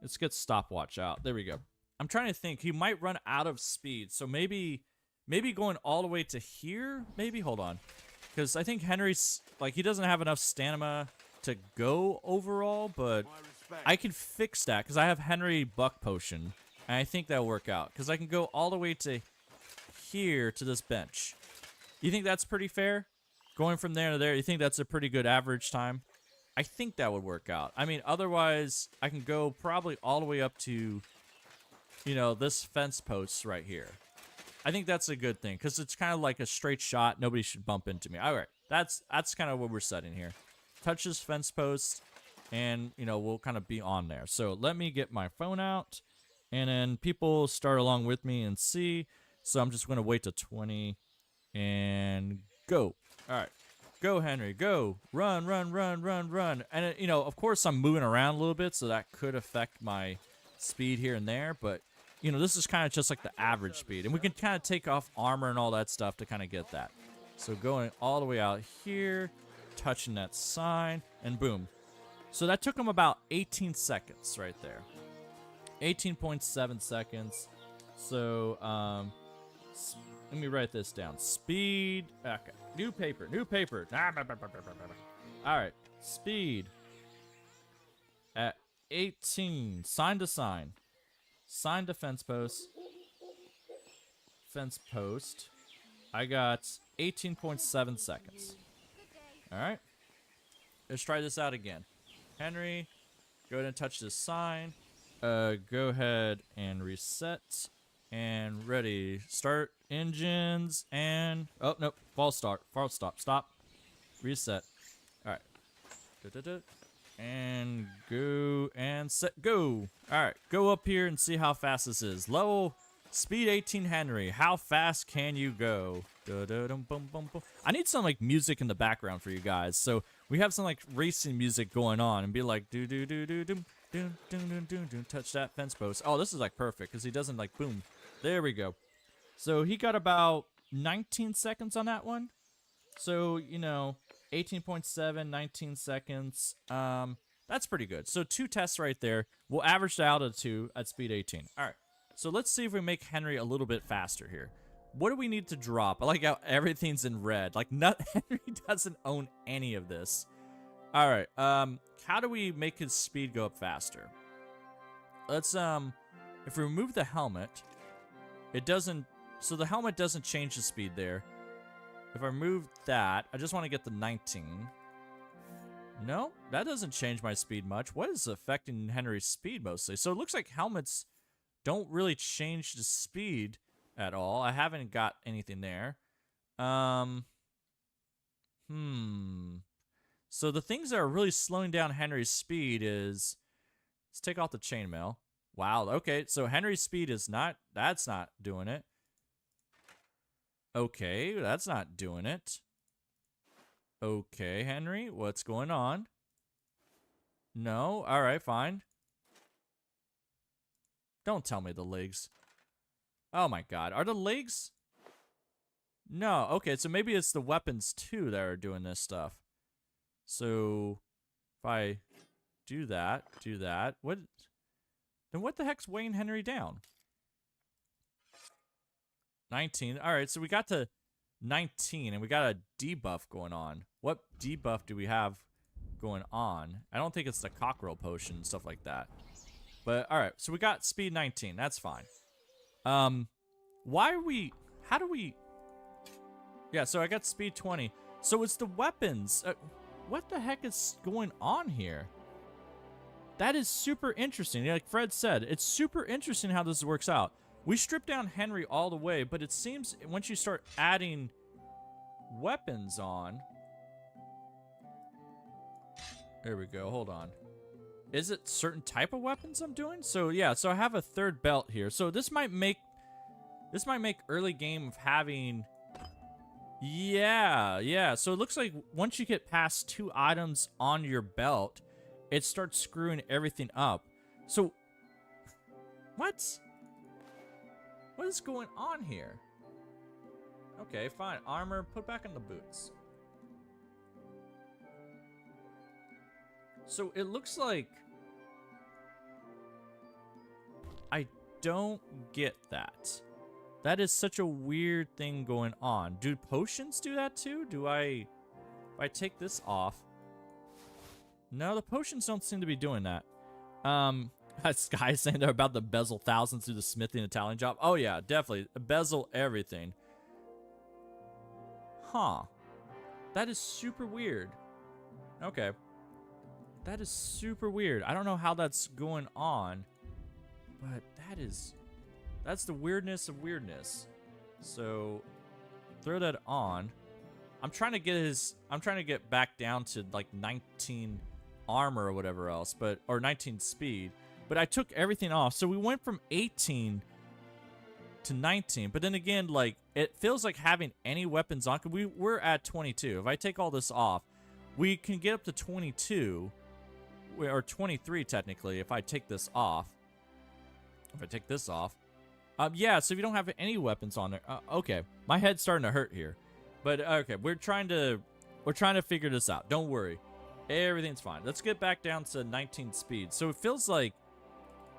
S1: let's get stopwatch out. There we go. I'm trying to think. He might run out of speed. So maybe going all the way to here? Maybe? Hold on. Because I think Henry's, like, he doesn't have enough stamina to go overall, but I can fix that because I have Henry Buck Potion, and I think that'll work out because I can go all the way to here to this bench. You think that's pretty fair? Going from there to there, you think that's a pretty good average time? I think that would work out. I mean, otherwise, I can go probably all the way up to, you know, this fence post right here. I think that's a good thing because it's kind of like a straight shot. Nobody should bump into me. All right, that's kind of what we're setting here. Touch this fence post, and, you know, we'll kind of be on there. So let me get my phone out, and then people start along with me and see. So I'm just going to wait to 20 and go. All right. Go, Henry. Go. Run, run, run, run, run. And, you know, of course, I'm moving around a little bit, so that could affect my speed here and there. But, you know, this is kind of just like the average speed. And we can kind of take off armor and all that stuff to kind of get that. So going all the way out here, touching that sign, and boom. So that took him about 18 seconds right there. 18.7 seconds. So, let me write this down. Speed. Okay. New paper. New paper. All right. Speed. At 18. Sign to sign. Sign to fence post. Fence post. I got 18.7 seconds. All right. Let's try this out again. Henry, go ahead and touch this sign. Go ahead and reset. And ready. Start engines and... Oh, nope. False start. False stop. Stop. Reset. Alright. And go and set. Go. Alright. Go up here and see how fast this is. Level speed 18 Henry. How fast can you go? I need some like music in the background for you guys. So we have some like racing music going on and be like do do do do do do do do do. Touch that fence post. Oh, this is like perfect because he doesn't like boom. There we go. So he got about 19 seconds on that one. So, you know, 18.7, 19 seconds. That's pretty good. So 2 tests right there. We'll average out of 2 at speed 18. All right. So let's see if we make Henry a little bit faster here. What do we need to drop? I like how everything's in red. Like, Henry doesn't own any of this. All right. How do we make his speed go up faster? Let's, if we remove the helmet, it doesn't, so the helmet doesn't change the speed there. If I remove that, I just want to get the 19. No, that doesn't change my speed much. What is affecting Henry's speed mostly? So it looks like helmets don't really change the speed at all. I haven't got anything there. So the things that are really slowing down Henry's speed is, let's take off the chainmail. Wow, okay, so Henry's speed is not, that's not doing it. Okay, that's not doing it. Okay, Henry, what's going on? No, alright, fine. Don't tell me the legs. Oh my god, are the legs? No, okay, so maybe it's the weapons too that are doing this stuff. So, if I do that, what? Then what the heck's weighing Henry down? 19. Alright, so we got to 19, and we got a debuff going on. What debuff do we have going on. I don't think it's the cockerel potion and stuff like that. But all right, so we got speed 19. That's fine. Why are we? How do we? Yeah, so I got speed 20. So it's the weapons. What the heck is going on here? That is super interesting. Like Fred said, it's super interesting how this works out. We stripped down Henry all the way, but it seems once you start adding weapons on. There we go. Hold on. Is it certain type of weapons I'm doing? So yeah, so I have a third belt here. So this might make early game of having. Yeah. So it looks like once you get past 2 items on your belt, it starts screwing everything up. So what is going on here? Okay, fine. Armor, put back on the boots. So it looks like I don't get that. That is such a weird thing going on. Do potions do that too? Do I... If I take this off... No, the potions don't seem to be doing that. That Sky saying they're about to bezel thousands through the smithing and tallying job. Oh yeah, definitely. Bezel everything. Huh. That is super weird. Okay. That is super weird. I don't know how that's going on, but that's the weirdness of weirdness. So throw that on. I'm trying to get back down to like 19 armor or whatever else, or 19 speed, but I took everything off. So we went from 18 to 19, but then again, like it feels like having any weapons on, we're at 22. If I take all this off, we can get up to 22 or 23 technically if I take this off. If I take this off, yeah. So if you don't have any weapons on there, okay, my head's starting to hurt here, but okay, we're trying to figure this out. Don't worry, everything's fine. Let's get back down to 19 speed. So it feels like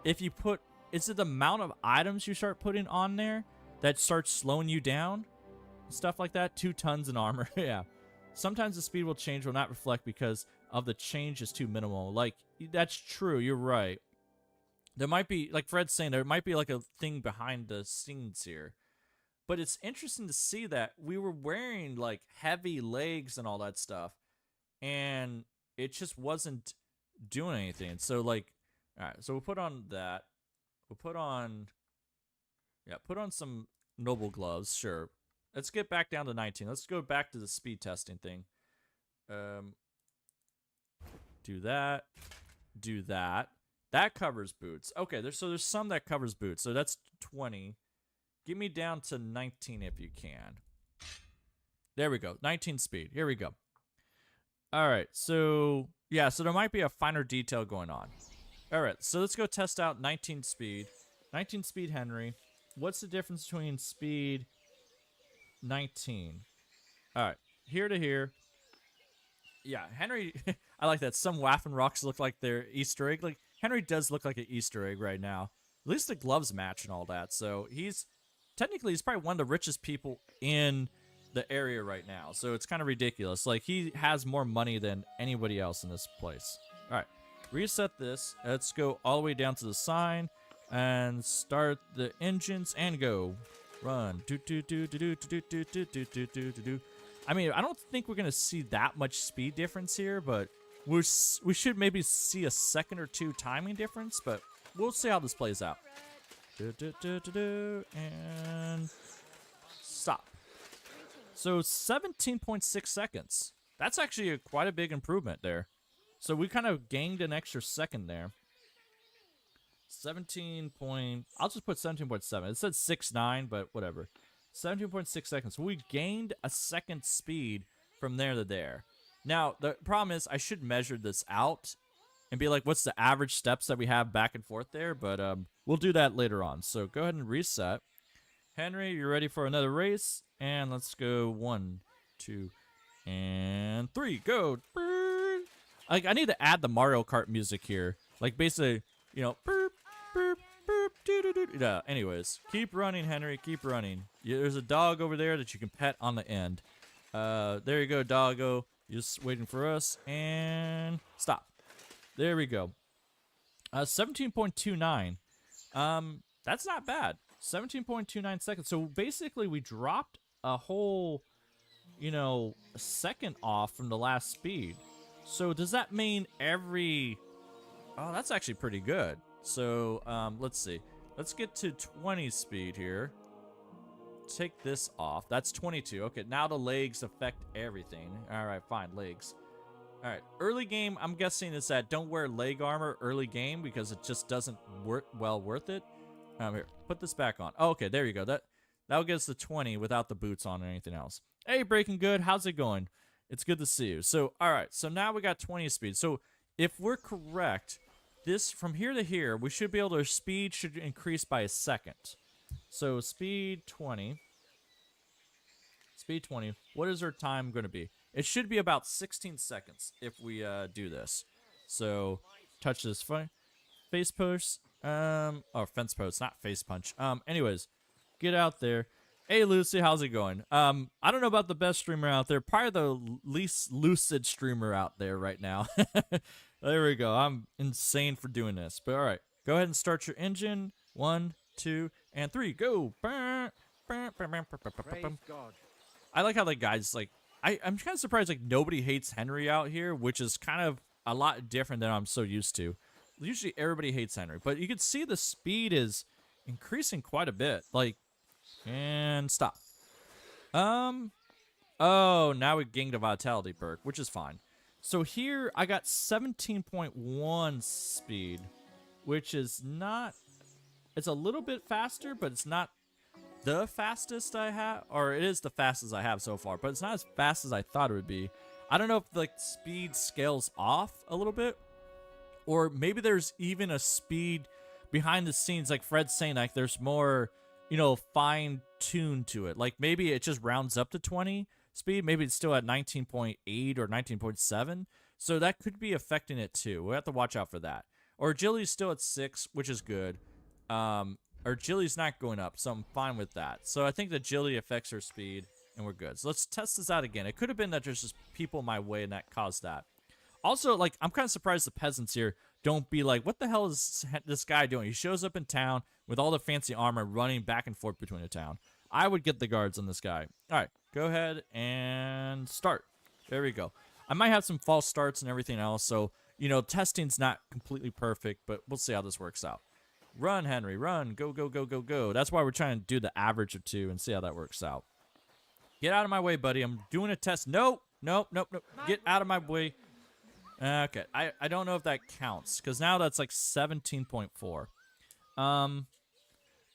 S1: if you put, is it the amount of items you start putting on there that starts slowing you down? Stuff like that. 2 tons in armor. Yeah. Sometimes the speed will change, will not reflect because of the change is too minimal. Like, that's true. You're right. There might be, like Fred's saying, there might be like a thing behind the scenes here. But it's interesting to see that we were wearing like heavy legs and all that stuff, and it just wasn't doing anything. So like, all right, so we'll put on that. We'll put on, yeah, put on some noble gloves. Sure. Let's get back down to 19. Let's go back to the speed testing thing. Do that. Do that. That covers boots. Okay, there's some that covers boots. So that's 20. Get me down to 19 if you can. There we go. 19 speed. Here we go. All right. So, yeah, so there might be a finer detail going on. All right. So let's go test out 19 speed. 19 speed Henry. What's the difference between speed 19? All right. Here to here. Yeah, Henry, I like that. Some Waffen rocks look like they're Easter egg. Like, Henry does look like an Easter egg right now. At least the gloves match and all that. So he's probably one of the richest people in the area right now. So it's kind of ridiculous. Like, he has more money than anybody else in this place. All right, reset this. Let's go all the way down to the sign and start the engines and go. Run. I mean, I don't think we're going to see that much speed difference here, but we should maybe see a second or two timing difference, but we'll see how this plays out. And stop. So 17.6 seconds. That's actually quite a big improvement there. So we kind of gained an extra second there. 17 point... I'll just put 17.7. It said 6.9, but whatever. 17.6 seconds. So we gained a second speed from there to there. Now, the problem is I should measure this out and be like, what's the average steps that we have back and forth there? But we'll do that later on. So go ahead and reset. Henry, you're ready for another race? And let's go 1, 2, and 3. Go. Like, I need to add the Mario Kart music here. Like, basically, you know, burp, burp, burp, doo-doo-doo. Yeah, anyways, keep running, Henry. Keep running. There's a dog over there that you can pet on the end. There you go, doggo. Just waiting for us, and stop. There we go. 17.29. That's not bad. 17.29 seconds. So basically, we dropped a whole, a second off from the last speed. So does that mean every... Oh, that's actually pretty good. So, let's see. Let's get to 20 speed here. Take this off. That's 22. Okay, now the legs affect everything. All right, fine, legs. All right, early game, I'm guessing is that don't wear leg armor early game because it just doesn't worth it. Here, put this back on. Oh, okay, there you go. That'll get us to 20 without the boots on or anything else. Hey, Breaking Good, how's it going? It's good to see you. So, all right, so now we got 20 speed. So, if we're correct, this from here to here, we should be able to, speed should increase by a second. So, speed 20. Speed 20. What is our time going to be? It should be about 16 seconds if we do this. So, touch this face post. Oh, fence post, not face punch. Anyways, get out there. Hey, Lucy, how's it going? I don't know about the best streamer out there. Probably the least lucid streamer out there right now. There we go. I'm insane for doing this. But all right, go ahead and start your engine. 1, 2, and 3. Go.
S5: Praise God.
S1: I like how the guys like. I'm kind of surprised like nobody hates Henry out here, which is kind of a lot different than I'm so used to. Usually everybody hates Henry, but you can see the speed is increasing quite a bit. Like, and stop. Oh, now we gained a vitality perk, which is fine. So here I got 17.1 speed, which is not. It's a little bit faster, but it's not the fastest I have, or it is the fastest I have so far, but it's not as fast as I thought it would be. I don't know if like speed scales off a little bit, or maybe there's even a speed behind the scenes, like Fred's saying, like there's more, fine tuned to it. Like maybe it just rounds up to 20 speed. Maybe it's still at 19.8 or 19.7. So that could be affecting it too. We'll have to watch out for that. Or agility's still at 6, which is good. Our agility's not going up, so I'm fine with that. So I think the agility affects her speed, and we're good. So let's test this out again. It could have been that there's just people in my way, and that caused that. Also, like, I'm kind of surprised the peasants here don't be like, what the hell is this guy doing? He shows up in town with all the fancy armor running back and forth between the town. I would get the guards on this guy. All right, go ahead and start. There we go. I might have some false starts and everything else, so, testing's not completely perfect, but we'll see how this works out. Run, Henry, run. Go, go, go, go, go. That's why we're trying to do the average of 2 and see how that works out. Get out of my way, buddy. I'm doing a test. Nope. Get out of my way. Okay. I don't know if that counts, because now that's like 17.4.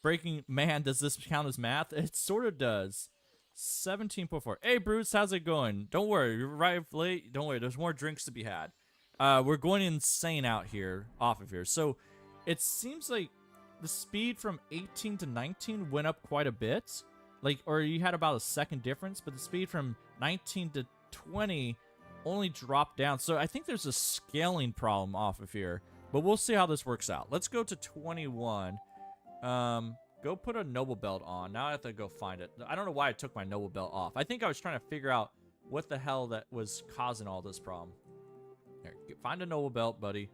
S1: Breaking, man, does this count as math? It sort of does. 17.4. Hey, Bruce, how's it going? Don't worry. You arrived late. Don't worry. There's more drinks to be had. We're going insane out here, off of here. So, it seems like the speed from 18 to 19 went up quite a bit. Like, or you had about a second difference, but the speed from 19 to 20 only dropped down. So I think there's a scaling problem off of here. But we'll see how this works out. Let's go to 21. Go put a noble belt on. Now I have to go find it. I don't know why I took my noble belt off. I think I was trying to figure out what the hell that was causing all this problem. Here, find a noble belt, buddy.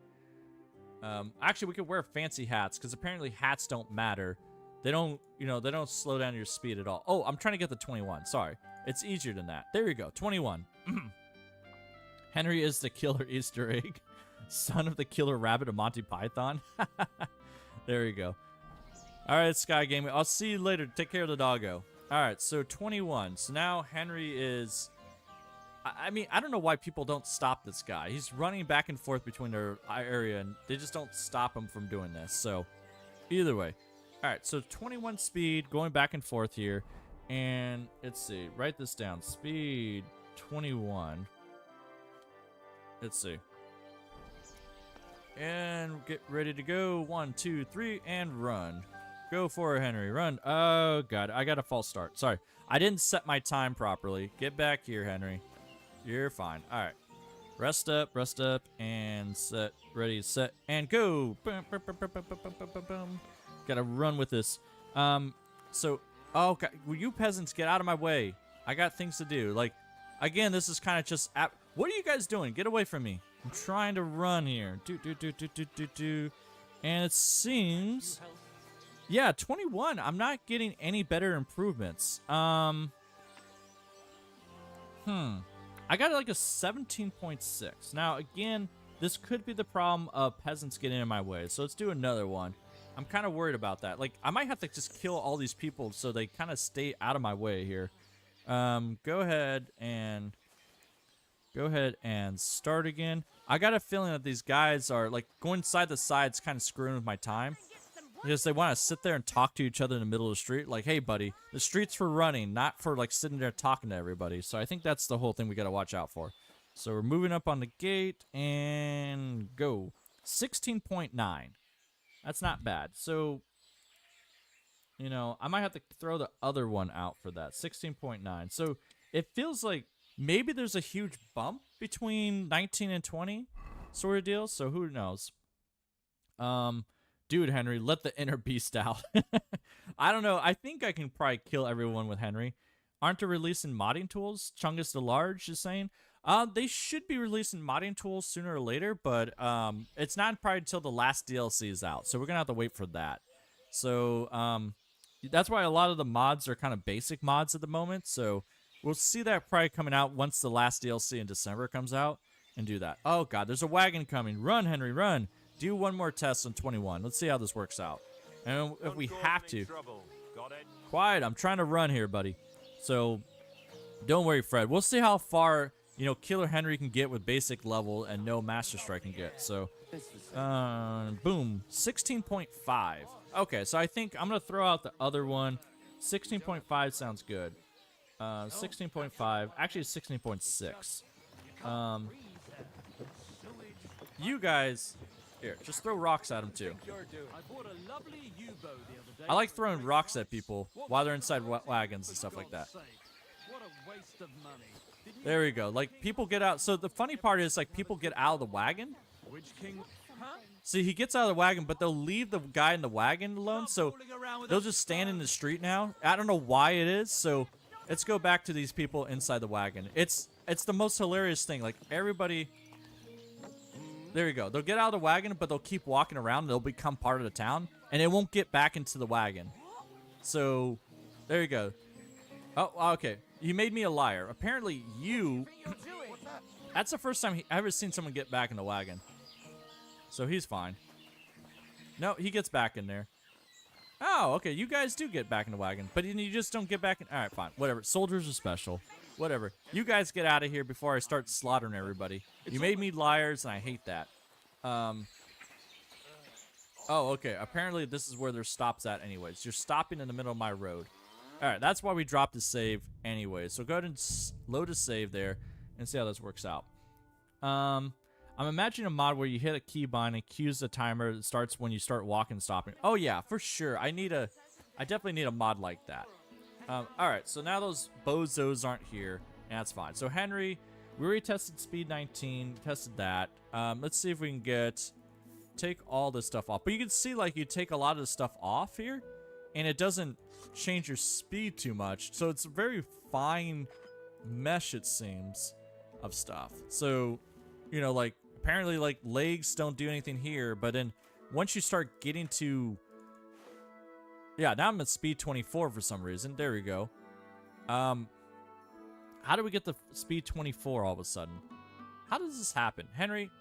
S1: Actually, we could wear fancy hats, because apparently hats don't matter. They don't, they don't slow down your speed at all. Oh, I'm trying to get the 21. Sorry. It's easier than that. There you go. 21. Henry is the killer Easter egg. Son of the killer rabbit of Monty Python. There you go. All right, Sky Gaming. I'll see you later. Take care of the doggo. All right, so 21. So now Henry is... I mean, I don't know why people don't stop this guy. He's running back and forth between their area, and they just don't stop him from doing this. So, either way. All right, so 21 speed, going back and forth here. And, let's see. Write this down. Speed 21. Let's see. And get ready to go. 1, 2, 3, and run. Go for it, Henry. Run. Oh, God. I got a false start. Sorry. I didn't set my time properly. Get back here, Henry. You're fine. All right. Rest up, and set. Ready, set, and go. Boom, boom, boom, boom, boom, boom, boom, boom. Gotta run with this. Oh, God. Will you peasants get out of my way? I got things to do. Like, again, this is kind of just... What are you guys doing? Get away from me. I'm trying to run here. And it seems... Yeah, 21. I'm not getting any better improvements. I got like a 17.6. Now, again, this could be the problem of peasants getting in my way. So let's do another one. I'm kind of worried about that. Like, I might have to just kill all these people so they kind of stay out of my way here. Go ahead and start again. I got a feeling that these guys are, like, going side to side is kind of screwing with my time. Because they want to sit there and talk to each other in the middle of the street. Like, hey, buddy, the street's for running, not for, like, sitting there talking to everybody. So I think that's the whole thing we got to watch out for. So we're moving up on the gate, and go. 16.9. That's not bad. So, you know, I might have to throw the other one out for that. 16.9. So it feels like maybe there's a huge bump between 19 and 20 sort of deal. So who knows? Dude, Henry, let the inner beast out. I don't know. I think I can probably kill everyone with Henry. Aren't they releasing modding tools? Chungus the Large is saying. They should be releasing modding tools sooner or later, but it's not probably until the last DLC is out. So we're going to have to wait for that. So that's why a lot of the mods are kind of basic mods at the moment. So we'll see that probably coming out once the last DLC in December comes out and do that. Oh, God, there's a wagon coming. Run, Henry, run. Do one more test on 21. Let's see how this works out. And if we have to. Quiet, I'm trying to run here, buddy. So, don't worry, Fred. We'll see how far, you know, Killer Henry can get with basic level and no Master Strike can get. So, boom. 16.5. Okay, so I think I'm going to throw out the other one. 16.5 sounds good. 16.5. Actually, 16.6. You guys... Here, just throw rocks at them, too. I like throwing rocks at people while they're inside wagons and stuff like that. There we go. Like, people get out. So the funny part is, like, people get out of the wagon. See, he gets out of the wagon, but they'll leave the guy in the wagon alone. So they'll just stand in the street now. I don't know why it is. So let's go back to these people inside the wagon. It's the most hilarious thing. Like, everybody... There you go. They'll get out of the wagon, but they'll keep walking around. They'll become part of the town, and it won't get back into the wagon. So, there you go. Oh, okay. You made me a liar. Apparently, you... That's the first time I've ever seen someone get back in the wagon. So, he's fine. No, he gets back in there. Oh, okay. You guys do get back in the wagon, but you just don't get back in... All right, fine. Whatever. Soldiers are special. Whatever. You guys get out of here before I start slaughtering everybody. You made me liars, and I hate that. Oh, okay. Apparently, this is where their stops at anyways. You're stopping in the middle of my road. All right, that's why we dropped the save anyway. So go ahead and load a save there and see how this works out. I'm imagining a mod where you hit a keybind and cues the timer that starts when you start walking, stopping. Oh, yeah, for sure. I definitely need a mod like that. All right, so now those bozos aren't here, and that's fine. So Henry, we already tested speed 19, tested that. Let's see if we can take all this stuff off. But you can see, like, you take a lot of the stuff off here, and it doesn't change your speed too much. So it's a very fine mesh, it seems, of stuff. So, you know, like, apparently, like, legs don't do anything here, but then once you start getting to... Yeah, now I'm at speed 24 for some reason. There we go. How do we get the speed 24 all of a sudden? How does this happen? Henry,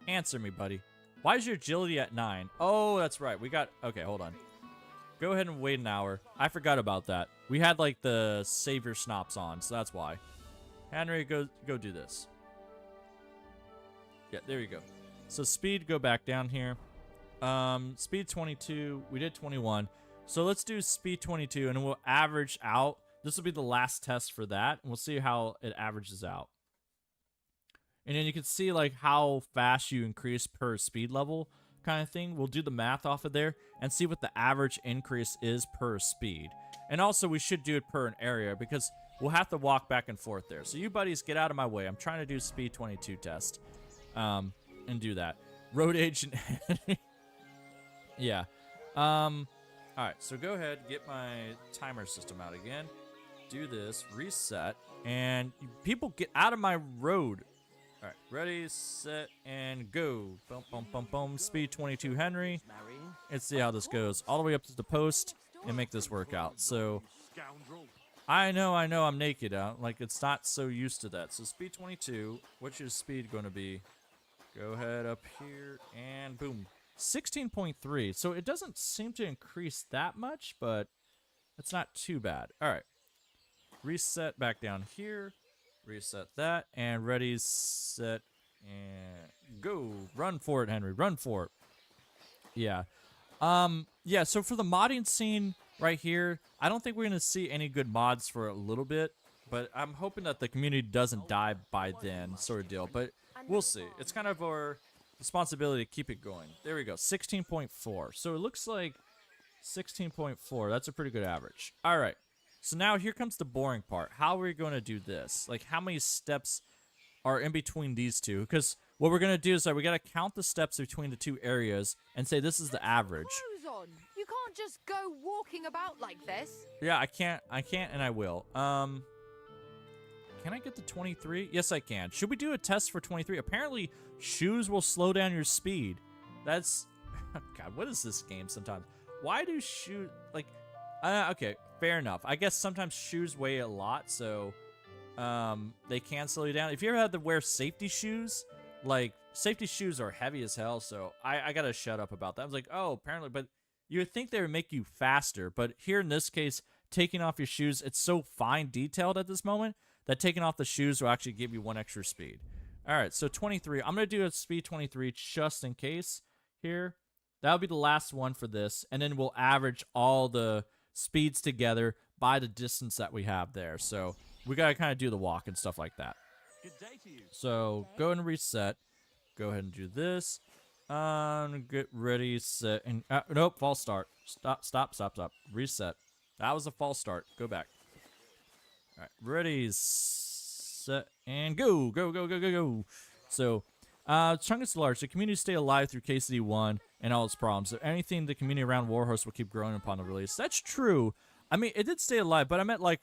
S1: answer me, buddy. Why is your agility at 9? Oh, that's right. We got... Okay, hold on. Go ahead and wait an hour. I forgot about that. We had, like, the savior snops on, so that's why. Henry, go do this. Yeah, there you go. So speed, go back down here. Speed 22. We did 21. So let's do speed 22, and we'll average out. This will be the last test for that, and we'll see how it averages out. And then you can see, like, how fast you increase per speed level kind of thing. We'll do the math off of there and see what the average increase is per speed. And also, we should do it per an area because we'll have to walk back and forth there. So you buddies, get out of my way. I'm trying to do speed 22 test and do that. Road agent. Yeah. All right, so go ahead, get my timer system out again. Do this, reset, and people get out of my road. All right, ready, set, and go. Boom, boom, boom, boom. Speed 22 Henry. Let's see how this goes. All the way up to the post and make this work out. So, I know I'm naked out. Like, it's not so used to that. So, speed 22. What's your speed going to be? Go ahead up here and boom. 16.3. So, it doesn't seem to increase that much, but it's not too bad. All right. Reset back down here. Reset that. And ready, set, and go. Run for it, Henry. Run for it. Yeah. Yeah, so for the modding scene right here, I don't think we're going to see any good mods for a little bit, but I'm hoping that the community doesn't die by then, sort of deal. But we'll see. It's kind of our responsibility to keep it going. There we go, 16.4. So it looks like 16.4. That's a pretty good average. All right. So now here comes the boring part. How are we going to do this? Like, how many steps are in between these two? Because what we're going to do is that we got to count the steps between the two areas and say this is the average.
S3: Clothes on. You can't just go walking about like this.
S1: Yeah, I can't, and I will. Can I get to 23? Yes, I can. Should we do a test for 23? Apparently, shoes will slow down your speed. That's... God, what is this game sometimes? Why do shoes... Like... okay, fair enough. I guess sometimes shoes weigh a lot, so... they can slow you down. If you ever had to wear safety shoes... Like, safety shoes are heavy as hell, so I gotta shut up about that. I was like, oh, apparently... But you would think they would make you faster, but here in this case, taking off your shoes, it's so fine detailed at this moment that taking off the shoes will actually give you 1 extra speed. All right, so 23. I'm going to do a speed 23 just in case here. That'll be the last one for this, and then we'll average all the speeds together by the distance that we have there. So we got to kind of do the walk and stuff like that. So go ahead and reset. Go ahead and do this. Get ready, set, and... nope, false start. Stop. Reset. That was a false start. Go back. All right, ready, set, and go. Go. So, chunk is large. The community stay alive through KCD 1 and all its problems. So anything the community around Warhorse will keep growing upon the release. That's true. I mean, it did stay alive, but I meant like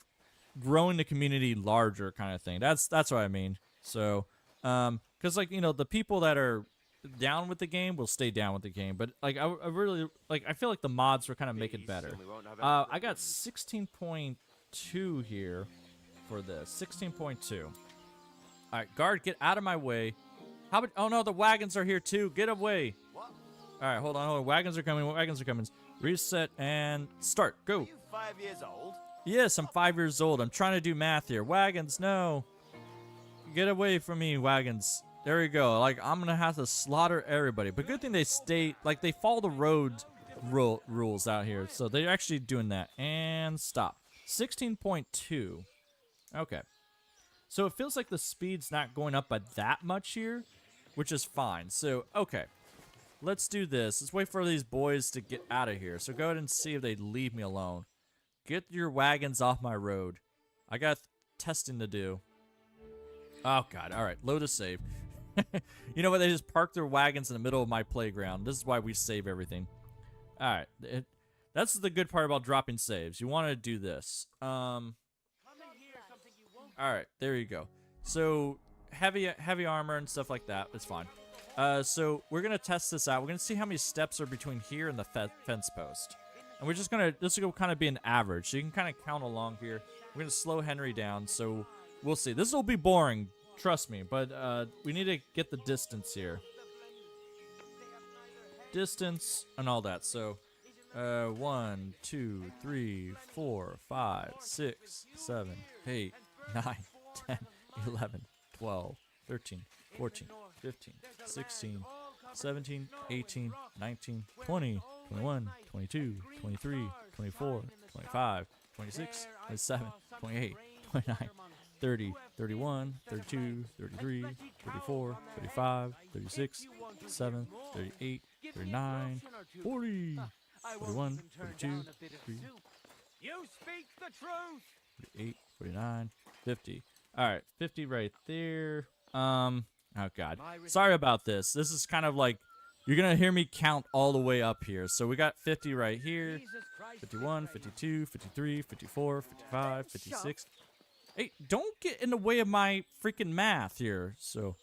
S1: growing the community larger kind of thing. That's what I mean. So, because like, you know, the people that are down with the game will stay down with the game, but like I really like, I feel like the mods were kind of make it better. I got 16.2 here for this. 16.2. All right, guard, get out of my way. How about... Oh no, the wagons are here too. Get away. All right, hold on. Wagons are coming. Reset and start. Go.
S2: Are you 5 years old?
S1: Yes, I'm 5 years old. I'm trying to do math here. Wagons, no. Get away from me, wagons. There we go. Like, I'm going to have to slaughter everybody. But good thing they stay... Like, they follow the road rules out here. So they're actually doing that. And stop. 16.2. Okay. So it feels like the speed's not going up by that much here, which is fine. So, okay. Let's do this. Let's wait for these boys to get out of here. So go ahead and see if they leave me alone. Get your wagons off my road. I got testing to do. Oh, God. All right. Load a save. You know what? They just park their wagons in the middle of my playground. This is why we save everything. All right. That's the good part about dropping saves. You want to do this. All right. There you go. So heavy armor and stuff like that. It's fine. So we're going to test this out. We're going to see how many steps are between here and the fence post. And we're just going to, this will kind of be an average. So you can kind of count along here. We're going to slow Henry down. So we'll see. This will be boring. Trust me. But we need to get the distance here. Distance and all that. So 1, 2, 3, 4, 5, 6, 7, 8, 9, 10, 11, 12, 13, 14, 15, 16, 17, 18, 19, 20, 21, 22, 23, 24, 25, 26, 27, 28, 29, 30, 31, 32, 33, 34, 35, 36, 37, 38, 39, 40, 41, 42, 43,
S5: You speak the truth.
S1: 48, 49, 50. All right, 50 right there. Oh God, sorry about this. This is kind of like, you're gonna hear me count all the way up here. So we got 50 right here, 51, 52, 53, 54, 55, 56. Hey, don't get in the way of my freaking math here. So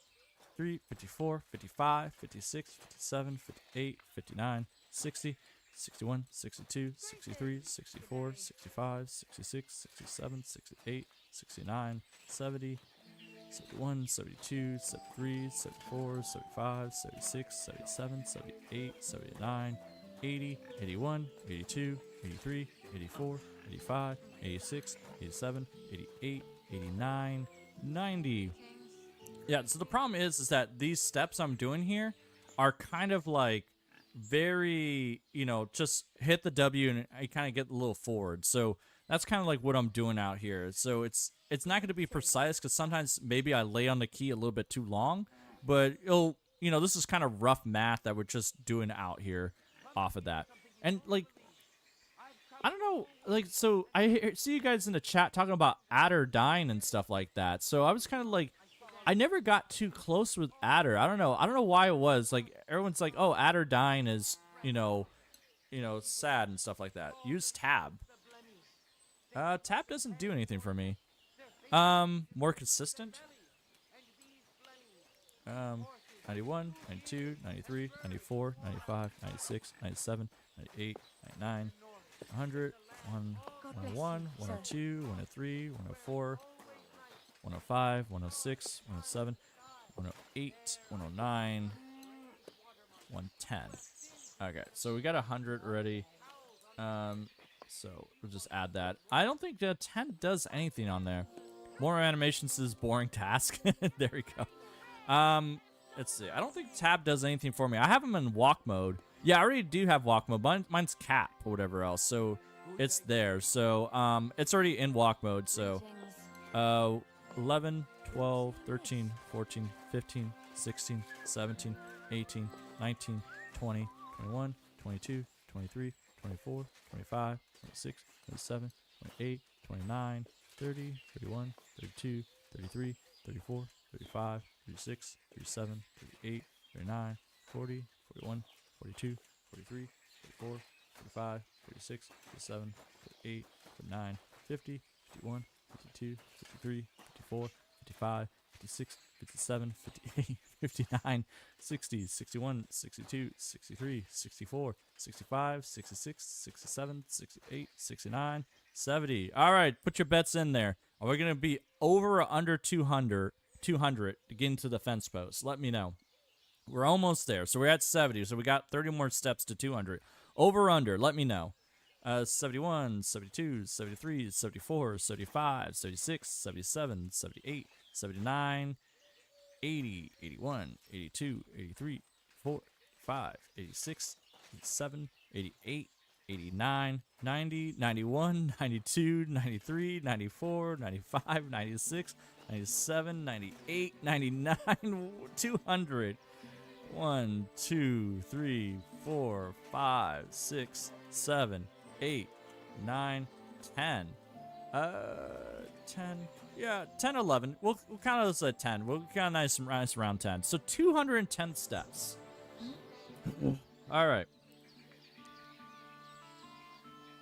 S1: 53, 54, 55, 56, 57, 58, 59, 60, 61, 62, 63, 64, 65, 66, 67, 68, 69, 70, 71, 72, 73, 74, 75, 76, 77, 78, 79, 80, 81, 82, 83, 84, 85, 86, 87, 88, 89, 90. Yeah, so the problem is that these steps I'm doing here are kind of like very, you know, just hit the W and I kind of get a little forward. So that's kind of like what I'm doing out here. So it's not going to be precise because sometimes maybe I lay on the key a little bit too long, but it'll, you know, this is kind of rough math that we're just doing out here off of that. And like, I don't know, like, so I see you guys in the chat talking about Adder dying and stuff like that. So I was kind of like, I never got too close with Adder. I don't know why it was. Like, everyone's like, oh, Adder dying is, you know, sad and stuff like that. Use Tab. Tab doesn't do anything for me. More consistent. 91, 92, 93, 94, 95, 96, 97, 98, 99, 100, 101, 102, 103, 104, 105, 106, 107, 108, 109, 110. Okay, so we got 100 already. So we'll just add that. I don't think 10 does anything on there. More animations is boring task. There we go. Let's see. I don't think Tab does anything for me. I have them in walk mode. Yeah, I already do have walk mode. Mine's cap or whatever else. So it's there. So it's already in walk mode. So 11, 12, 13, 14, 15, 16, 17, 18, 19, 20, 21, 22, 23, 24, 25, 26, 27, 28, 29, 30, 31, 32, 33, 34, 35, 36, 37, 38, 39, 40, 41, 42, 43, 44, 45, 46, 47, 48, 49, 50, 51, 52, 53, 54, 55, 56, 57, 58, 59, 60, 61, 62, 63, 64, 65, 66, 67, 68, 69, 70. All right, put your bets in there. Are we going to be over or under 200 to get into the fence post? Let me know. We're almost there. So we're at 70. So we got 30 more steps to 200. Over or under, let me know. 71, 72, 73, 74, 75, 76, 77, 78, 79, 80, 81, 82, 83, 84, 85, 86, 87, 88, 89, 90, 91, 92, 93, 94, 95, 96, 97, 98, 99, 200. 1, 2, 3, 4, 5, 6, 7, 8, 9, 10. 10. Yeah, 10, 11. We'll count this at 10. We'll count nice around 10. So 210 steps. All right.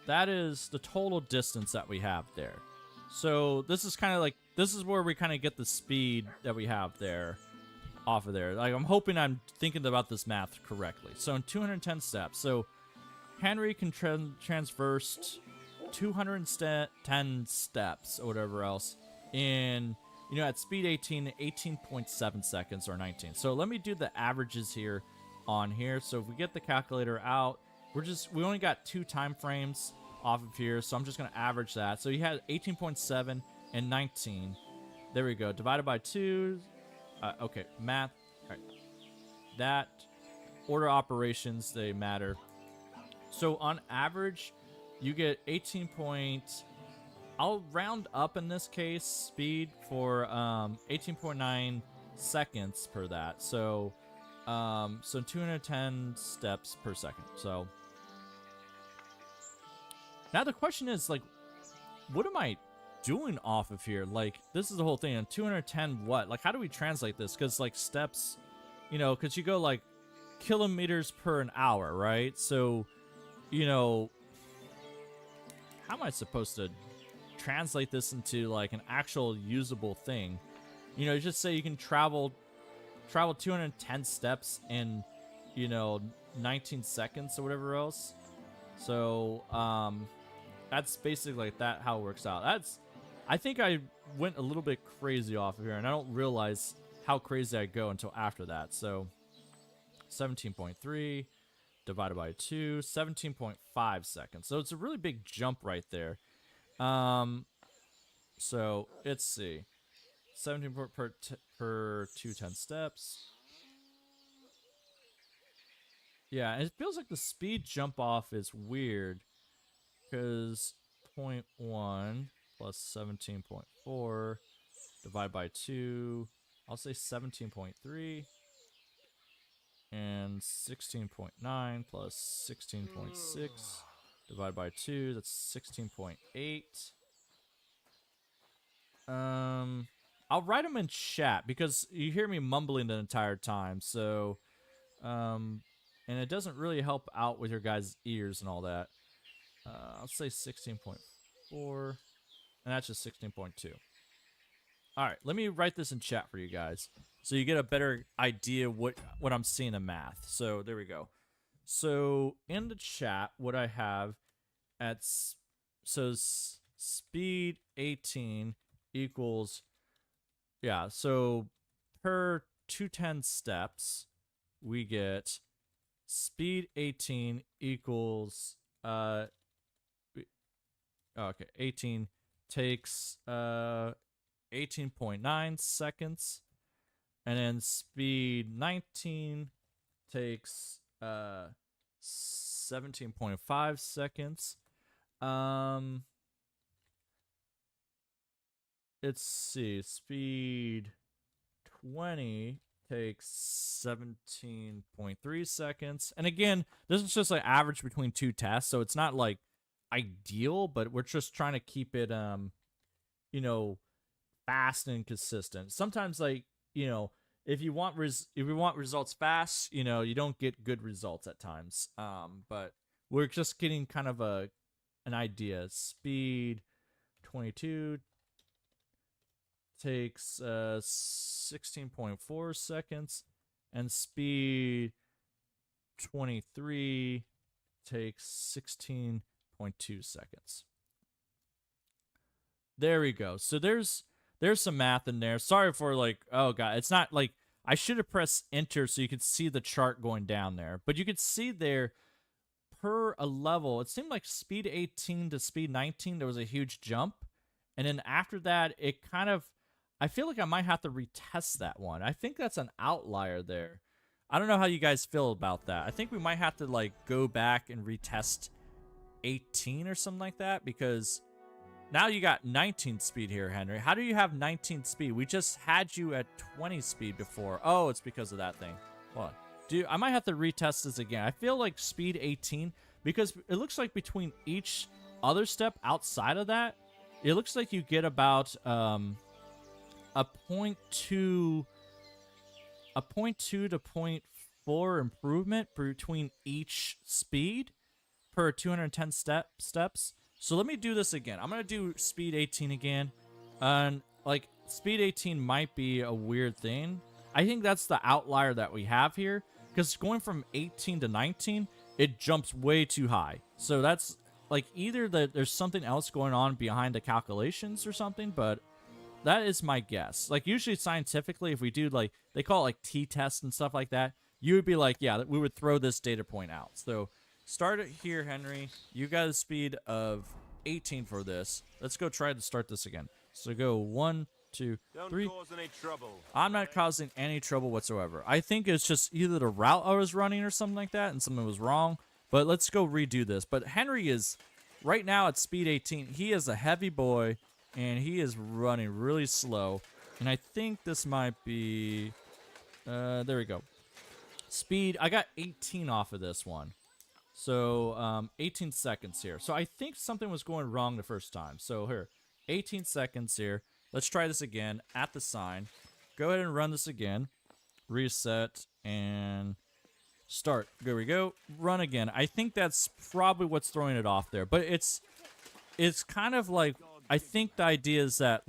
S1: That is the total distance that we have there. So this is kind of like, this is where we kind of get the speed that we have there off of there. Like, I'm hoping I'm thinking about this math correctly. So in 210 steps. So Henry can transverse 210 steps or whatever else in, you know, at speed 18, 18.7 seconds or 19. So let me do the averages here on here. So if we get the calculator out, we only got 2 time frames off of here. So I'm just going to average that. So you had 18.7 and 19. There we go. Divided by 2. Okay, math. All right. That order operations, they matter. So on average, you get 18 point. I'll round up in this case speed for 18.9 seconds per that. So 210 steps per second. So now the question is, like, what am I doing off of here? Like, this is the whole thing. And 210 what? Like, how do we translate this? Because, like, steps, you know, because you go, like, kilometers per an hour, right? So, you know, how am I supposed to translate this into, like, an actual usable thing? You know, just say you can travel travel 210 steps in, 19 seconds or whatever else. So, that's basically like that, how it works out. I think I went a little bit crazy off of here, and I don't realize how crazy I go until after that. So, 17.3 divided by 2, 17.5 seconds. So it's a really big jump right there. So let's see, 17 per 210 steps. Yeah, and it feels like the speed jump off is weird because 0.1 plus 17.4 divided by 2, I'll say 17.3, and 16.9 plus 16.6 divided by 2, that's 16.8. I'll write them in chat because you hear me mumbling the entire time, so and it doesn't really help out with your guys' ears and all that. I'll say 16.4, and that's just 16.2. All right, let me write this in chat for you guys so you get a better idea what I'm seeing in math. So there we go. So in the chat, what I have speed 18 equals, yeah, so per 210 steps, we get speed 18 equals, okay, 18 takes 18.9 seconds, and then speed 19 takes 17.5 seconds. Let's see, speed 20 takes 17.3 seconds. And again, this is just like average between two tests, so it's not like ideal, but we're just trying to keep it fast and consistent. Sometimes, like, if you want results fast, you don't get good results at times. But we're just getting kind of an idea. Speed 22 takes 16.4 seconds, and speed 23 takes 16.2 seconds. There we go. So there's some math in there. Sorry for oh god, it's not like I should have pressed enter so you could see the chart going down there, but you could see there per a level, it seemed like speed 18 to speed 19 there was a huge jump, and then after that it kind of, I feel like I might have to retest that one. I think that's an outlier there. I don't know how you guys feel about that. I think we might have to go back and retest 18 or something like that, because now you got 19 speed here, Henry. How do you have 19 speed? We just had you at 20 speed before. Oh, it's because of that thing. What? Dude, I might have to retest this again. I feel like speed 18, because it looks like between each other step outside of that, it looks like you get about a 0.2 to 0.4 improvement between each speed per 210 steps. So let me do this again. I'm going to do speed 18 again. And speed 18 might be a weird thing. I think that's the outlier that we have here, because going from 18 to 19, it jumps way too high. So that's either there's something else going on behind the calculations or something, but that is my guess. Usually scientifically, if we do they call it t-tests and stuff like that, you would be yeah, we would throw this data point out. So start it here, Henry. You got a speed of 18 for this. Let's go try to start this again. So go 1, 2, 3.
S2: Don't cause any trouble.
S1: I'm not causing any trouble whatsoever. I think it's just either the route I was running or something like that, and something was wrong. But let's go redo this. But Henry is right now at speed 18. He is a heavy boy, and he is running really slow. And I think this might be... there we go. Speed, I got 18 off of this one. So 18 seconds here. So I think something was going wrong the first time. So here, 18 seconds here. Let's try this again at the sign. Go ahead and run this again. Reset and start. There we go. Run again. I think that's probably what's throwing it off there. But it's kind of I think the idea is that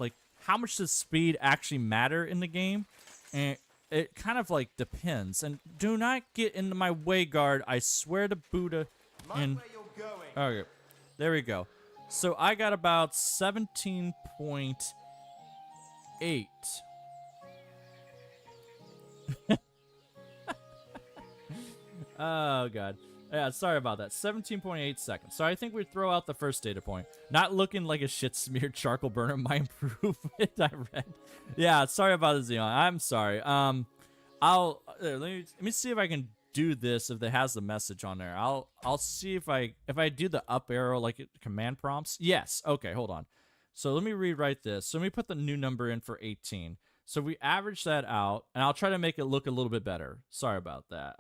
S1: how much does speed actually matter in the game? And it kind of like depends. And do not get into my way, guard. I swear to Buddha. And
S2: Where you're going.
S1: okay, there we go. So I got about 17.8. Oh god. Yeah, sorry about that. 17.8 seconds. So I think we throw out the first data point. Not looking like a shit smeared charcoal burner. My improvement I read. Yeah, sorry about the Xeon. I'm sorry. Let me see if I can do this if it has the message on there. I'll see if I do the up arrow like command prompts. Yes. Okay, hold on. So let me rewrite this. So let me put the new number in for 18. So we average that out, and I'll try to make it look a little bit better. Sorry about that.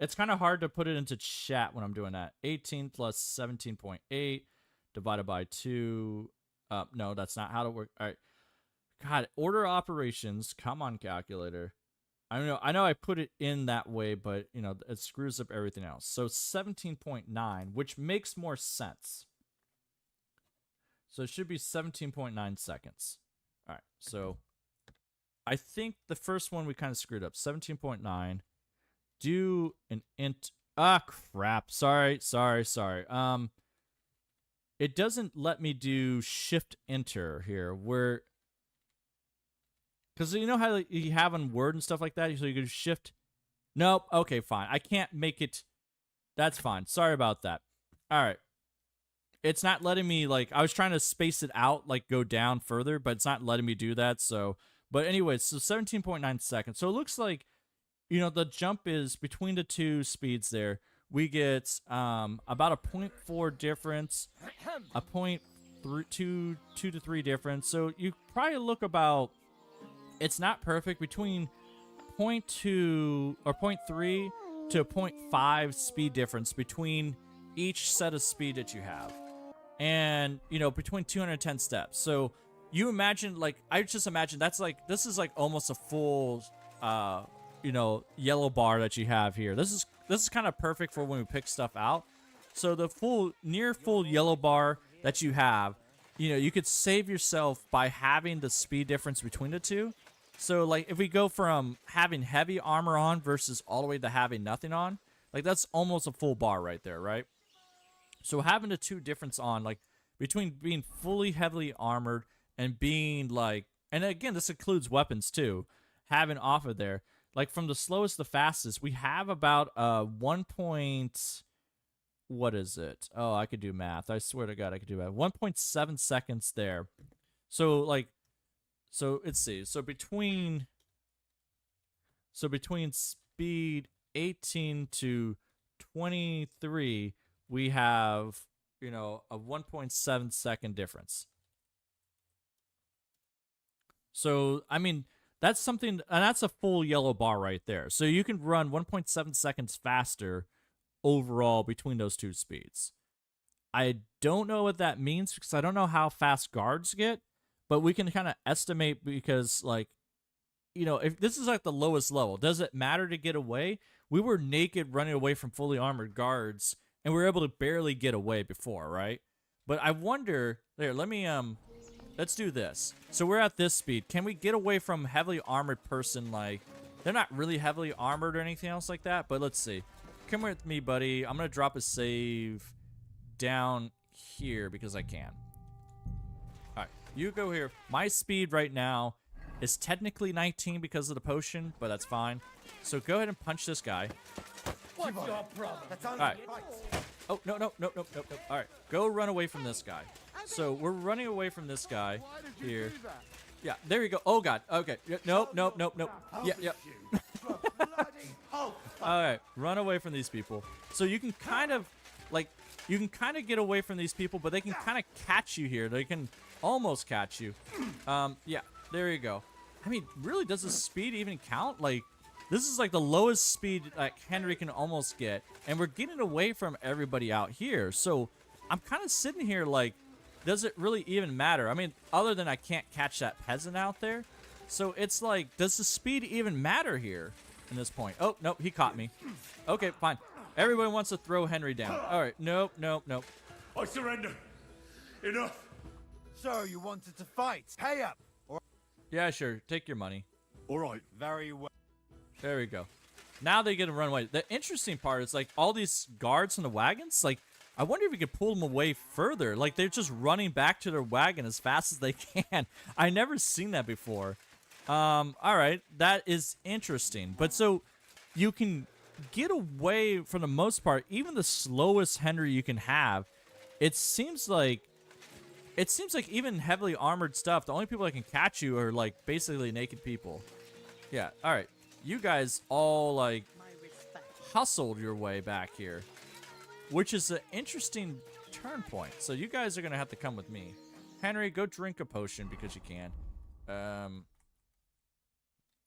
S1: It's kind of hard to put it into chat when I'm doing that. 18 plus 17.8 divided by 2. No, that's not how to work. All right. God, order operations. Come on, calculator. I know I put it in that way, but, you know, it screws up everything else. So 17.9, which makes more sense. So it should be 17.9 seconds. All right. So I think the first one we kind of screwed up. 17.9. Do an int. Ah, crap. Sorry. It doesn't let me do shift enter here, where, because you know how like, you have on Word and stuff like that, so you can shift. Nope. Okay, fine. I can't make it. That's fine. Sorry about that. All right. It's not letting me, like, I was trying to space it out, like go down further, but it's not letting me do that. So, but anyways, so 17.9 seconds. So it looks like, you know, the jump is between the two speeds there. We get about a 0.4 difference, a 2 to 3 difference. So you probably look about, it's not perfect, between 0.2 or 0.3 to 0.5 speed difference between each set of speed that you have. And, you know, between 210 steps. So you imagine, like, I just imagine that's like, this is like almost a full, you know, yellow bar that you have here. This is kind of perfect for when we pick stuff out. So the near full yellow bar that you have, you know, you could save yourself by having the speed difference between the two. So like if we go from having heavy armor on versus all the way to having nothing on, like that's almost a full bar right there, right? So having the two difference on, like between being fully heavily armored and being like, and again, this includes weapons too, having off of there. Like from the slowest to the fastest, we have about 1. What is it? Oh, I could do math. I swear to God, I could do math. 1.7 seconds there. So like, so let's see. So between speed 18 to 23, we have, you know, a 1.7 second difference. So I mean, that's something, and that's a full yellow bar right there. So you can run 1.7 seconds faster overall between those two speeds. I don't know what that means because I don't know how fast guards get, but we can kind of estimate because, like, you know, if this is like the lowest level, does it matter to get away? We were naked running away from fully armored guards, and we were able to barely get away before, right? But I wonder, there, let me, let's do this. So we're at this speed. Can we get away from heavily armored person? Like, they're not really heavily armored or anything else like that, but let's see. Come with me, buddy. I'm going to drop a save down here because I can. All right, you go here. My speed right now is technically 19 because of the potion, but that's fine. So go ahead and punch this guy.
S5: What's your problem?
S1: All right. Oh, no. All right, go run away from this guy. So we're running away from this guy here. Yeah, there you go. Oh, God. Okay. Nope. Yeah. All right, run away from these people. So you can kind of, like, get away from these people, but they can kind of catch you here. They can almost catch you. Yeah, there you go. I mean, really, does the speed even count? Like, this is like the lowest speed that Henry can almost get, and we're getting away from everybody out here. So I'm kind of sitting here like, does it really even matter? I mean, other than I can't catch that peasant out there. So it's like, does the speed even matter here in this point? Oh, nope, he caught me. Okay, fine. Everybody wants to throw Henry down. All right, nope.
S2: I surrender. Enough.
S8: So you wanted to fight? Pay up.
S1: Yeah, sure. Take your money.
S6: All right.
S8: Very well.
S1: There we go. Now they get to run away. The interesting part is, like, all these guards in the wagons, like, I wonder if we could pull them away further. Like, they're just running back to their wagon as fast as they can. I never seen that before. All right. That is interesting. But so you can get away, for the most part, even the slowest Henry you can have. It seems like even heavily armored stuff, the only people that can catch you are, like, basically naked people. Yeah, all right. You guys all, like, hustled your way back here, which is an interesting turn point. So you guys are going to have to come with me. Henry, go drink a potion because you can.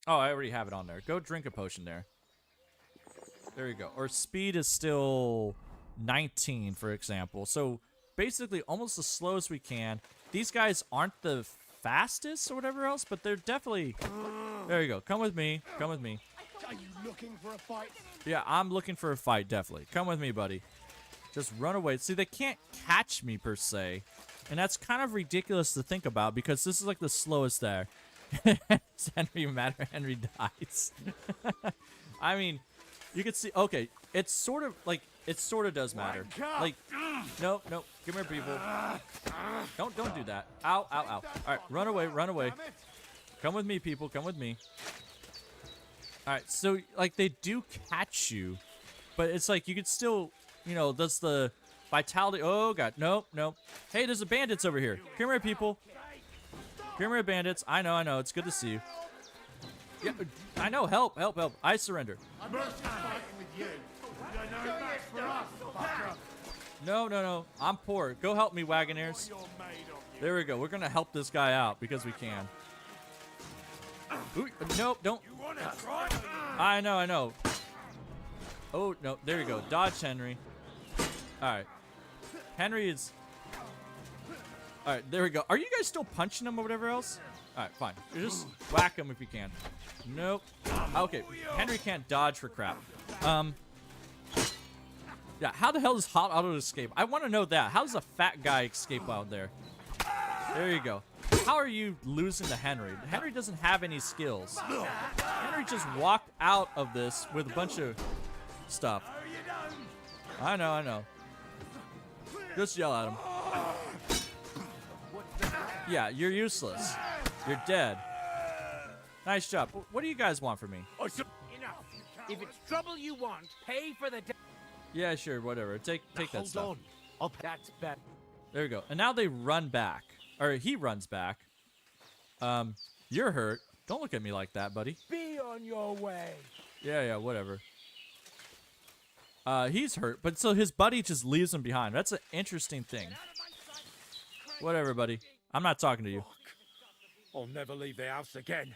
S1: Oh, I already have it on there. Go drink a potion there. There you go. Or speed is still 19, for example. So basically almost as slow as we can. These guys aren't the fastest or whatever else, but they're definitely... There you go. Come with me. Come with me.
S2: Are you looking for a fight?
S1: Yeah, I'm looking for a fight, definitely. Come with me, buddy. Just run away. See, they can't catch me, per se. And that's kind of ridiculous to think about, because this is like the slowest there. Does Henry matter? Henry dies. I mean, you can see... Okay, it's sort of, like... It sort of does matter. Like, no, no. Come here, people. Don't do that. Ow, ow, ow. All right, run away, run away. Come with me, people. Come with me. All right, so, like, they do catch you, but it's like you could still, you know, does the vitality... Oh, God. Nope, nope. Hey, there's a bandits over here. Come here, people. Come here, bandits. I know. It's good to see you. Yeah, I know. Help, help, help. I surrender.
S2: I'm not fighting with you. You're no match for us, fucker.
S1: No, no, no. I'm poor. Go help me, Wagoneers.
S2: You're made of you.
S1: There we go. We're going to help this guy out because we can. Ooh, nope, don't.
S2: You want to try?
S1: I know. Oh, no. There we go. Dodge, Henry. All right. Henry is... All right, there we go. Are you guys still punching him or whatever else? All right, fine. You just whack him if you can. Nope. Okay, Henry can't dodge for crap. Yeah, how the hell does Hot Auto escape? I want to know that. How does a fat guy escape out there? There you go. How are you losing to Henry? Henry doesn't have any skills. Henry just walked out of this with a bunch of stuff. I know. Just yell at him. Yeah, you're useless. You're dead. Nice job. What do you guys want from me?
S5: Enough. If it's trouble you want, pay for the...
S1: Yeah, sure, whatever. Take that stuff.
S5: Hold on. That's better.
S1: There we go. And now they run back. Or he runs back. You're hurt. Don't look at me like that, buddy.
S5: Be on your way.
S1: Yeah, whatever. He's hurt, but so his buddy just leaves him behind. That's an interesting thing. Whatever, buddy. I'm not talking to you.
S6: I'll never leave the house again.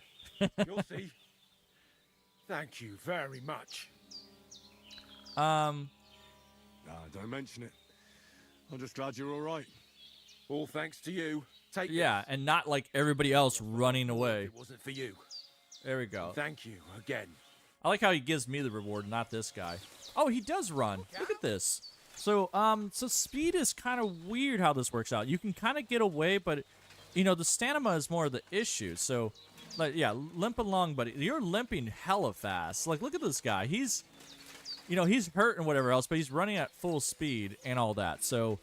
S6: You'll see. Thank you very much.
S8: Nah, don't mention it. I'm just glad you're all right.
S6: All thanks to you. Take
S1: Yeah, and not like everybody else running
S6: this.
S1: away.
S6: It wasn't for you.
S1: There we go.
S6: Thank you again.
S1: I like how he gives me the reward, not this guy. Oh, he does run. Look at this. So, so speed is kind of weird how this works out. You can kind of get away, but, you know, the stamina is more the issue. So, like, yeah, limp along, buddy. You're limping hella fast. Like, look at this guy. He's, you know, he's hurt and whatever else, but he's running at full speed and all that. So,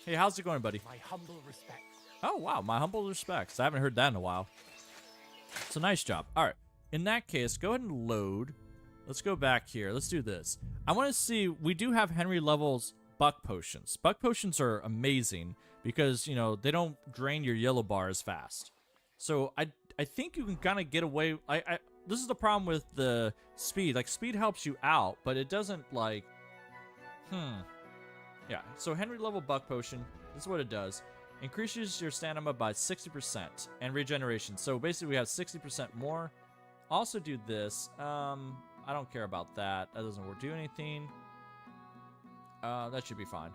S1: Hey, how's it going, buddy?
S5: My humble respects.
S1: Oh, wow. My humble respects. I haven't heard that in a while. So, nice job. All right. In that case, go ahead and load. Let's go back here. Let's do this. I want to see, we do have Henry levels buck potions. Buck potions are amazing because, you know, they don't drain your yellow bar as fast. So I think you can kind of get away. This is the problem with the speed. Like, speed helps you out, but it doesn't, like, Yeah, so Henry level buck potion, this is what it does. Increases your stamina by 60% and regeneration. So basically we have 60% more. Also do this. I don't care about that. That doesn't do anything. That should be fine.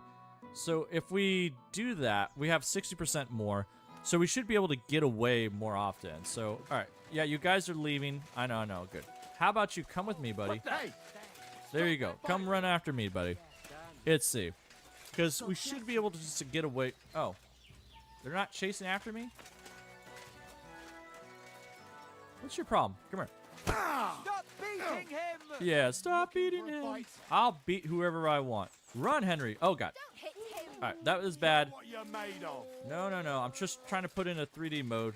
S1: So if we do that, we have 60% more. So we should be able to get away more often. So, all right. Yeah, you guys are leaving. I know. Good. How about you come with me, buddy?
S2: Hey,
S1: There you go. Come run after me, buddy. Let's see. Because we should be able to just get away. Oh. They're not chasing after me? What's your problem? Come here.
S4: Stop beating him!
S1: Yeah, stop beating him. I'll beat whoever I want. Run, Henry. Oh, God.
S3: Don't hit him.
S1: All right, that was bad.
S2: What you made of?
S1: No, no, no. I'm just trying to put in a 3D mode.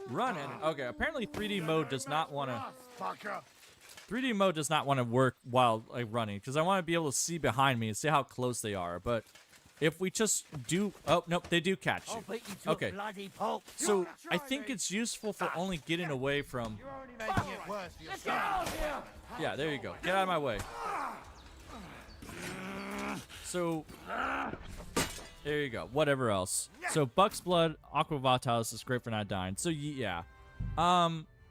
S1: Run, Henry. Okay, apparently 3D mode does not want to...
S2: Fucker.
S1: 3D mode does not want to work while like running because I want to be able to see behind me and see how close they are. But if we just do... Oh, nope, they do catch you.
S4: I'll beat you to a
S1: Okay.
S4: bloody pulp.
S1: So I think it's useful for only getting away from...
S2: You're only making it worse for yourself.
S1: Yeah, there you go. Get out of my way. So... There you go. Whatever else. So Buck's Blood, Aqua Vitalis is great for not dying. So yeah.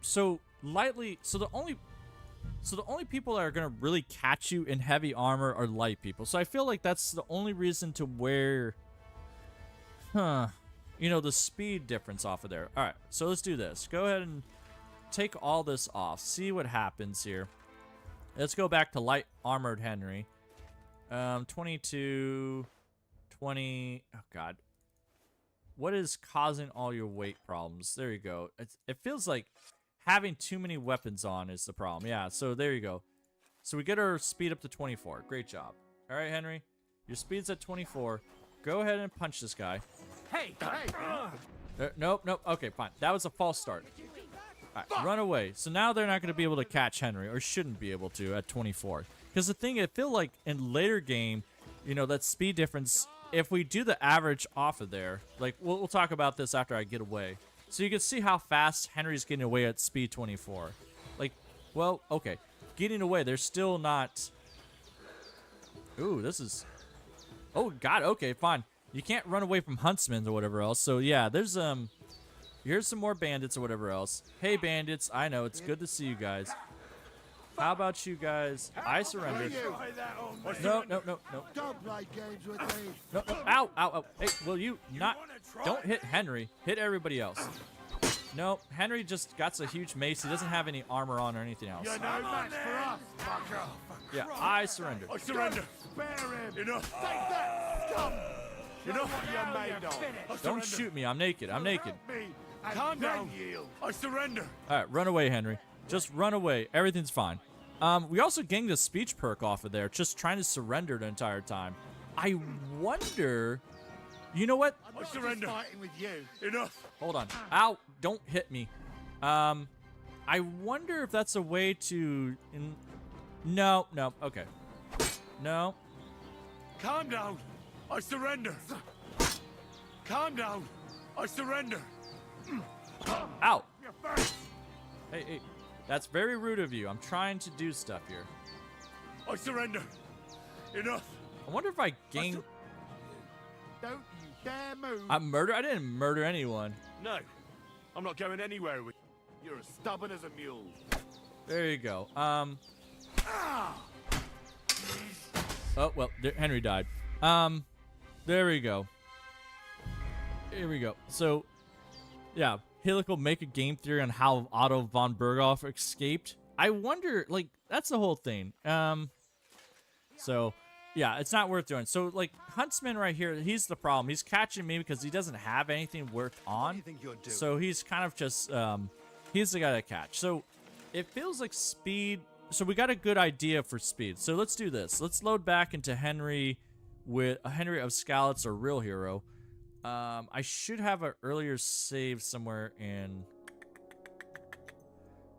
S1: So lightly... So the only people that are going to really catch you in heavy armor are light people. So I feel like that's the only reason to wear... You know, the speed difference off of there. Alright, so let's do this. Go ahead and take all this off. See what happens here. Let's go back to light armored Henry. 22... 20... Oh, God. What is causing all your weight problems? There you go. It feels like having too many weapons on is the problem. Yeah, so there you go. So we get our speed up to 24. Great job. All right, Henry. Your speed's at 24. Go ahead and punch this guy.
S5: Hey!
S1: Nope, nope. Okay, fine. That was a false start. All right, run away. So now they're not going to be able to catch Henry, or shouldn't be able to at 24. Because the thing, I feel like in later game, you know, that speed difference, if we do the average off of there, like, we'll talk about this after I get away. So you can see how fast Henry's getting away at speed 24. Like, well, okay. Getting away, they're still not... Ooh, this is... Oh, God, okay, fine. You can't run away from huntsmen or whatever else. So, yeah, there's, here's some more bandits or whatever else. Hey, bandits, I know, it's good to see you guys. How about you guys? I surrendered. No, no, no, no.
S2: Don't play games with me.
S1: No, no. Ow, ow, ow. Hey, will you not... Don't hit Henry. Hit everybody else. No, Henry just got a huge mace. He doesn't have any armor on or anything else.
S2: You're no match for us, fucker.
S1: Yeah, I surrendered.
S8: I surrender.
S2: Spare him.
S8: Enough.
S2: Take that, scum. You know what you're made of.
S8: I
S1: Don't
S8: surrender.
S1: shoot me. I'm naked. I'm naked.
S2: Help me, and
S8: Calm
S2: then
S8: down.
S2: yield.
S8: I surrender.
S1: All right, run away, Henry. Just run away. Everything's fine. We also gained a speech perk off of there, just trying to surrender the entire time. I wonder... You know what?
S2: I'm not just
S8: surrender.
S2: fighting with you.
S8: Enough.
S1: Hold on. Ow! Don't hit me. I wonder if that's a way to... No, no. Okay. No.
S8: Calm down. I surrender. Calm down. I surrender.
S1: Ow! Hey, hey. That's very rude of you. I'm trying to do stuff here.
S8: I surrender. Enough.
S1: I wonder if I gain...
S2: Don't you dare move.
S1: I didn't murder anyone.
S8: No. I'm not going anywhere with
S2: You're as stubborn as a mule.
S1: There you go. Oh, well, Henry died. There we go. Here we go. So, yeah, Helical make a game theory on how Otto von Berghoff escaped. I wonder, like, that's the whole thing. So, yeah, it's not worth doing. So, like, Huntsman right here, he's the problem. He's catching me because he doesn't have anything worth on. So he's kind of just, he's the guy to catch. So, it feels like speed. So we got a good idea for speed. So let's do this. Let's load back into Henry with Henry of Skalitz, or real hero. I should have an earlier save somewhere in...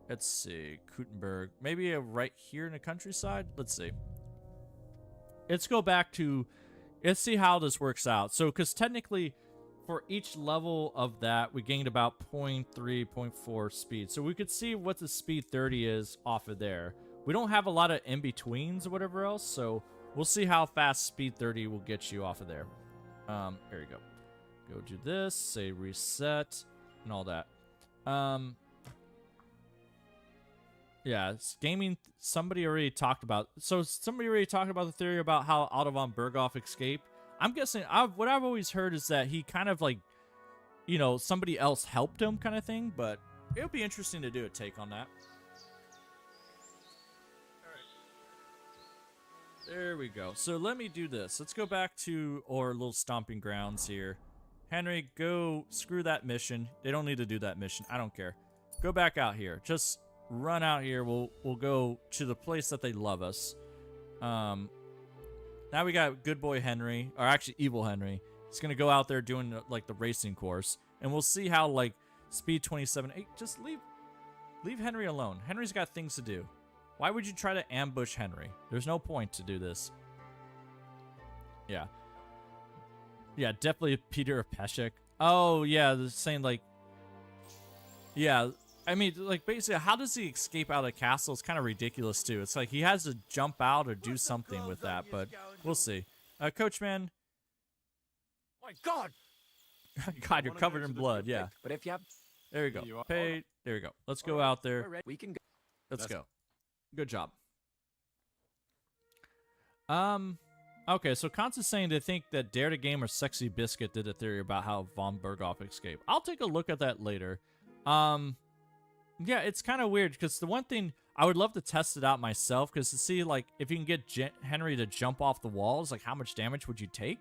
S1: Let's see. Kutenberg. Maybe right here in the countryside? Let's see. Let's go back to... Let's see how this works out. So, because technically, for each level of that, we gained about 0.3, 0.4 speed. So we could see what the speed 30 is off of there. We don't have a lot of in-betweens or whatever else, so we'll see how fast speed 30 will get you off of there. Here you go. Go do this, say reset, and all that. Yeah, it's gaming. Somebody already talked about. So somebody already talked about the theory about how Otto von Berghoff escaped. I'm guessing. What I've always heard is that he kind of like, you know, somebody else helped him, kind of thing. But it would be interesting to do a take on that. All right. There we go. So let me do this. Let's go back to our little stomping grounds here. Henry, go screw that mission. They don't need to do that mission. I don't care. Go back out here. Just run out here. We'll go to the place that they love us. Now we got good boy Henry, or actually evil Henry. He's gonna go out there doing like the racing course, and we'll see how like speed 27. Hey, just leave Henry alone. Henry's got things to do. Why would you try to ambush Henry? There's no point to do this. Yeah. Yeah, definitely Peter Peshek. Oh, yeah, they're saying, like... Yeah, I mean, like, basically, how does he escape out of the castle? It's kind of ridiculous, too. It's like he has to jump out or do something with that, but we'll see. Coachman...
S5: My God!
S1: God, you're covered in blood, yeah.
S5: But if you have...
S1: There we go. Pay... There we go. Let's go out there.
S5: We can go.
S1: Let's go. Good job. Okay, so Kantz is saying they think that Dare to Game or Sexy Biscuit did a theory about how von Berghoff escaped. I'll take a look at that later. Yeah, it's kind of weird because the one thing I would love to test it out myself because to see like if you can get Henry to jump off the walls, like how much damage would you take?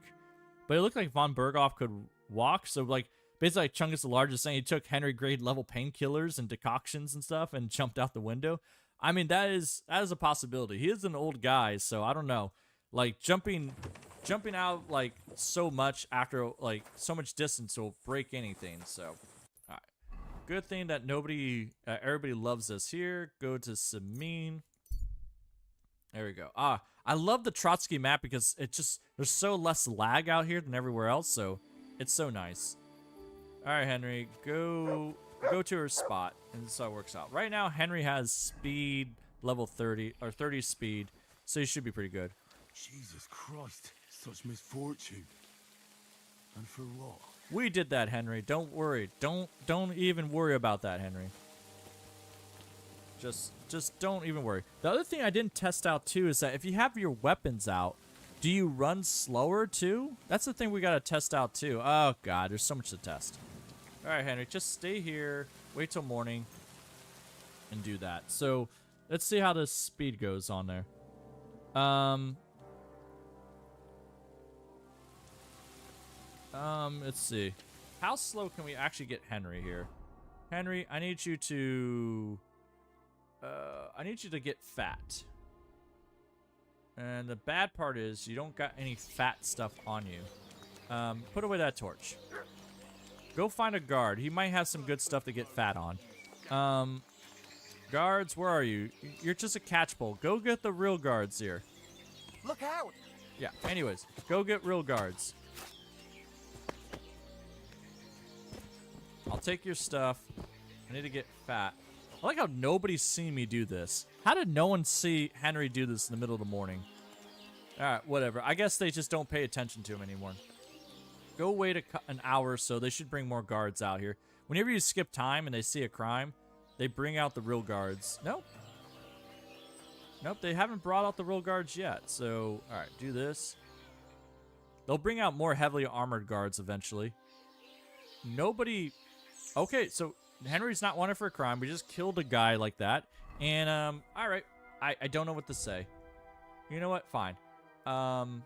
S1: But it looked like von Berghoff could walk, so like basically like Chungus the Large is saying he took Henry grade level painkillers and decoctions and stuff and jumped out the window. I mean that is a possibility. He is an old guy, so I don't know. Like jumping out like so much after like so much distance will break anything. So, all right, good thing that everybody loves us here. Go to Samin. There we go. I love the Trotsky map because it just there's so less lag out here than everywhere else. So it's so nice. All right, Henry, go to her spot, and this is how it works out. Right now, Henry has speed level 30 or 30 speed, so he should be pretty good.
S6: Jesus Christ, such misfortune. And for what?
S1: We did that, Henry. Don't worry. Don't even worry about that, Henry. Just don't even worry. The other thing I didn't test out too is that if you have your weapons out, do you run slower too? That's the thing we gotta test out too. Oh god, there's so much to test. All right, Henry, just stay here. Wait till morning, and do that. So let's see how this speed goes on there. Let's see. How slow can we actually get Henry here? Henry, I need you to get fat. And the bad part is you don't got any fat stuff on you. Put away that torch. Go find a guard. He might have some good stuff to get fat on. Guards, where are you? You're just a catchpole. Go get the real guards here.
S4: Look out!
S1: Yeah, anyways, go get real guards. I'll take your stuff. I need to get fat. I like how nobody's seen me do this. How did no one see Henry do this in the middle of the morning? Alright, whatever. I guess they just don't pay attention to him anymore. Go wait an hour or so. They should bring more guards out here. Whenever you skip time and they see a crime, they bring out the real guards. Nope. Nope, they haven't brought out the real guards yet. So, alright, do this. They'll bring out more heavily armored guards eventually. Nobody... Okay, so Henry's not wanted for a crime. We just killed a guy like that. And, alright. I don't know what to say. You know what? Fine. Alright,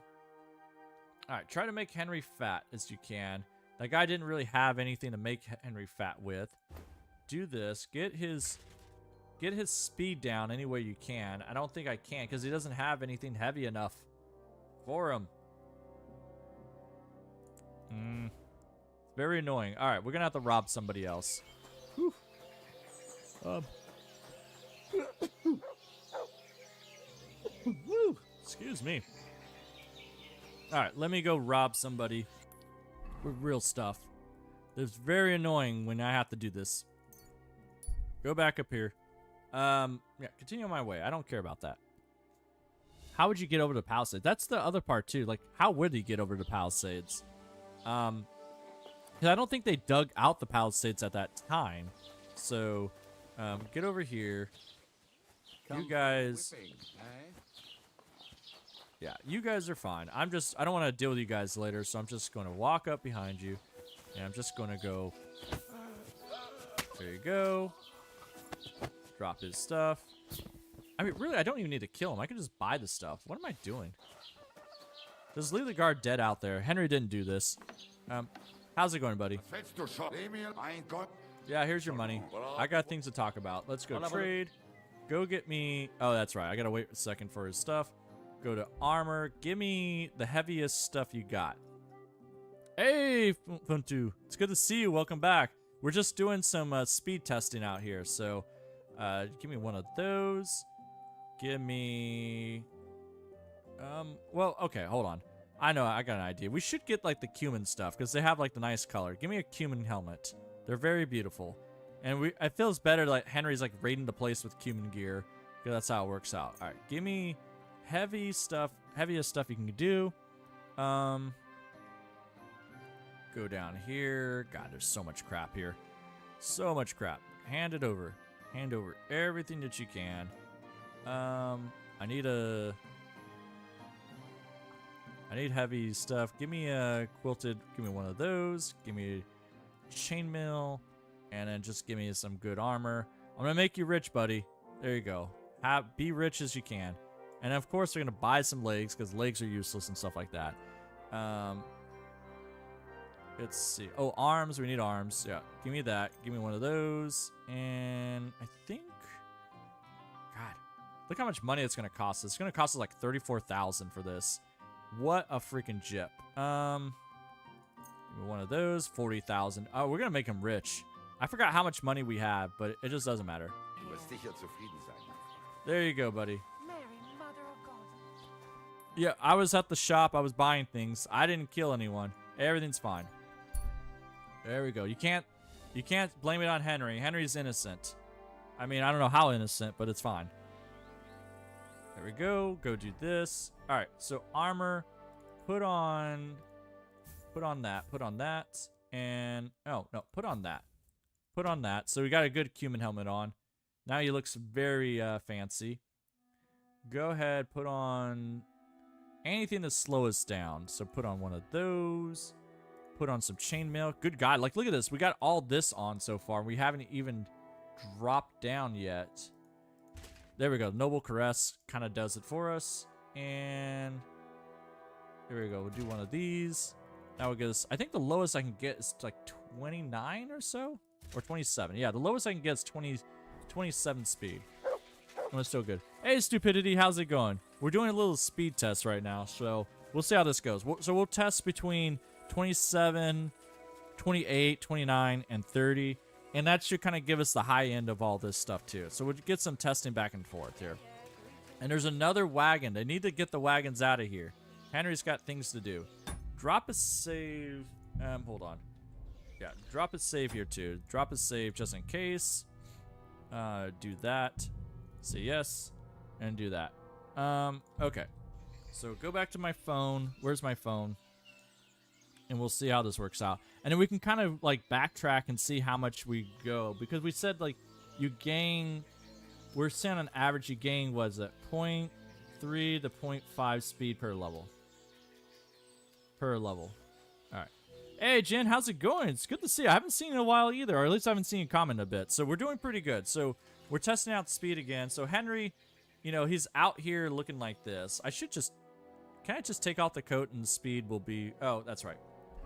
S1: try to make Henry fat as you can. That guy didn't really have anything to make Henry fat with. Do this. Get his speed down any way you can. I don't think I can because he doesn't have anything heavy enough for him. Very annoying. All right, we're gonna have to rob somebody else. Whew. Excuse me. All right, let me go rob somebody with real stuff. It's very annoying when I have to do this. Go back up here. Yeah, continue on my way. I don't care about that. How would you get over the Palisades? That's the other part too. Like, how would he get over the Palisades? Because I don't think they dug out the Palisades at that time. So, get over here. You guys... Yeah, you guys are fine. I don't want to deal with you guys later, so I'm just going to walk up behind you. And I'm just going to go... There you go. Drop his stuff. I mean, really, I don't even need to kill him. I can just buy the stuff. What am I doing? Just leave the guard dead out there. Henry didn't do this. How's it going, buddy? Yeah, here's your money. I got things to talk about. Let's go trade. Go get me... Oh, that's right. I gotta wait a second for his stuff. Go to armor. Give me the heaviest stuff you got. Hey, Funtu. It's good to see you. Welcome back. We're just doing some speed testing out here. So, give me one of those. Give me... well, okay, hold on. I know, I got an idea. We should get, like, the cumin stuff, because they have, like, the nice color. Give me a cumin helmet. They're very beautiful. And it feels better, like, Henry's, like, raiding the place with cumin gear, because that's how it works out. Alright, give me heavy stuff, heaviest stuff you can do. Go down here. God, there's so much crap here. So much crap. Hand it over. Hand over everything that you can. I need heavy stuff. Give me a quilted. Give me one of those. Give me chainmail. And then just give me some good armor. I'm going to make you rich, buddy. There you go. Be rich as you can. And of course, they're going to buy some legs because legs are useless and stuff like that. Let's see. Oh, arms. We need arms. Yeah. Give me that. Give me one of those. And I think... God. Look how much money it's going to cost us. It's going to cost us like $34,000 for this. What a freaking jip. Give me one of those. 40,000. Oh, we're going to make him rich. I forgot how much money we have, but it just doesn't matter. There you go, buddy.
S7: Mary, Mother of God.
S1: Yeah, I was at the shop. I was buying things. I didn't kill anyone. Everything's fine. There we go. You can't blame it on Henry. Henry's innocent. I mean, I don't know how innocent, but it's fine. There we go. Go do this. All right. So armor, put on that, and oh no, put on that. So we got a good cumin helmet on. Now he looks very fancy. Go ahead, put on anything to slow us down. So put on one of those. Put on some chainmail. Good God, like look at this. We got all this on so far. We haven't even dropped down yet. There we go. Noble Caress kind of does it for us. And here we go. We'll do one of these. That will get us, I think the lowest I can get is like 29 or so? Or 27. Yeah, the lowest I can get is 27 speed. Oh, it's still good. Hey, Stupidity, how's it going? We're doing a little speed test right now, so we'll see how this goes. So we'll test between 27, 28, 29, and 30. And that should kind of give us the high end of all this stuff, too. So we'll get some testing back and forth here. And there's another wagon. They need to get the wagons out of here. Henry's got things to do. Drop a save. Hold on. Yeah, drop a save here, too. Drop a save just in case. Do that. Say yes. And do that. Okay. So go back to my phone. Where's my phone? And we'll see how this works out. And then we can kind of like backtrack and see how much we go. Because we said like you gain, we're saying on average you gain, was it 0.3 to 0.5 speed per level. Alright. Hey Jen, how's it going? It's good to see you. I haven't seen you in a while either. Or at least I haven't seen you comment a bit. So we're doing pretty good. So we're testing out speed again. So Henry, you know, he's out here looking like this. I should just, can I just take off the coat and the speed will be, oh, that's right.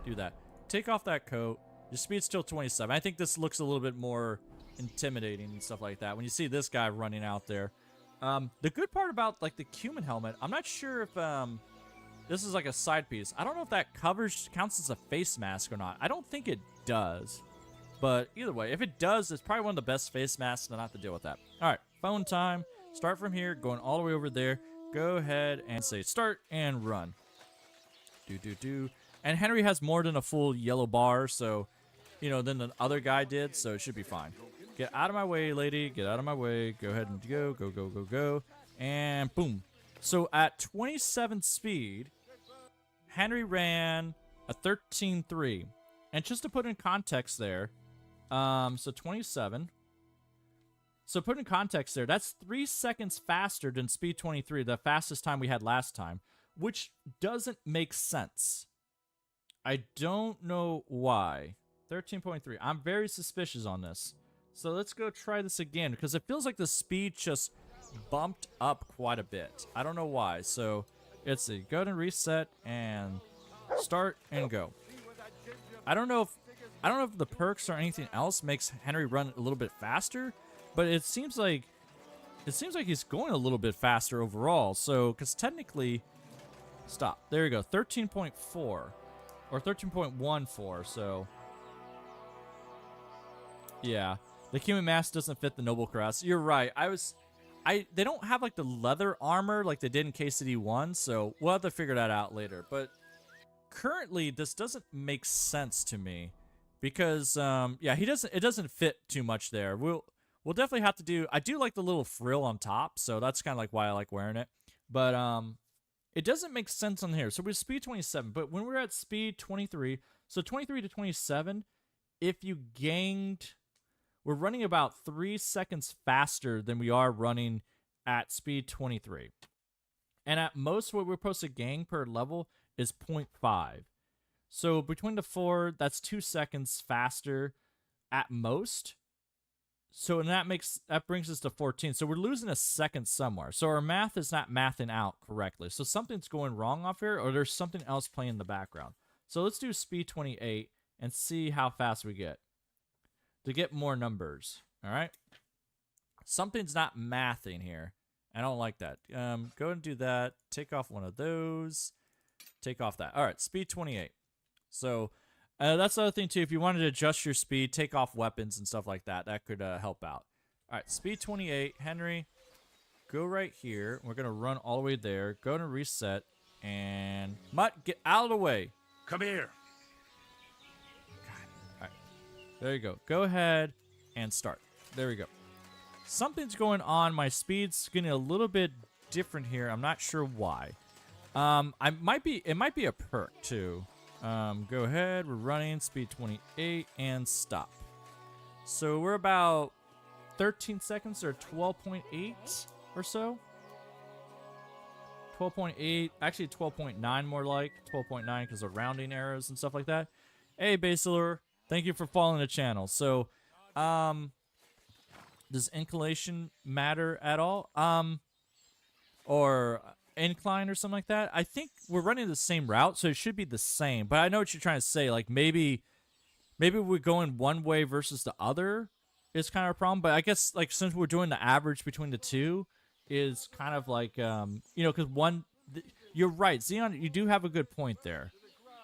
S1: Do that. Take off that coat. Your speed's still 27. I think this looks a little bit more intimidating and stuff like that when you see this guy running out there. The good part about like the cumin helmet, I'm not sure if this is like a side piece. I don't know if that counts as a face mask or not. I don't think it does. But either way, if it does, it's probably one of the best face masks to not have to deal with that. All right, phone time. Start from here, going all the way over there. Go ahead and say start and run. Do. And Henry has more than a full yellow bar, so, you know, than the other guy did, so it should be fine. Get out of my way, lady. Get out of my way. Go ahead and go. And boom. So at 27 speed, Henry ran a 13.3. And just to put in context there, so 27. So put in context there, that's 3 seconds faster than speed 23, the fastest time we had last time, which doesn't make sense. I don't know why. 13.3. I'm very suspicious on this. So let's go try this again, because it feels like the speed just bumped up quite a bit. I don't know why. So let's see. Go ahead and reset and start and go. I don't know if I don't know if the perks or anything else makes Henry run a little bit faster, but it seems like he's going a little bit faster overall. So, because technically, stop. There you go, 13.4 or 13.14. So, yeah, the human mask doesn't fit the noble crest. You're right. They don't have like the leather armor like they did in KCD1, so we'll have to figure that out later. But currently, this doesn't make sense to me because, yeah, it doesn't fit too much there. We'll definitely have to do. I do like the little frill on top, so that's kind of like why I like wearing it. But it doesn't make sense on here. So we're speed 27, but when we're at speed 23, so 23 to 27, if you gained, we're running about 3 seconds faster than we are running at speed 23. And at most, what we're supposed to gain per level is 0.5. So between the 4, that's 2 seconds faster at most. So and that brings us to 14. So we're losing a second somewhere. So our math is not mathing out correctly. So something's going wrong off here, or there's something else playing in the background. So let's do speed 28 and see how fast we get to get more numbers. All right. Something's not mathing here. I don't like that. Go and do that. Take off one of those. Take off that. All right, speed 28. So that's the other thing too. If you wanted to adjust your speed, take off weapons and stuff like that. That could help out. All right, speed 28. Henry, go right here. We're gonna run all the way there. Go to reset and Mutt, get out of the way.
S8: Come here.
S1: All right, there you go. Go ahead and start. There we go. Something's going on. My speed's getting a little bit different here. I'm not sure why. It might be a perk too. Go ahead. We're running speed 28 and stop. So we're about 13 seconds or 12.8 or so. 12.8, actually 12.9 more like 12.9 because of rounding errors and stuff like that. Hey, Basilar, thank you for following the channel. So, does inclination matter at all? Or incline or something like that? I think we're running the same route, so it should be the same. But I know what you're trying to say. Like maybe we're going one way versus the other is kind of a problem. But I guess like since we're doing the average between the two is kind of like because you're right, Xeon. You do have a good point there.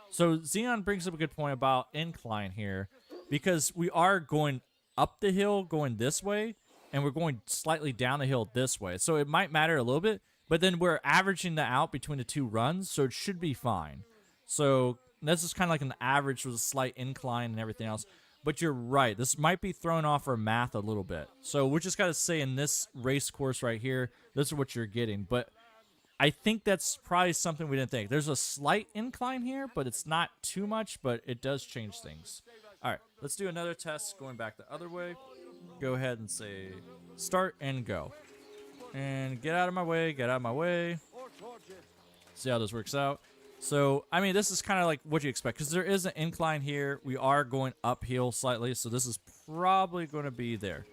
S1: So Xeon brings up a good point about incline here because we are going up the hill going this way, and we're going slightly down the hill this way. So it might matter a little bit, but then we're averaging that out between the two runs, so it should be fine. So this is kind of like an average with a slight incline and everything else. But you're right. This might be throwing off our math a little bit. So we just got to say in this race course right here, this is what you're getting. But I think that's probably something we didn't think. There's a slight incline here, but it's not too much, but it does change things. All right, let's do another test going back the other way. Go ahead and say start and go. And get out of my way, get out of my way. See how this works out. So, I mean, this is kind of like what you expect because there is an incline here. We are going uphill slightly, so this is probably going to be there.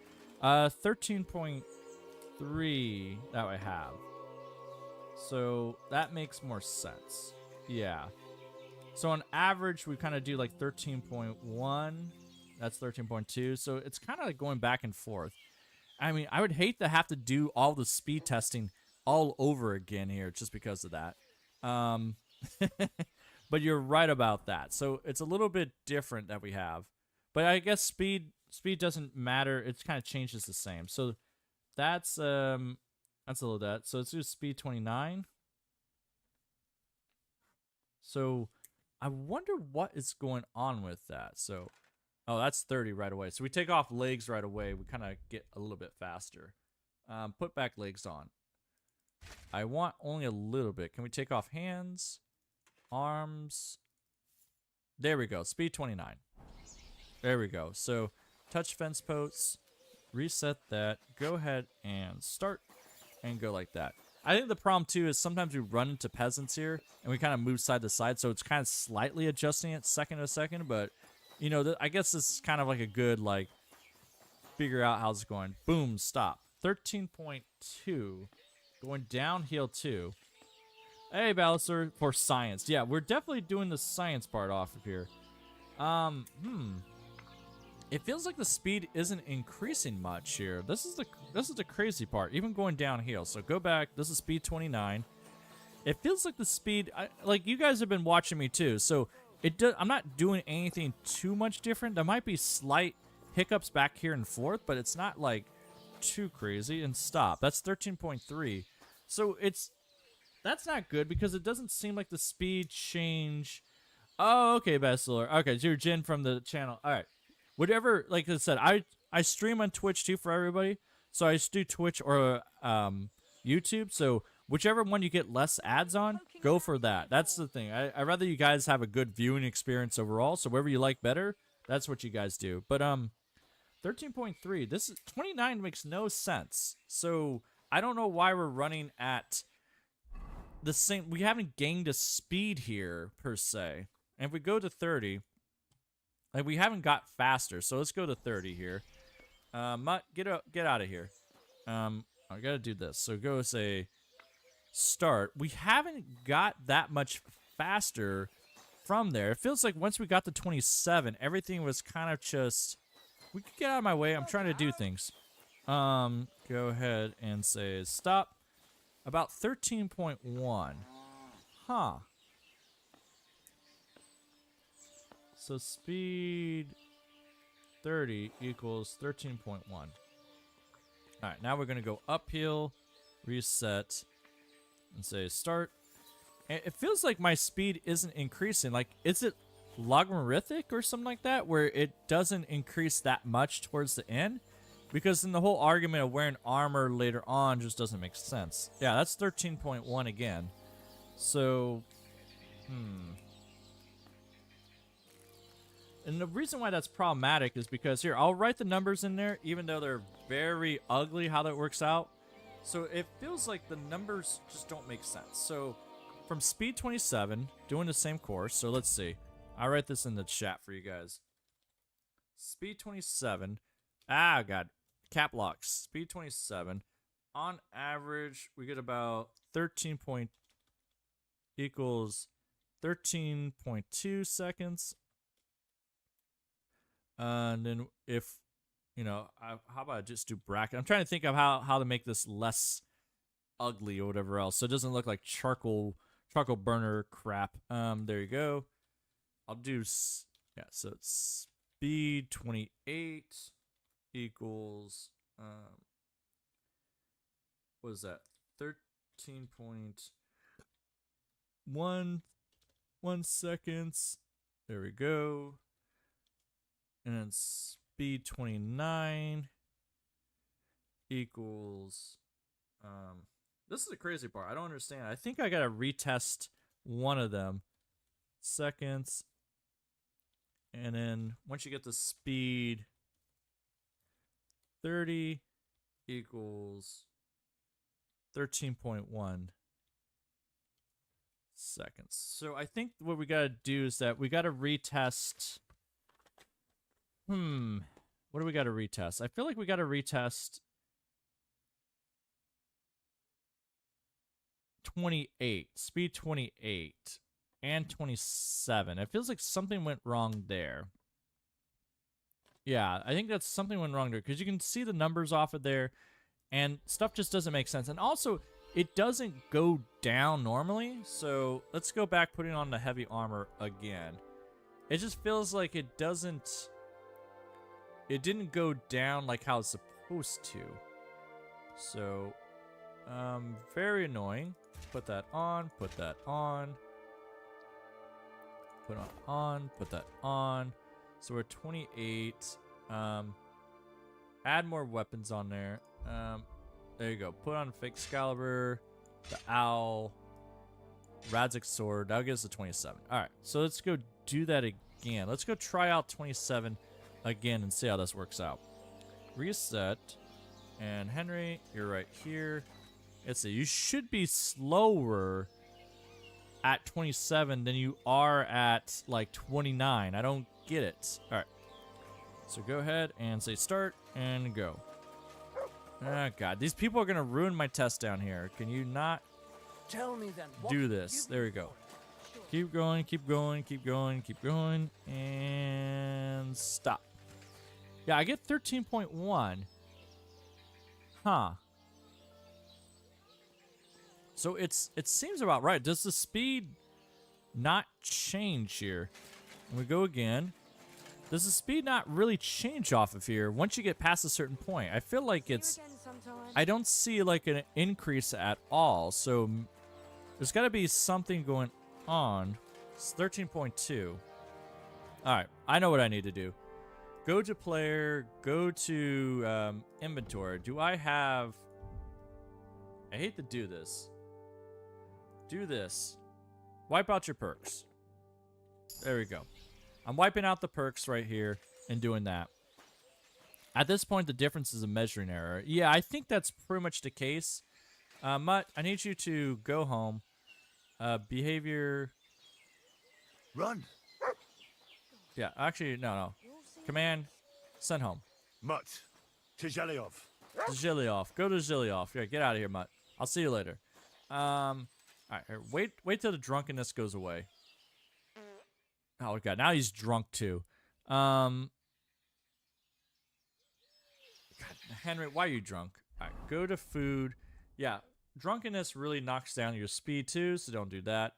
S1: 13.3 that I have. So that makes more sense. Yeah. So on average, we kind of do like 13.1. That's 13.2. So it's kind of like going back and forth. I mean, I would hate to have to do all the speed testing all over again here just because of that. But you're right about that. So it's a little bit different that we have. But I guess speed doesn't matter. It kind of changes the same. So that's a little that. So let's do speed 29. So I wonder what is going on with that. So, oh, that's 30 right away. So we take off legs right away. We kind of get a little bit faster. Put back legs on. I want only a little bit. Can we take off hands, arms? There we go. Speed 29. There we go. So touch fence posts, reset that, go ahead and start and go like that. I think the problem too is sometimes we run into peasants here and we kind of move side to side, so it's kind of slightly adjusting it second to second, but you know, I guess this is kind of like a good like figure out how it's going. Boom, stop. 13.2 going downhill too. Hey, Ballister, for science. Yeah, we're definitely doing the science part off of here. it feels like the speed isn't increasing much here. This is the crazy part. Even going downhill. So go back. This is speed 29. It feels like the speed, like you guys have been watching me too. So I'm not doing anything too much different. There might be slight hiccups back here and forth, but it's not like too crazy. And stop. That's 13.3. So that's not good because it doesn't seem like the speed change. Oh, okay, Bachelor. Okay, so you're Jen from the channel. All right. Whatever, like I said, I stream on Twitch too for everybody. So I just do Twitch or YouTube. So whichever one you get less ads on, go for that. That's the thing. I'd rather you guys have a good viewing experience overall. So whatever you like better, that's what you guys do. But 13.3. This is 29 makes no sense. So I don't know why we're running at the same. We haven't gained a speed here per se. And if we go to 30, like we haven't got faster. So let's go to 30 here. Get out of here. I gotta do this. So go say start. We haven't got that much faster from there. It feels like once we got to 27, everything was kind of just. We could get out of my way. I'm trying to do things. Go ahead and say stop. About 13.1. Huh. So speed 30 equals 13.1. All right, now we're going to go uphill, reset, and say start. And it feels like my speed isn't increasing. Like, is it logarithmic or something like that, where it doesn't increase that much towards the end? Because in the whole argument of wearing armor later on just doesn't make sense. Yeah, that's 13.1 again. So, And the reason why that's problematic is because here, I'll write the numbers in there, even though they're very ugly how that works out. So it feels like the numbers just don't make sense. So from speed 27, doing the same course. So let's see. I'll write this in the chat for you guys. Speed 27. Ah, God. Cap locks. Speed 27. On average, we get about 13.2 seconds. And then if, you know, how about I just do bracket? I'm trying to think of how to make this less ugly or whatever else, so it doesn't look like charcoal burner crap. There you go. I'll do, yeah, so it's speed 28 equals, what is that? 13.11 seconds. There we go. And then speed 29 equals, this is the crazy part. I don't understand. I think I gotta retest one of them. Seconds. And then once you get the speed 30 equals 13.1 seconds. So I think what we gotta do is that we gotta retest. What do we got to retest? I feel like we got to retest 28, speed 28, and 27. It feels like something went wrong there. Yeah, I think that's something went wrong there because you can see the numbers off of there, and stuff just doesn't make sense. And also, it doesn't go down normally. So let's go back, putting on the heavy armor again. It just feels like it doesn't. It didn't go down like how it's supposed to. So, very annoying. Put that on, put that on. Put on, put that on. So we're 28. Add more weapons on there. There you go. Put on fake Excalibur, the owl, Radzik's sword. That'll get us to 27. Alright, so let's go do that again. Let's go try out 27 again and see how this works out. Reset. And Henry, you're right here. Let's see. You should be slower at 27 than you are at like 29. I don't get it. All right. So go ahead and say start and go. Oh, God. These people are going to ruin my test down here. Can you not
S4: Tell me then.
S1: do this? There we go. Keep going, keep going, keep going, keep going. And stop. Yeah, I get 13.1. Huh. So it seems about right. Does the speed not change here? And we go again. Does the speed not really change off of here once you get past a certain point? I feel like it's... I don't see like an increase at all. So there's got to be something going on. It's 13.2. All right, I know what I need to do. Go to player, go to inventory. Do I have... I hate to do this. Do this. Wipe out your perks. There we go. I'm wiping out the perks right here and doing that. At this point, the difference is a measuring error. Yeah, I think that's pretty much the case. Mutt, I need you to go home. Behavior...
S6: Run!
S1: Yeah, actually, no. Command, send home.
S6: Mutt, to Zhelyov.
S1: Zhelyov. Go to Zhelyov. Yeah, get out of here, Mutt. I'll see you later. Alright, here, wait till the drunkenness goes away. Oh god, now he's drunk too. God, Henry, why are you drunk? Alright, go to food. Yeah, drunkenness really knocks down your speed too, so don't do that.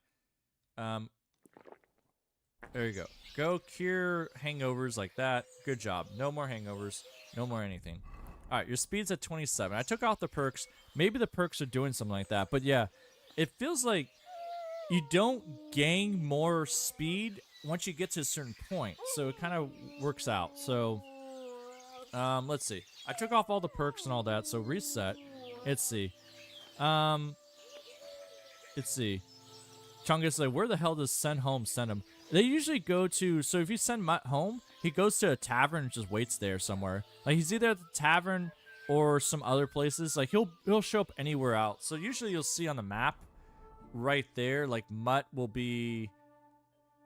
S1: There you go. Go cure hangovers like that. Good job. No more hangovers. No more anything. Alright, your speed's at 27. I took off the perks. Maybe the perks are doing something like that. But yeah, it feels like you don't gain more speed once you get to a certain point. So it kind of works out. So, let's see. I took off all the perks and all that. So reset. Let's see. Let's see. Chungus like, where the hell does send home send him? They usually go to, so if you send Mutt home, he goes to a tavern and just waits there somewhere. Like he's either at the tavern or some other places. Like he'll show up anywhere else. So usually you'll see on the map right there, like Mutt will be,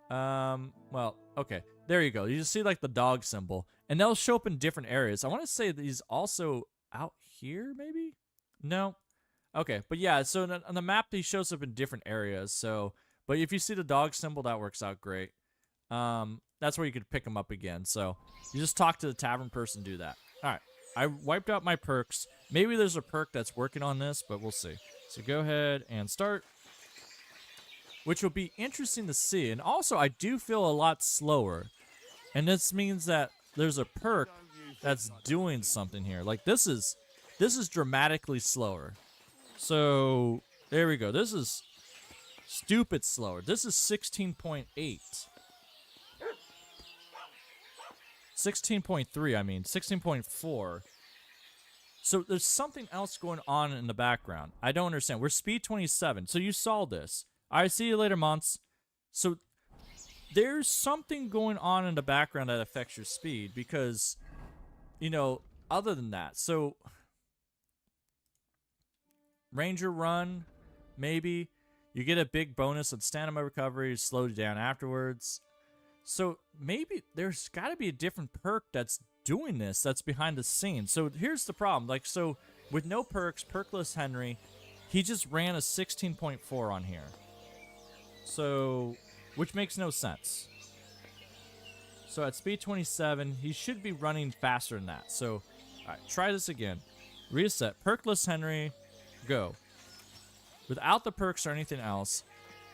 S1: well, okay. There you go. You just see like the dog symbol and they'll show up in different areas. I want to say that he's also out here maybe? No. Okay, but yeah, so on the map, he shows up in different areas, so... But if you see the dog symbol, that works out great. That's where you could pick him up again, so... You just talk to the tavern person, do that. Alright, I wiped out my perks. Maybe there's a perk that's working on this, but we'll see. So go ahead and start. Which will be interesting to see. And also, I do feel a lot slower. And this means that there's a perk that's doing something here. Like, this is dramatically slower. So, there we go. This is stupid slower. This is 16.8. 16.3, I mean. 16.4. So, there's something else going on in the background. I don't understand. We're speed 27. So, you saw this. Alright, see you later, Mons. So, there's something going on in the background that affects your speed because, you know, other than that. So... Ranger run, maybe. You get a big bonus on stamina recovery, slow you down afterwards. So maybe there's got to be a different perk that's doing this, that's behind the scenes. So here's the problem. Like, so with no perks, perkless Henry, he just ran a 16.4 on here. So, which makes no sense. So at speed 27, he should be running faster than that. So, alright, try this again. Reset, perkless Henry... Go. Without the perks or anything else,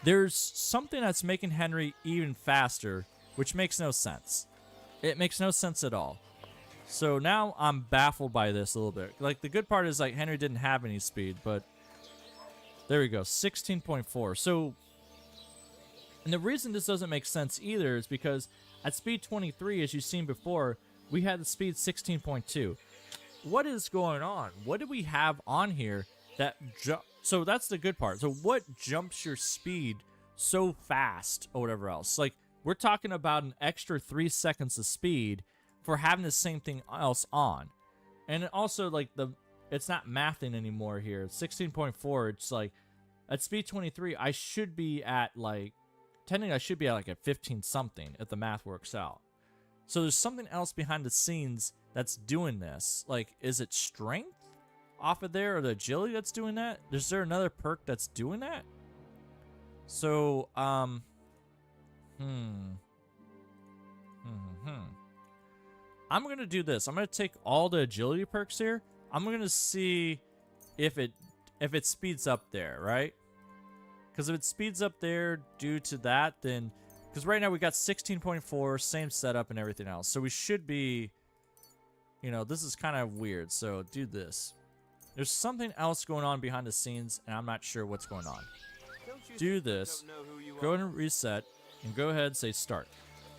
S1: there's something that's making Henry even faster, which makes no sense. It makes no sense at all. So now I'm baffled by this a little bit. Like, the good part is, like, Henry didn't have any speed, but there we go, 16.4. So, and the reason this doesn't make sense either is because at speed 23, as you've seen before, we had the speed 16.2. What is going on? What do we have on here that so that's the good part. So what jumps your speed so fast or whatever else? Like, we're talking about an extra 3 seconds of speed for having the same thing else on. And also, like, it's not mathing anymore here. 16.4, it's like, at speed 23, I should be at, like, technically I should be at, like, a 15 something if the math works out. So there's something else behind the scenes that's doing this. Like, is it strength off of there, or the agility that's doing that? Is there another perk that's doing that? So, I'm I'm going to do this. I'm going to take all the agility perks here. I'm going to see if it speeds up there, right? Because if it speeds up there due to that, then... Because right now we got 16.4, same setup and everything else. So we should be... You know, this is kind of weird. So do this. There's something else going on behind the scenes, and I'm not sure what's going on. Do this. Go ahead and reset, and go ahead and say start.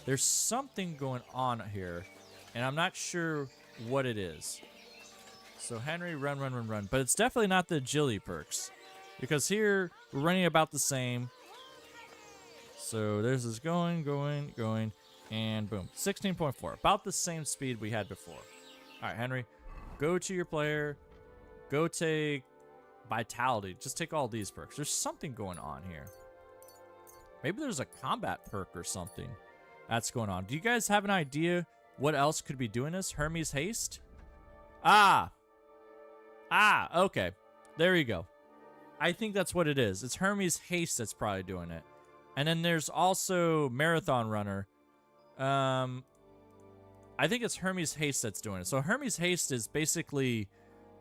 S1: There's something going on here, and I'm not sure what it is. So Henry, run, run, run, run. But it's definitely not the agility perks. Because here, we're running about the same. So there's this going, going, going, and boom. 16.4. About the same speed we had before. Alright, Henry. Go to your player. Go take Vitality. Just take all these perks. There's something going on here. Maybe there's a combat perk or something that's going on. Do you guys have an idea what else could be doing this? Hermes Haste? Ah, okay. There you go. I think that's what it is. It's Hermes Haste that's probably doing it. And then there's also Marathon Runner. I think it's Hermes Haste that's doing it. So Hermes Haste is basically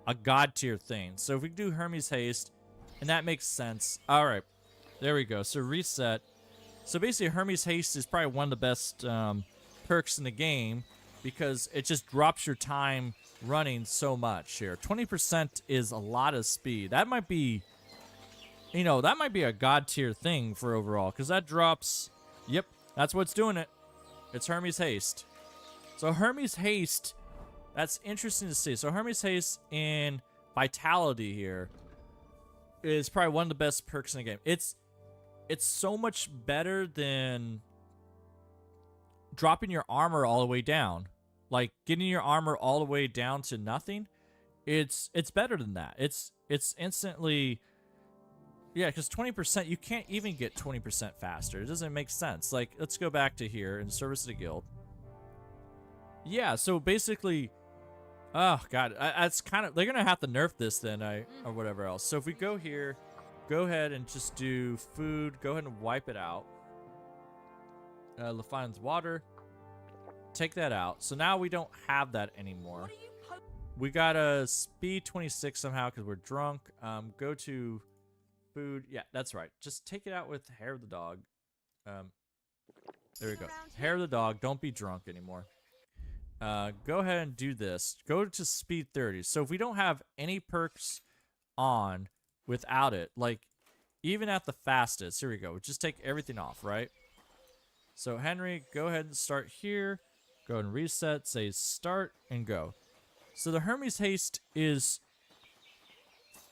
S1: a god tier thing. So if we do Hermes Haste, and that makes sense. All right, there we go. So reset. So basically Hermes Haste is probably one of the best perks in the game because it just drops your time running so much here. 20% is a lot of speed. That might be, you know, that might be a god tier thing for overall because that drops. Yep, that's what's doing it. It's Hermes Haste. So Hermes Haste, that's interesting to see. So Hermes Haste in Vitality here is probably one of the best perks in the game. It's so much better than dropping your armor all the way down. Like getting your armor all the way down to nothing. It's better than that. It's instantly, yeah, because 20%, you can't even get 20% faster. It doesn't make sense. Like, let's go back to here in Service of the Guild. Yeah, so basically, oh god, that's kind of, they're gonna have to nerf this then, or whatever else. So if we go here, go ahead and just do food. Go ahead and wipe it out. Lefine's water. Take that out. So now we don't have that anymore. We got a speed 26 somehow because we're drunk. Go to food. Yeah, that's right. Just take it out with hair of the dog. There we go. Hair of the dog. Don't be drunk anymore. Go ahead and do this. Go to speed 30. So if we don't have any perks on without it, like even at the fastest, here we go. Just take everything off, right? So Henry, go ahead and start here. Go and reset, say start, and go. So the Hermes Haste is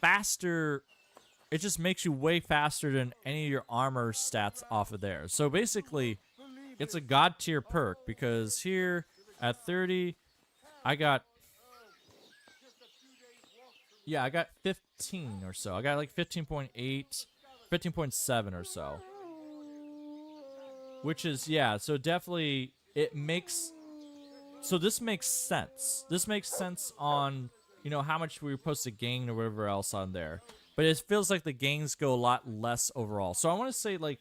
S1: faster. It just makes you way faster than any of your armor stats off of there. So basically, it's a god tier perk because here at 30, I got, yeah, I got 15 or so. I got like 15.8, 15.7 or so. Which is, yeah, so definitely it makes, so this makes sense. This makes sense on, you know, how much we were supposed to gain or whatever else on there. But it feels like the gains go a lot less overall. So I want to say, like,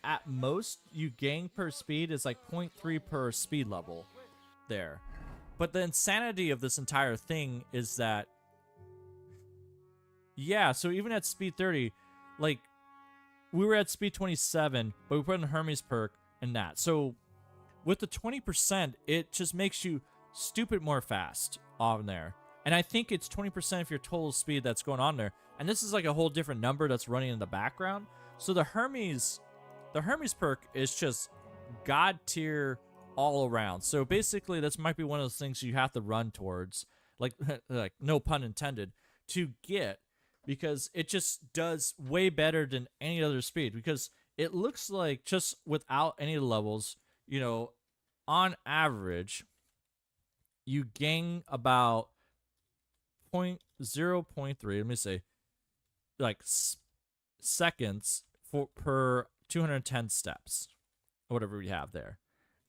S1: at most, you gain per speed is like 0.3 per speed level there. But the insanity of this entire thing is that, yeah, so even at speed 30, like, we were at speed 27, but we put in a Hermes perk and that. So with the 20%, it just makes you stupid more fast on there. And I think it's 20% of your total speed that's going on there. And this is like a whole different number that's running in the background. So the Hermes perk is just god tier all around. So basically, this might be one of those things you have to run towards, like no pun intended, to get, because it just does way better than any other speed. Because it looks like just without any levels, you know, on average, you gain about 0.3, let me say, like seconds per 210 steps, or whatever we have there,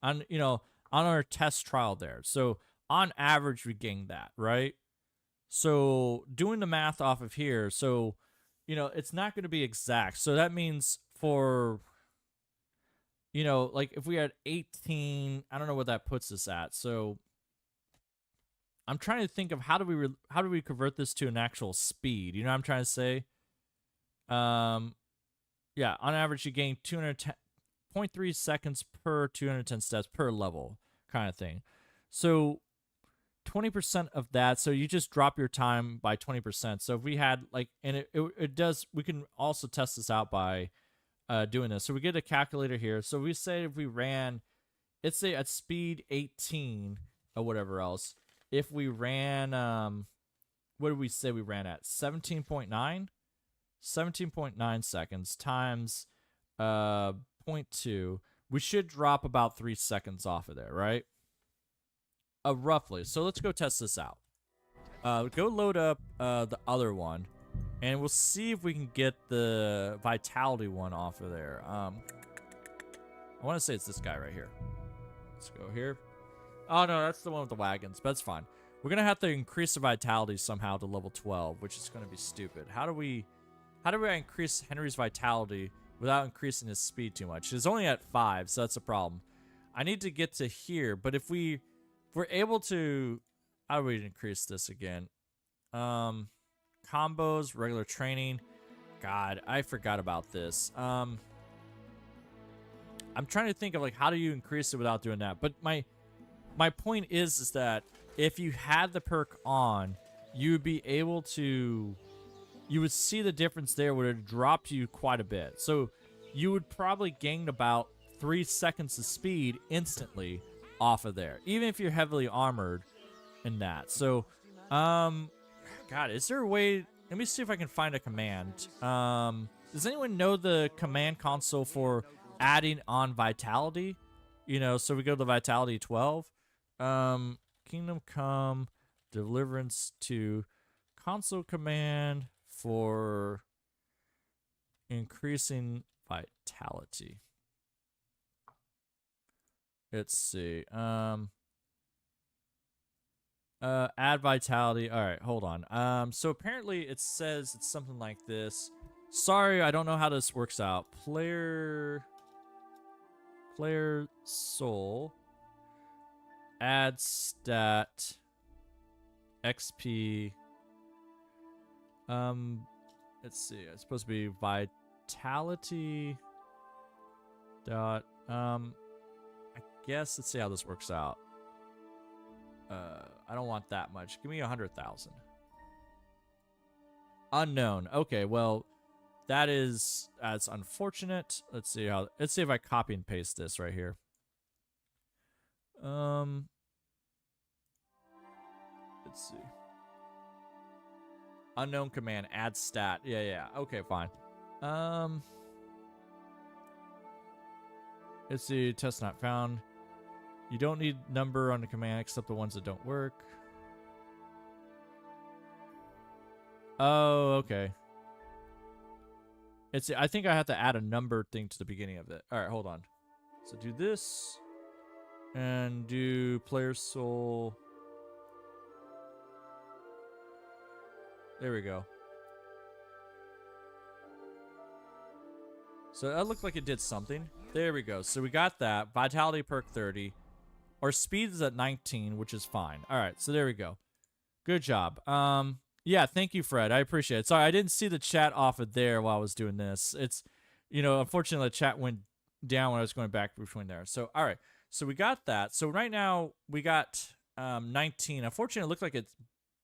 S1: on, you know, on our test trial there. So on average, we gain that, right? So doing the math off of here, so, you know, it's not going to be exact. So that means for, you know, like if we had 18, I don't know what that puts us at. So I'm trying to think of how do we convert this to an actual speed? You know what I'm trying to say? Yeah, on average you gain 210.3 seconds per 210 steps per level kind of thing. So 20% of that, so you just drop your time by 20%. So if we had like, and it does, we can also test this out by doing this. So we get a calculator here. So we say if we ran, let's say at speed 18 or whatever else, if we ran, what did we say we ran at? 17.9? 17.9 seconds times 0.2. We should drop about 3 seconds off of there, right? Roughly. So let's go test this out. Go load up the other one, and we'll see if we can get the vitality one off of there. I want to say it's this guy right here. Let's go here. Oh no, that's the one with the wagons, but that's fine. We're gonna have to increase the vitality somehow to level 12, which is gonna be stupid. How do we increase Henry's vitality without increasing his speed too much? It's only at 5, so that's a problem. I need to get to here, but if we're able to, how do we increase this again? Combos, regular training. God, I forgot about this. I'm trying to think of like how do you increase it without doing that. But my point is that if you had the perk on, you would be able to, you would see the difference there would have dropped you quite a bit. So you would probably gain about 3 seconds of speed instantly off of there, even if you're heavily armored in that. So, God, is there a way? Let me see if I can find a command. Does anyone know the command console for adding on vitality? You know, so we go to vitality 12. Kingdom Come, Deliverance 2, console command for increasing vitality. Let's see. Add vitality. All right, hold on. So apparently it says it's something like this. Sorry, I don't know how this works out. Player soul. Add stat. XP. Let's see. It's supposed to be vitality. Dot. I guess let's see how this works out. I don't want that much. Give me 100,000. Unknown. Okay, well, that's unfortunate. Let's see if I copy and paste this right here. Let's see. Unknown command. Add stat. Yeah. Okay, fine. Let's see. Test not found. You don't need number on the command except the ones that don't work. Oh, okay. I think I have to add a number thing to the beginning of it. All right, hold on. So do this and do player soul. There we go. So that looked like it did something. There we go. So we got that. Vitality perk 30. Our speed is at 19, which is fine. All right, so there we go. Good job. Yeah, thank you, Fred. I appreciate it. Sorry, I didn't see the chat off of there while I was doing this. It's, unfortunately, the chat went down when I was going back between there. So, all right. So we got that. So right now, we got 19. Unfortunately, it looked like it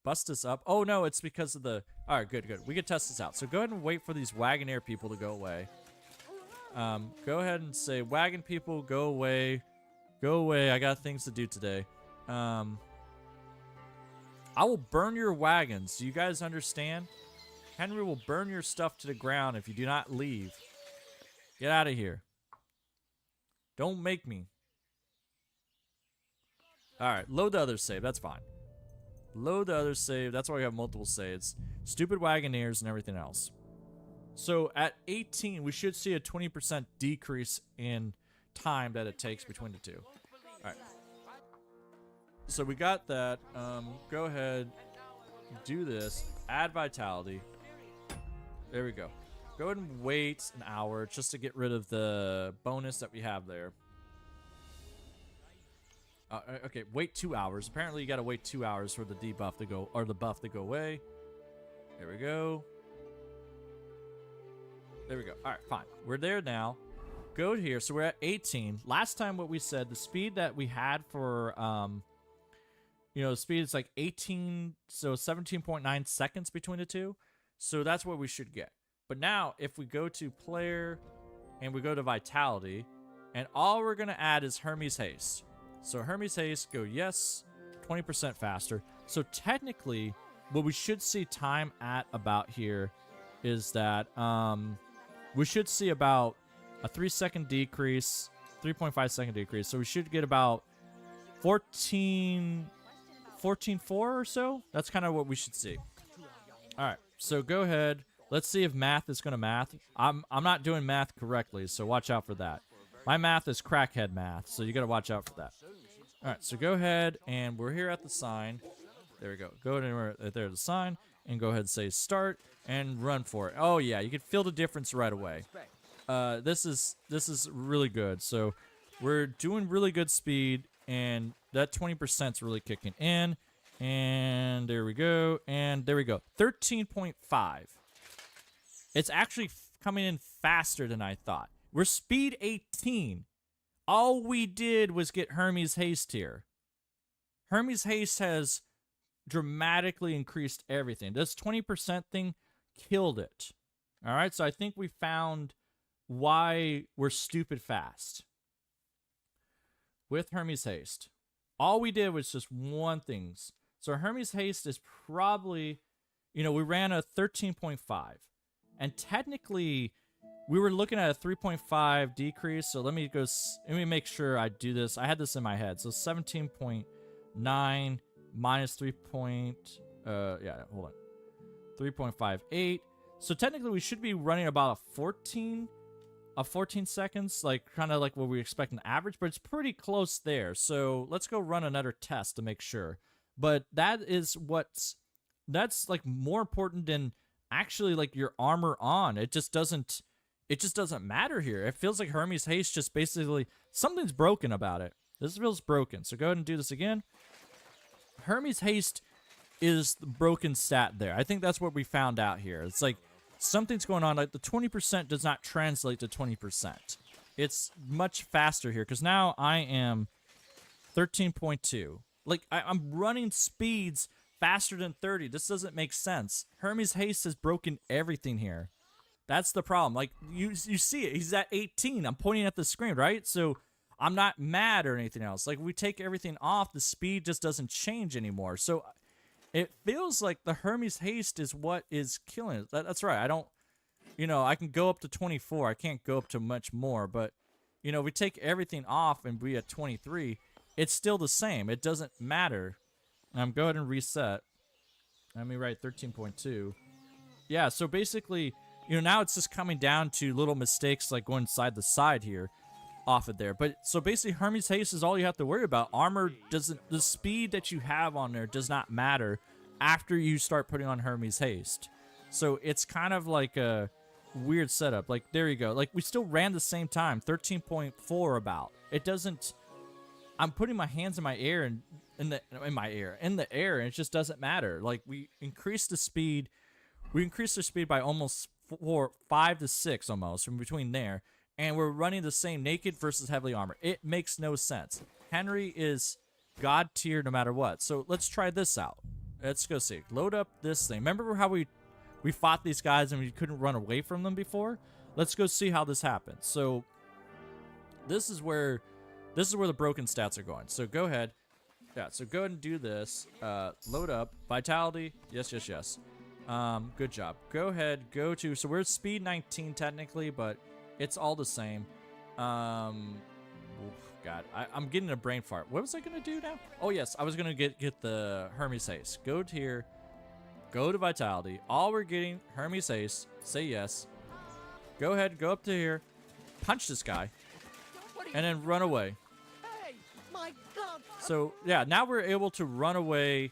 S1: busted us up. Oh, no, it's because of the... All right, good. We can test this out. So go ahead and wait for these Wagonair people to go away. Go ahead and say, Wagon people, go away. Go away. I got things to do today. I will burn your wagons. Do you guys understand? Henry will burn your stuff to the ground if you do not leave. Get out of here. Don't make me. Alright, load the other save. That's fine. Load the other save. That's why we have multiple saves. Stupid Wagoneers and everything else. So at 18, we should see a 20% decrease in time that it takes between the two. All right. So we got that. Go ahead, do this. Add vitality. There we go. Go ahead and wait an hour just to get rid of the bonus that we have there. Okay, wait 2 hours. Apparently, you gotta wait 2 hours for the debuff to go, or the buff to go away. There we go. There we go. All right, fine. We're there now. Go here. So we're at 18. Last time, what we said, the speed that we had for, you know, the speed is like 18, so 17.9 seconds between the two. So that's what we should get. But now, if we go to player and we go to vitality, and all we're gonna add is Hermes Haste. So Hermes Haste, go yes, 20% faster. So technically, what we should see time at about here is that we should see about a 3-second decrease, 3.5 second decrease. So we should get about 14.4 or so. That's kind of what we should see. All right, so go ahead. Let's see if math is gonna math. I'm not doing math correctly, so watch out for that. My math is crackhead math, so you gotta watch out for that. All right, so go ahead, and we're here at the sign. There we go. Go anywhere there at the sign, and go ahead and say start, and run for it. Oh yeah, you can feel the difference right away. This is really good. So we're doing really good speed, and that 20% is really kicking in. And there we go, and there we go. 13.5. It's actually coming in faster than I thought. We're speed 18. All we did was get Hermes Haste here. Hermes Haste has dramatically increased everything. This 20% thing killed it. All right, so I think we found why we're stupid fast with Hermes Haste. All we did was just one thing. So Hermes Haste is probably, you know, we ran a 13.5. And technically, we were looking at a 3.5 decrease. So let me make sure I do this. I had this in my head. So 17.9 minus 3. Yeah, hold on. 3.58. So technically, we should be running about a 14 seconds, like kind of like what we expect an average, but it's pretty close there. So let's go run another test to make sure. But that's like more important than actually like your armor on. It just doesn't matter here. It feels like Hermes Haste just basically something's broken about it. This feels broken. So go ahead and do this again. Hermes Haste is the broken stat there. I think that's what we found out here. It's like something's going on. Like the 20% does not translate to 20%. It's much faster here because now I am 13.2. Like I'm running speeds faster than 30. This doesn't make sense. Hermes Haste has broken everything here. That's the problem. Like you see it. He's at 18. I'm pointing at the screen, right? So I'm not mad or anything else. Like we take everything off, the speed just doesn't change anymore. So it feels like the Hermes Haste is what is killing it. That's right. I don't, I can go up to 24. I can't go up to much more. But, we take everything off and be at 23. It's still the same. It doesn't matter. Go ahead and reset. Let me write 13.2. Yeah, so basically, now it's just coming down to little mistakes like going side to side here off of there. But so basically Hermes Haste is all you have to worry about. Armor doesn't, the speed that you have on there does not matter after you start putting on Hermes Haste. So it's kind of like a weird setup. Like there you go. Like we still ran the same time, 13.4 about. It doesn't, I'm putting my hands in my air and in the air, and it just doesn't matter. Like we increased the speed by almost 5 to 6 almost from between there. And we're running the same naked versus heavily armored. It makes no sense. Henry is god tier no matter what. So let's try this out. Let's go see. Load up this thing. Remember how we fought these guys and we couldn't run away from them before? Let's go see how this happens. So this is where the broken stats are going. So go ahead. Yeah, so go ahead and do this. Load up. Vitality. Yes, yes, yes. Good job. Go ahead. Go to, so we're speed 19 technically, but it's all the same. God, I'm getting a brain fart. What was I gonna do now? Oh yes, I was gonna get the Hermes Haste. Go to here. Go to Vitality. All we're getting, Hermes Haste. Say yes. Go ahead, go up to here. Punch this guy. And then run away.
S4: Hey, my God.
S1: So yeah, now we're able to run away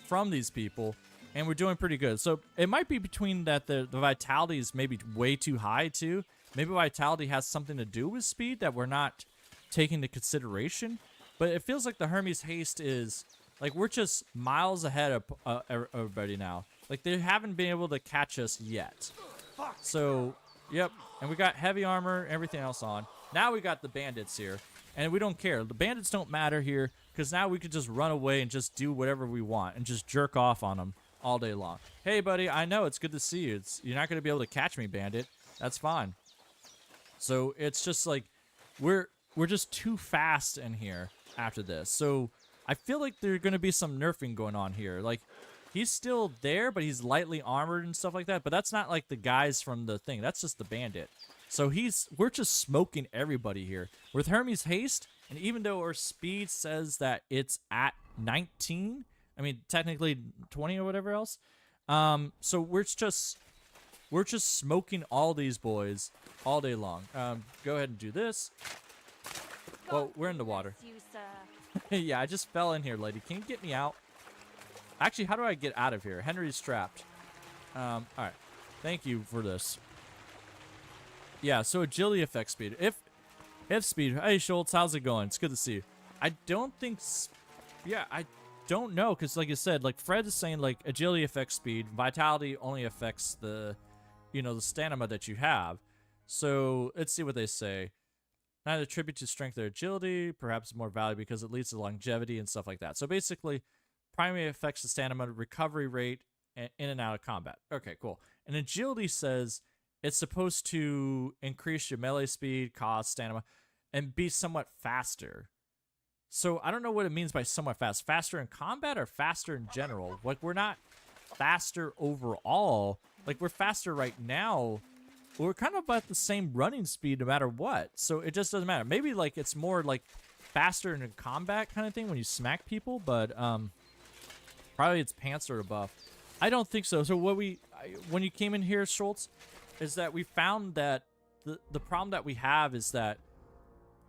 S1: from these people. And we're doing pretty good. So it might be between that the Vitality is maybe way too high too. Maybe Vitality has something to do with speed that we're not taking into consideration. but it feels like the Hermes haste is like we're just miles ahead of everybody now. Like they haven't been able to catch us yet. So, yep. And we got heavy armor, everything else on. Now we got the bandits here, and we don't care. The bandits don't matter here because now we could just run away and just do whatever we want and just jerk off on them all day long. Hey, buddy, I know it's good to see you. You're not going to be able to catch me, bandit. That's fine. So it's just like we're just too fast in here after this. So I feel like there's going to be some nerfing going on here. Like he's still there, but he's lightly armored and stuff like that. But that's not like the guys from the thing. That's just the bandit. So we're just smoking everybody here with Hermes haste. And even though our speed says that it's at 19, I mean technically 20 or whatever else. So we're just smoking all these boys all day long. Go ahead and do this. Well, we're in the water.
S7: You, sir.
S1: Yeah, I just fell in here, lady. Can you get me out? Actually, how do I get out of here? Henry's trapped. All right. Thank you for this. Yeah, so agility affects speed. If speed. Hey, Schultz, how's it going? It's good to see you. I don't think... Yeah, I don't know, because like I said, like Fred is saying, like, agility affects speed. Vitality only affects the, the stamina that you have. So, let's see what they say. Neither attribute to strength or agility, perhaps more value because it leads to longevity and stuff like that. So basically, primary affects the stamina, recovery rate, and in and out of combat. Okay, cool. And agility says it's supposed to increase your melee speed, cost, stamina, and be somewhat faster. So I don't know what it means by somewhat fast. Faster in combat or faster in general? Like, we're not faster overall. Like, we're faster right now. We're kind of about the same running speed no matter what. So it just doesn't matter. Maybe, like, it's more, like, faster in combat kind of thing when you smack people. But, probably it's pants or a buff. I don't think so. So when you came in here, Schultz, is that we found that the problem that we have is that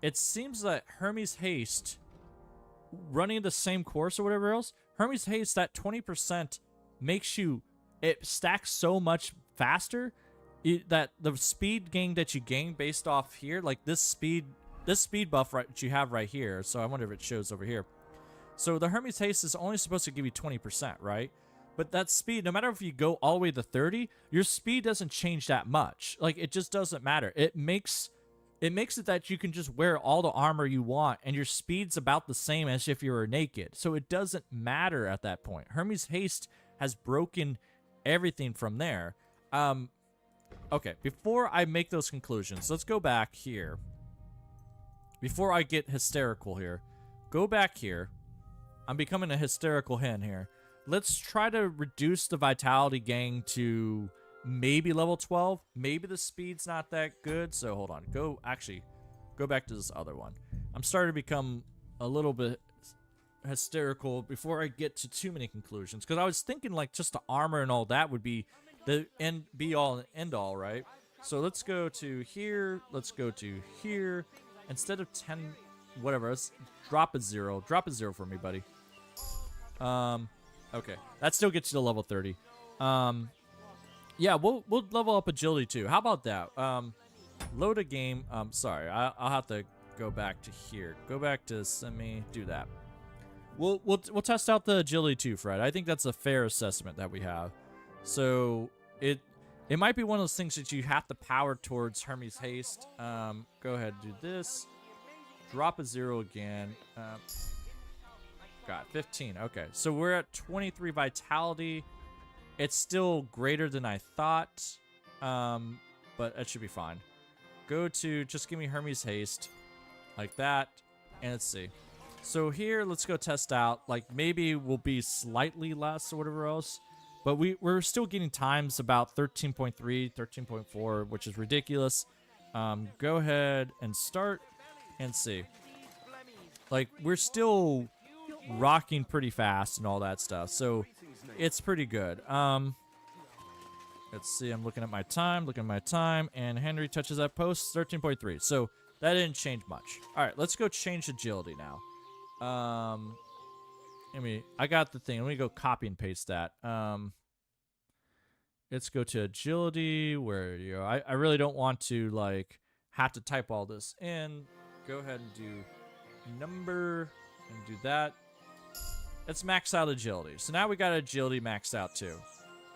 S1: it seems that Hermes Haste, running the same course or whatever else, Hermes Haste, that 20% makes you, it stacks so much faster that the speed gain that you gain based off here, like this speed buff that you have right here. So I wonder if it shows over here. So the Hermes Haste is only supposed to give you 20%, right? But that speed, no matter if you go all the way to 30, your speed doesn't change that much. Like, it just doesn't matter. It makes it that you can just wear all the armor you want, and your speed's about the same as if you were naked. So it doesn't matter at that point. Hermes Haste has broken everything from there. Okay, before I make those conclusions, let's go back here. Before I get hysterical here, go back here. I'm becoming a hysterical hen here. Let's try to reduce the vitality gain to maybe level 12. Maybe the speed's not that good. So hold on. Go back to this other one. I'm starting to become a little bit hysterical before I get to too many conclusions. Because I was thinking like just the armor and all that would be the be all and end all, right? So let's go to here. Let's go to here. Instead of 10, whatever, let's drop a 0. Drop a 0 for me, buddy. Okay, that still gets you to level 30. Yeah, we'll level up agility too. How about that? Load a game. Sorry, I'll have to go back to here. Go back to semi. Do that. We'll test out the agility too, Fred. I think that's a fair assessment that we have. So it might be one of those things that you have to power towards Hermes Haste. Go ahead and do this. Drop a 0 again. Got 15. Okay, so we're at 23 vitality. It's still greater than I thought, but it should be fine. Go to, just give me Hermes Haste, like that, and let's see. So here, let's go test out, like maybe we'll be slightly less or whatever else, but we're still getting times about 13.3, 13.4, which is ridiculous. Go ahead and start and see. Like, we're still rocking pretty fast and all that stuff, so it's pretty good. Let's see, I'm looking at my time, and Henry touches that post, 13.3, so that didn't change much. Alright, let's go change agility now. I got the thing, let me go copy and paste that. Let's go to agility, where you go. I really don't want to, like, have to type all this in. Go ahead and do number and do that. Let's max out agility. So now we got agility maxed out too.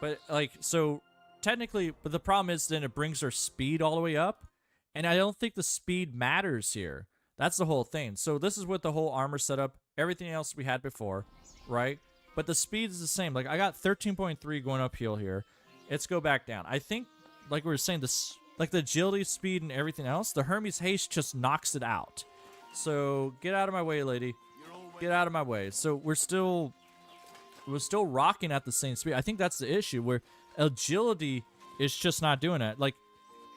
S1: But like, so technically, but the problem is then it brings our speed all the way up. And I don't think the speed matters here. That's the whole thing. So this is with the whole armor setup, everything else we had before, right? But the speed is the same. Like I got 13.3 going uphill here. Let's go back down. I think, like we were saying, this, like the agility, speed, and everything else, the Hermes Haste just knocks it out. So get out of my way, lady. Get out of my way. So we're still rocking at the same speed. I think that's the issue, where agility is just not doing it. Like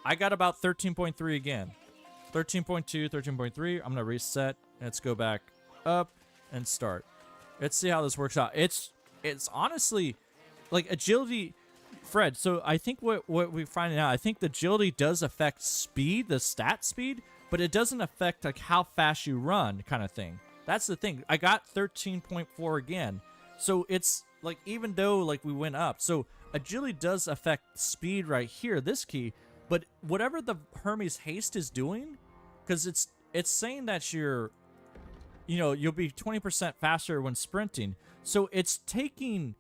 S1: I got about 13.3 again. 13.2, 13.3. I'm gonna reset. Let's go back up and start. Let's see how this works out. It's honestly like agility, Fred. So I think what we're finding out, I think the agility does affect speed, the stat speed, but it doesn't affect like how fast you run, kind of thing. That's the thing. I got 13.4 again. So it's like, even though like we went up, so agility does affect speed right here, this key, but whatever the Hermes Haste is doing, because it's saying that you'll be 20% faster when sprinting. So it's taking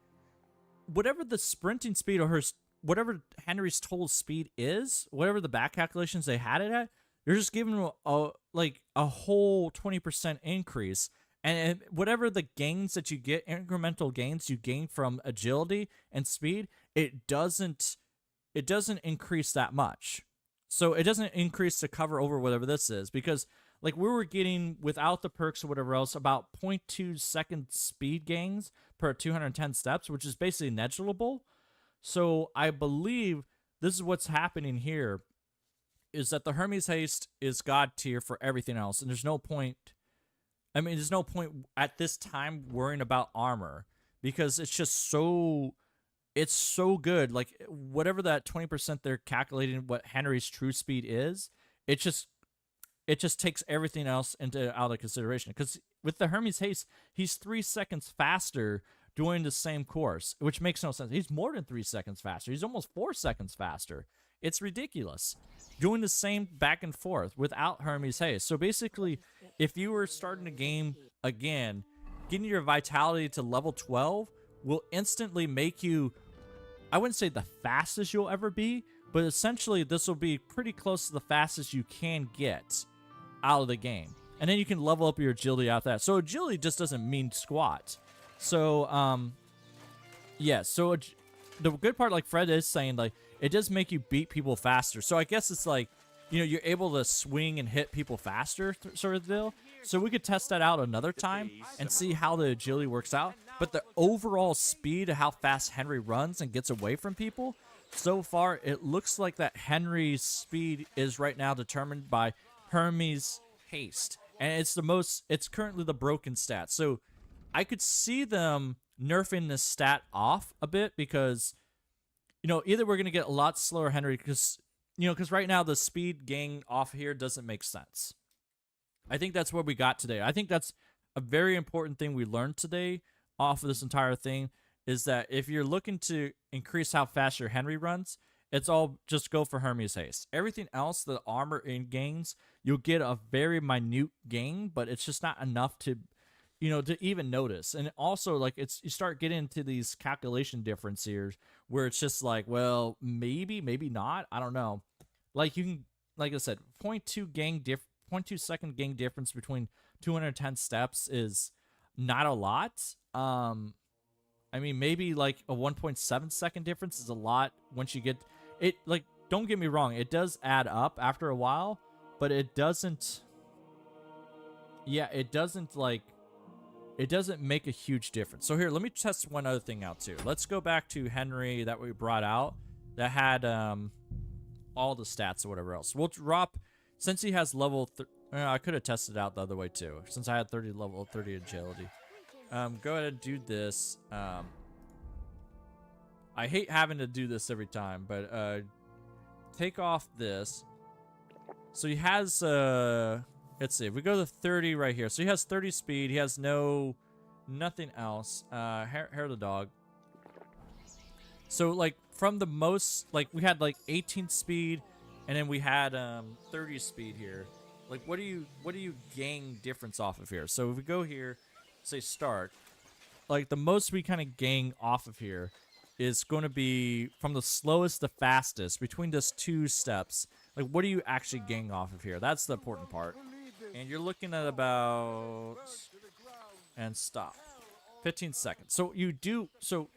S1: whatever the sprinting speed or whatever Henry's total speed is, whatever the back calculations they had it at, you're just giving them a whole 20% increase. And whatever the gains that you get, incremental gains you gain from agility and speed, it doesn't increase that much. So it doesn't increase to cover over whatever this is, because like we were getting, without the perks or whatever else, about 0.2 second speed gains per 210 steps, which is basically negligible. So I believe this is what's happening here, is that the Hermes Haste is God tier for everything else, and there's no point. I mean, there's no point at this time worrying about armor, because it's just so good. Like whatever that 20% they're calculating what Henry's true speed is, it just takes everything else out of consideration. Because with the Hermes Haste, he's 3 seconds faster doing the same course, which makes no sense. He's more than 3 seconds faster. He's almost 4 seconds faster. It's ridiculous. Doing the same back and forth without Hermes Haste. So basically, if you were starting a game again, getting your vitality to level 12 will instantly make you, I wouldn't say the fastest you'll ever be, but essentially this will be pretty close to the fastest you can get out of the game. And then you can level up your agility out that. So agility just doesn't mean squat. So, yeah, so the good part, like Fred is saying, like, it does make you beat people faster. So I guess it's like, you're able to swing and hit people faster, sort of deal. So we could test that out another time and see how the agility works out. But the overall speed of how fast Henry runs and gets away from people, so far it looks like that Henry's speed is right now determined by Hermes Haste. And it's currently the broken stat. So I could see them nerfing this stat off a bit, because either we're going to get a lot slower Henry, because right now the speed gain off here doesn't make sense. I think that's what we got today. I think that's a very important thing we learned today off of this entire thing, is that if you're looking to increase how fast your Henry runs, it's all just go for Hermes Haste. Everything else, the armor in gains, you'll get a very minute gain, but it's just not enough to to even notice. And also, like, you start getting into these calculation difference here where it's just like, well, maybe not. I don't know. Like, you can, like I said, 0.2 second gain difference between 210 steps is not a lot. I mean, maybe like a 1.7 second difference is a lot once you get it. Like, don't get me wrong, it does add up after a while, but it doesn't. Yeah, it doesn't make a huge difference. So here, let me test one other thing out too. Let's go back to Henry that we brought out that had all the stats or whatever else. We'll drop, since he has level I could have tested out the other way too, since I had level 30 agility. Go ahead and do this. I hate having to do this every time, but take off this. So he has let's see, if we go to 30 right here. So he has 30 speed. He has nothing else. Hair of the dog. So like from the most, like we had like 18 speed, and then we had 30 speed here. Like, what do you gain difference off of here? So if we go here, say start, like the most we kind of gain off of here is going to be from the slowest to fastest between just 2 steps. Like, what do you actually gain off of here? That's the important part. And you're looking at about, and stop, 15 seconds. So you do, so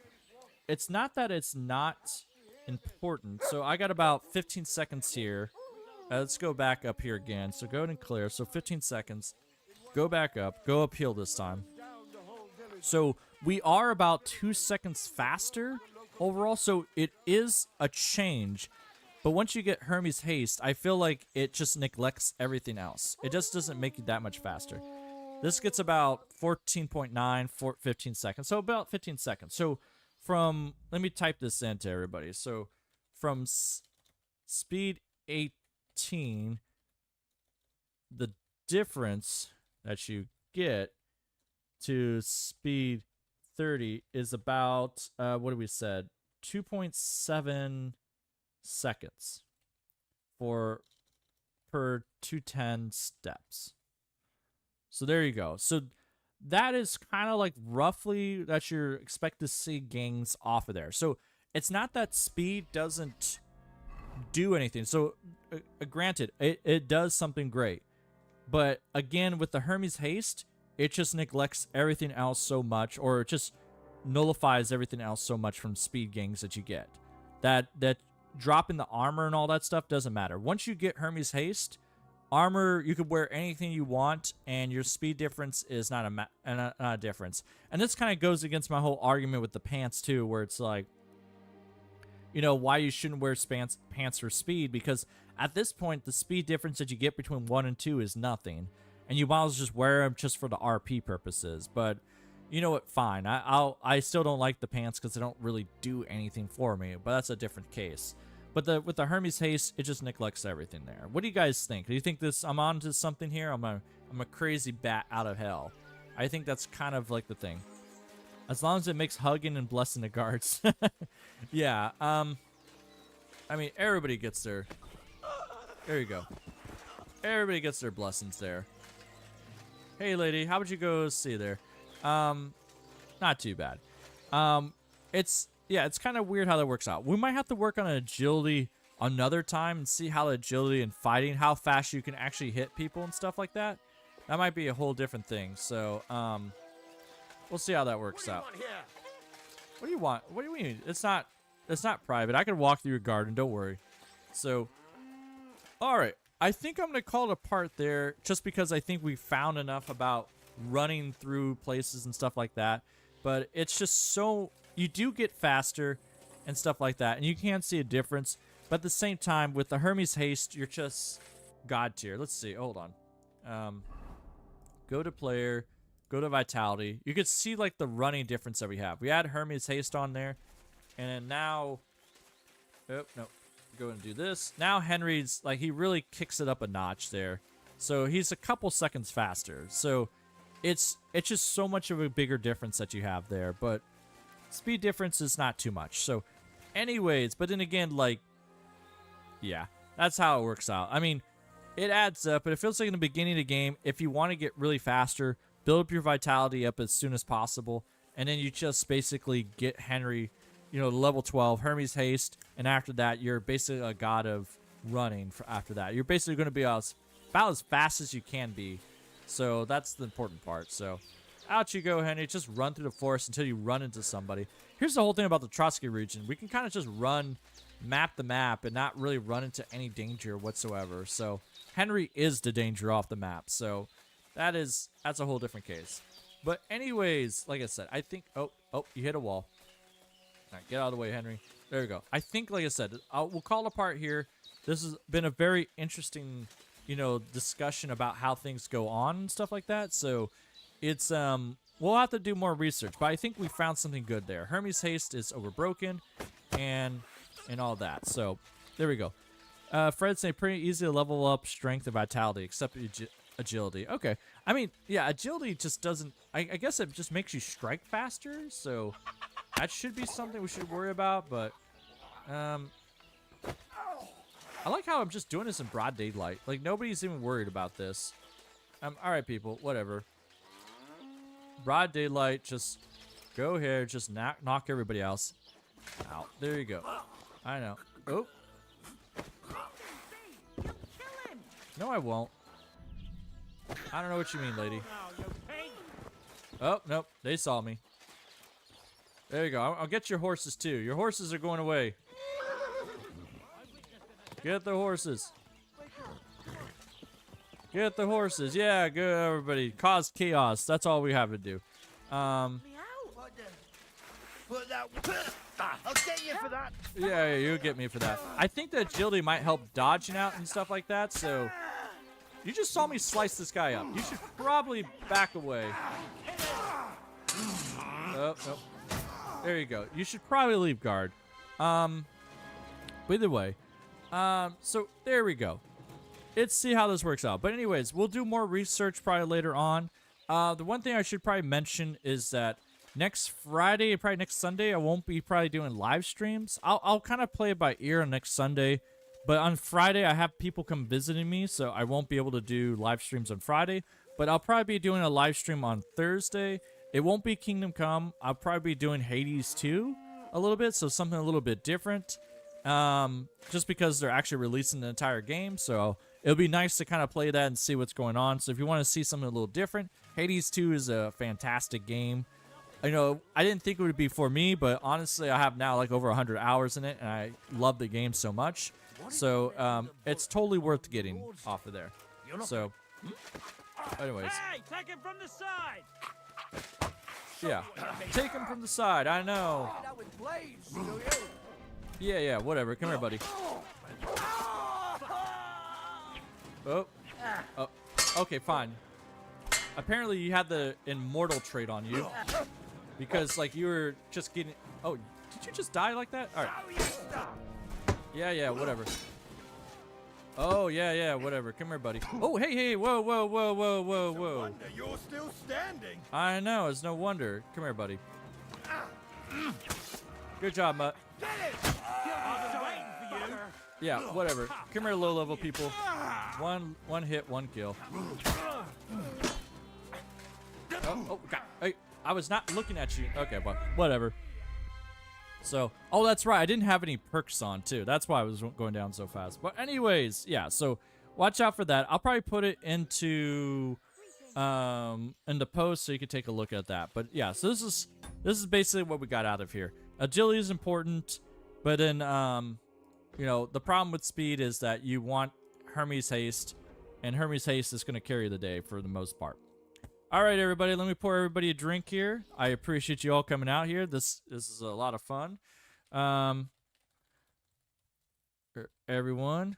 S1: it's not that it's not important. So I got about 15 seconds here. Let's go back up here again. So go ahead and clear. So 15 seconds. Go back up. Go uphill this time. So we are about 2 seconds faster overall. So it is a change. But once you get Hermes Haste, I feel like it just neglects everything else. It just doesn't make you that much faster. This gets about 14.9 for 15 seconds. So about 15 seconds. So from, let me type this into everybody. So from speed 18, the difference that you get to speed 30 is about, what did we said? 2.7 seconds for per 210 steps. So there you go. So that is kind of like roughly that you're expect to see gains off of there. So it's not that speed doesn't do anything. So granted, it does something great. But again, with the Hermes Haste, it just neglects everything else so much, or it just nullifies everything else so much from speed gains that you get. That dropping the armor and all that stuff doesn't matter. Once you get Hermes Haste, armor, you could wear anything you want, and your speed difference is not a difference. And this kind of goes against my whole argument with the pants too, where it's like, you know, why you shouldn't wear pants for speed, because at this point, the speed difference that you get between 1 and 2 is nothing. And you might as well just wear them just for the RP purposes. But you know what? Fine. I still don't like the pants because they don't really do anything for me. But that's a different case. But with the Hermes Haste, it just neglects everything there. What do you guys think? Do you think I'm on to something here? I'm a crazy bat out of hell. I think that's kind of like the thing. As long as it makes hugging and blessing the guards. Yeah. I mean, everybody gets their... There you go. Everybody gets their blessings there. Hey, lady, how would you go see there? Not too bad. It's kind of weird how that works out. We might have to work on agility another time and see how agility and fighting, how fast you can actually hit people and stuff like that. That might be a whole different thing. So, we'll see how that works out. What do you want? What do you mean? It's not private. I can walk through your garden. Don't worry. So, all right. I think I'm going to call it a part there just because I think we found enough about running through places and stuff like that. But it's just so... You do get faster and stuff like that, and you can see a difference. But at the same time, with the Hermes Haste, you're just God tier. Let's see. Hold on. Go to player. Go to vitality. You could see like the running difference that we have. We had Hermes Haste on there, and then now... Oh, no. Go and do this. Now Henry's like, he really kicks it up a notch there. So he's a couple seconds faster. So it's just so much of a bigger difference that you have there. But speed difference is not too much. So anyways, but then again, like, yeah, that's how it works out. I mean, it adds up, but it feels like in the beginning of the game, if you want to get really faster, build up your vitality up as soon as possible. And then you just basically get Henry, you know, level 12, Hermes Haste, and after that, you're basically a god of running after that. You're basically going to be about as fast as you can be. So that's the important part. So out you go, Henry. Just run through the forest until you run into somebody. Here's the whole thing about the Trotsky region. We can kind of just map the map, and not really run into any danger whatsoever. So Henry is the danger off the map. So that's a whole different case. But anyways, like I said, I think... Oh, you hit a wall. All right, get out of the way, Henry. There we go. I think, like I said, we'll call it a part here. This has been a very interesting, you know, discussion about how things go on and stuff like that. So it's we'll have to do more research, but I think we found something good there. Hermes Haste is overbroken, and all that. So there we go. Fred say pretty easy to level up strength and vitality, except agility. Okay. I mean, yeah, agility just doesn't... I guess it just makes you strike faster, so that should be something we should worry about, but... I like how I'm just doing this in broad daylight. Like, nobody's even worried about this. Alright, people. Whatever. Broad daylight. Just go here. Just knock everybody else out. There you go. I know. Oh. No, I won't. I don't know what you mean, lady. Oh, nope. They saw me. There you go. I'll get your horses, too. Your horses are going away. Get the horses. Get the horses. Yeah, good, everybody. Cause chaos. That's all we have to do.
S2: I'll get you for that.
S1: Yeah, you'll get me for that. I think that agility might help dodging out and stuff like that, so... You just saw me slice this guy up. You should probably back away. Oh, oh. There you go. You should probably leave guard. But either way. So there we go. Let's see how this works out. But anyways, we'll do more research probably later on. The one thing I should probably mention is that next Friday, probably next Sunday, I won't be probably doing live streams. I'll kind of play it by ear on next Sunday. But on Friday, I have people come visiting me, so I won't be able to do live streams on Friday. But I'll probably be doing a live stream on Thursday. It won't be Kingdom Come. I'll probably be doing Hades 2 a little bit, so something a little bit different. Just because they're actually releasing the entire game, so it'll be nice to kind of play that and see what's going on. So if you want to see something a little different, Hades 2 is a fantastic game. I know I didn't think it would be for me, but honestly, I have now like over 100 hours in it, and I love the game so much. So it's totally worth getting off of there. So, anyways.
S5: Hey, take him from the side.
S1: Yeah, take him from the side. I know. Yeah, whatever. Come here, buddy. Oh. Oh. Okay, fine. Apparently, you had the immortal trait on you. Because, like, you were just getting... Oh, did you just die like that? All right. Yeah, whatever. Oh, yeah, whatever. Come here, buddy. Oh, hey, whoa.
S2: Wonder you're still standing.
S1: I know, it's no wonder. Come here, buddy. Good job, Mutt. Yeah, whatever. Come here, low-level people. One hit, one kill. Oh, God. Hey, I was not looking at you. Okay, but whatever. So, oh, that's right. I didn't have any perks on, too. That's why I was going down so fast. But anyways, yeah, so watch out for that. I'll probably put it into in the post so you can take a look at that. But yeah, so this is basically what we got out of here. Agility is important, but then you know, the problem with speed is that you want Hermes Haste, and Hermes Haste is going to carry the day for the most part. All right, everybody, let me pour everybody a drink here. I appreciate you all coming out here. This is a lot of fun. Everyone.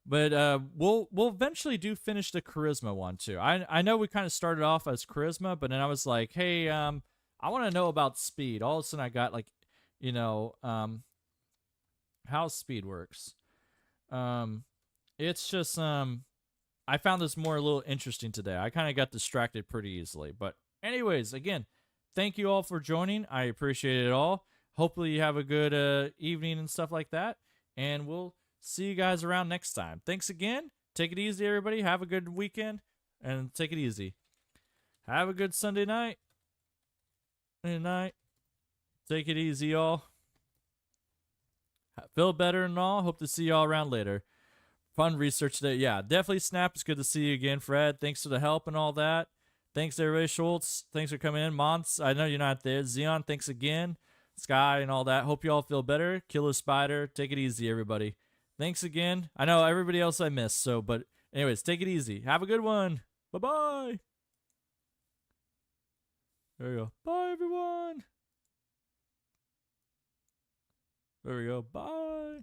S1: But we'll eventually finish the charisma one too. I know we kind of started off as charisma, but then I was like, hey, I want to know about speed. All of a sudden I got like, you know, how speed works. It's just I found this more a little interesting today. I kind of got distracted pretty easily. But anyways, again, thank you all for joining. I appreciate it all. Hopefully you have a good evening and stuff like that. And we'll see you guys around next time. Thanks again. Take it easy, everybody. Have a good weekend. And take it easy. Have a good Sunday night. Good night. Take it easy, y'all. Feel better and all. Hope to see y'all around later. Fun research today. Yeah, definitely Snap. It's good to see you again, Fred. Thanks for the help and all that. Thanks, everybody. Schultz, thanks for coming in. Mons, I know you're not there. Xeon, thanks again. Sky and all that. Hope you all feel better. Killer Spider, take it easy, everybody. Thanks again. I know everybody else I missed, so, but anyways, take it easy. Have a good one. Bye-bye. There we go. Bye, everyone. There we go. Bye.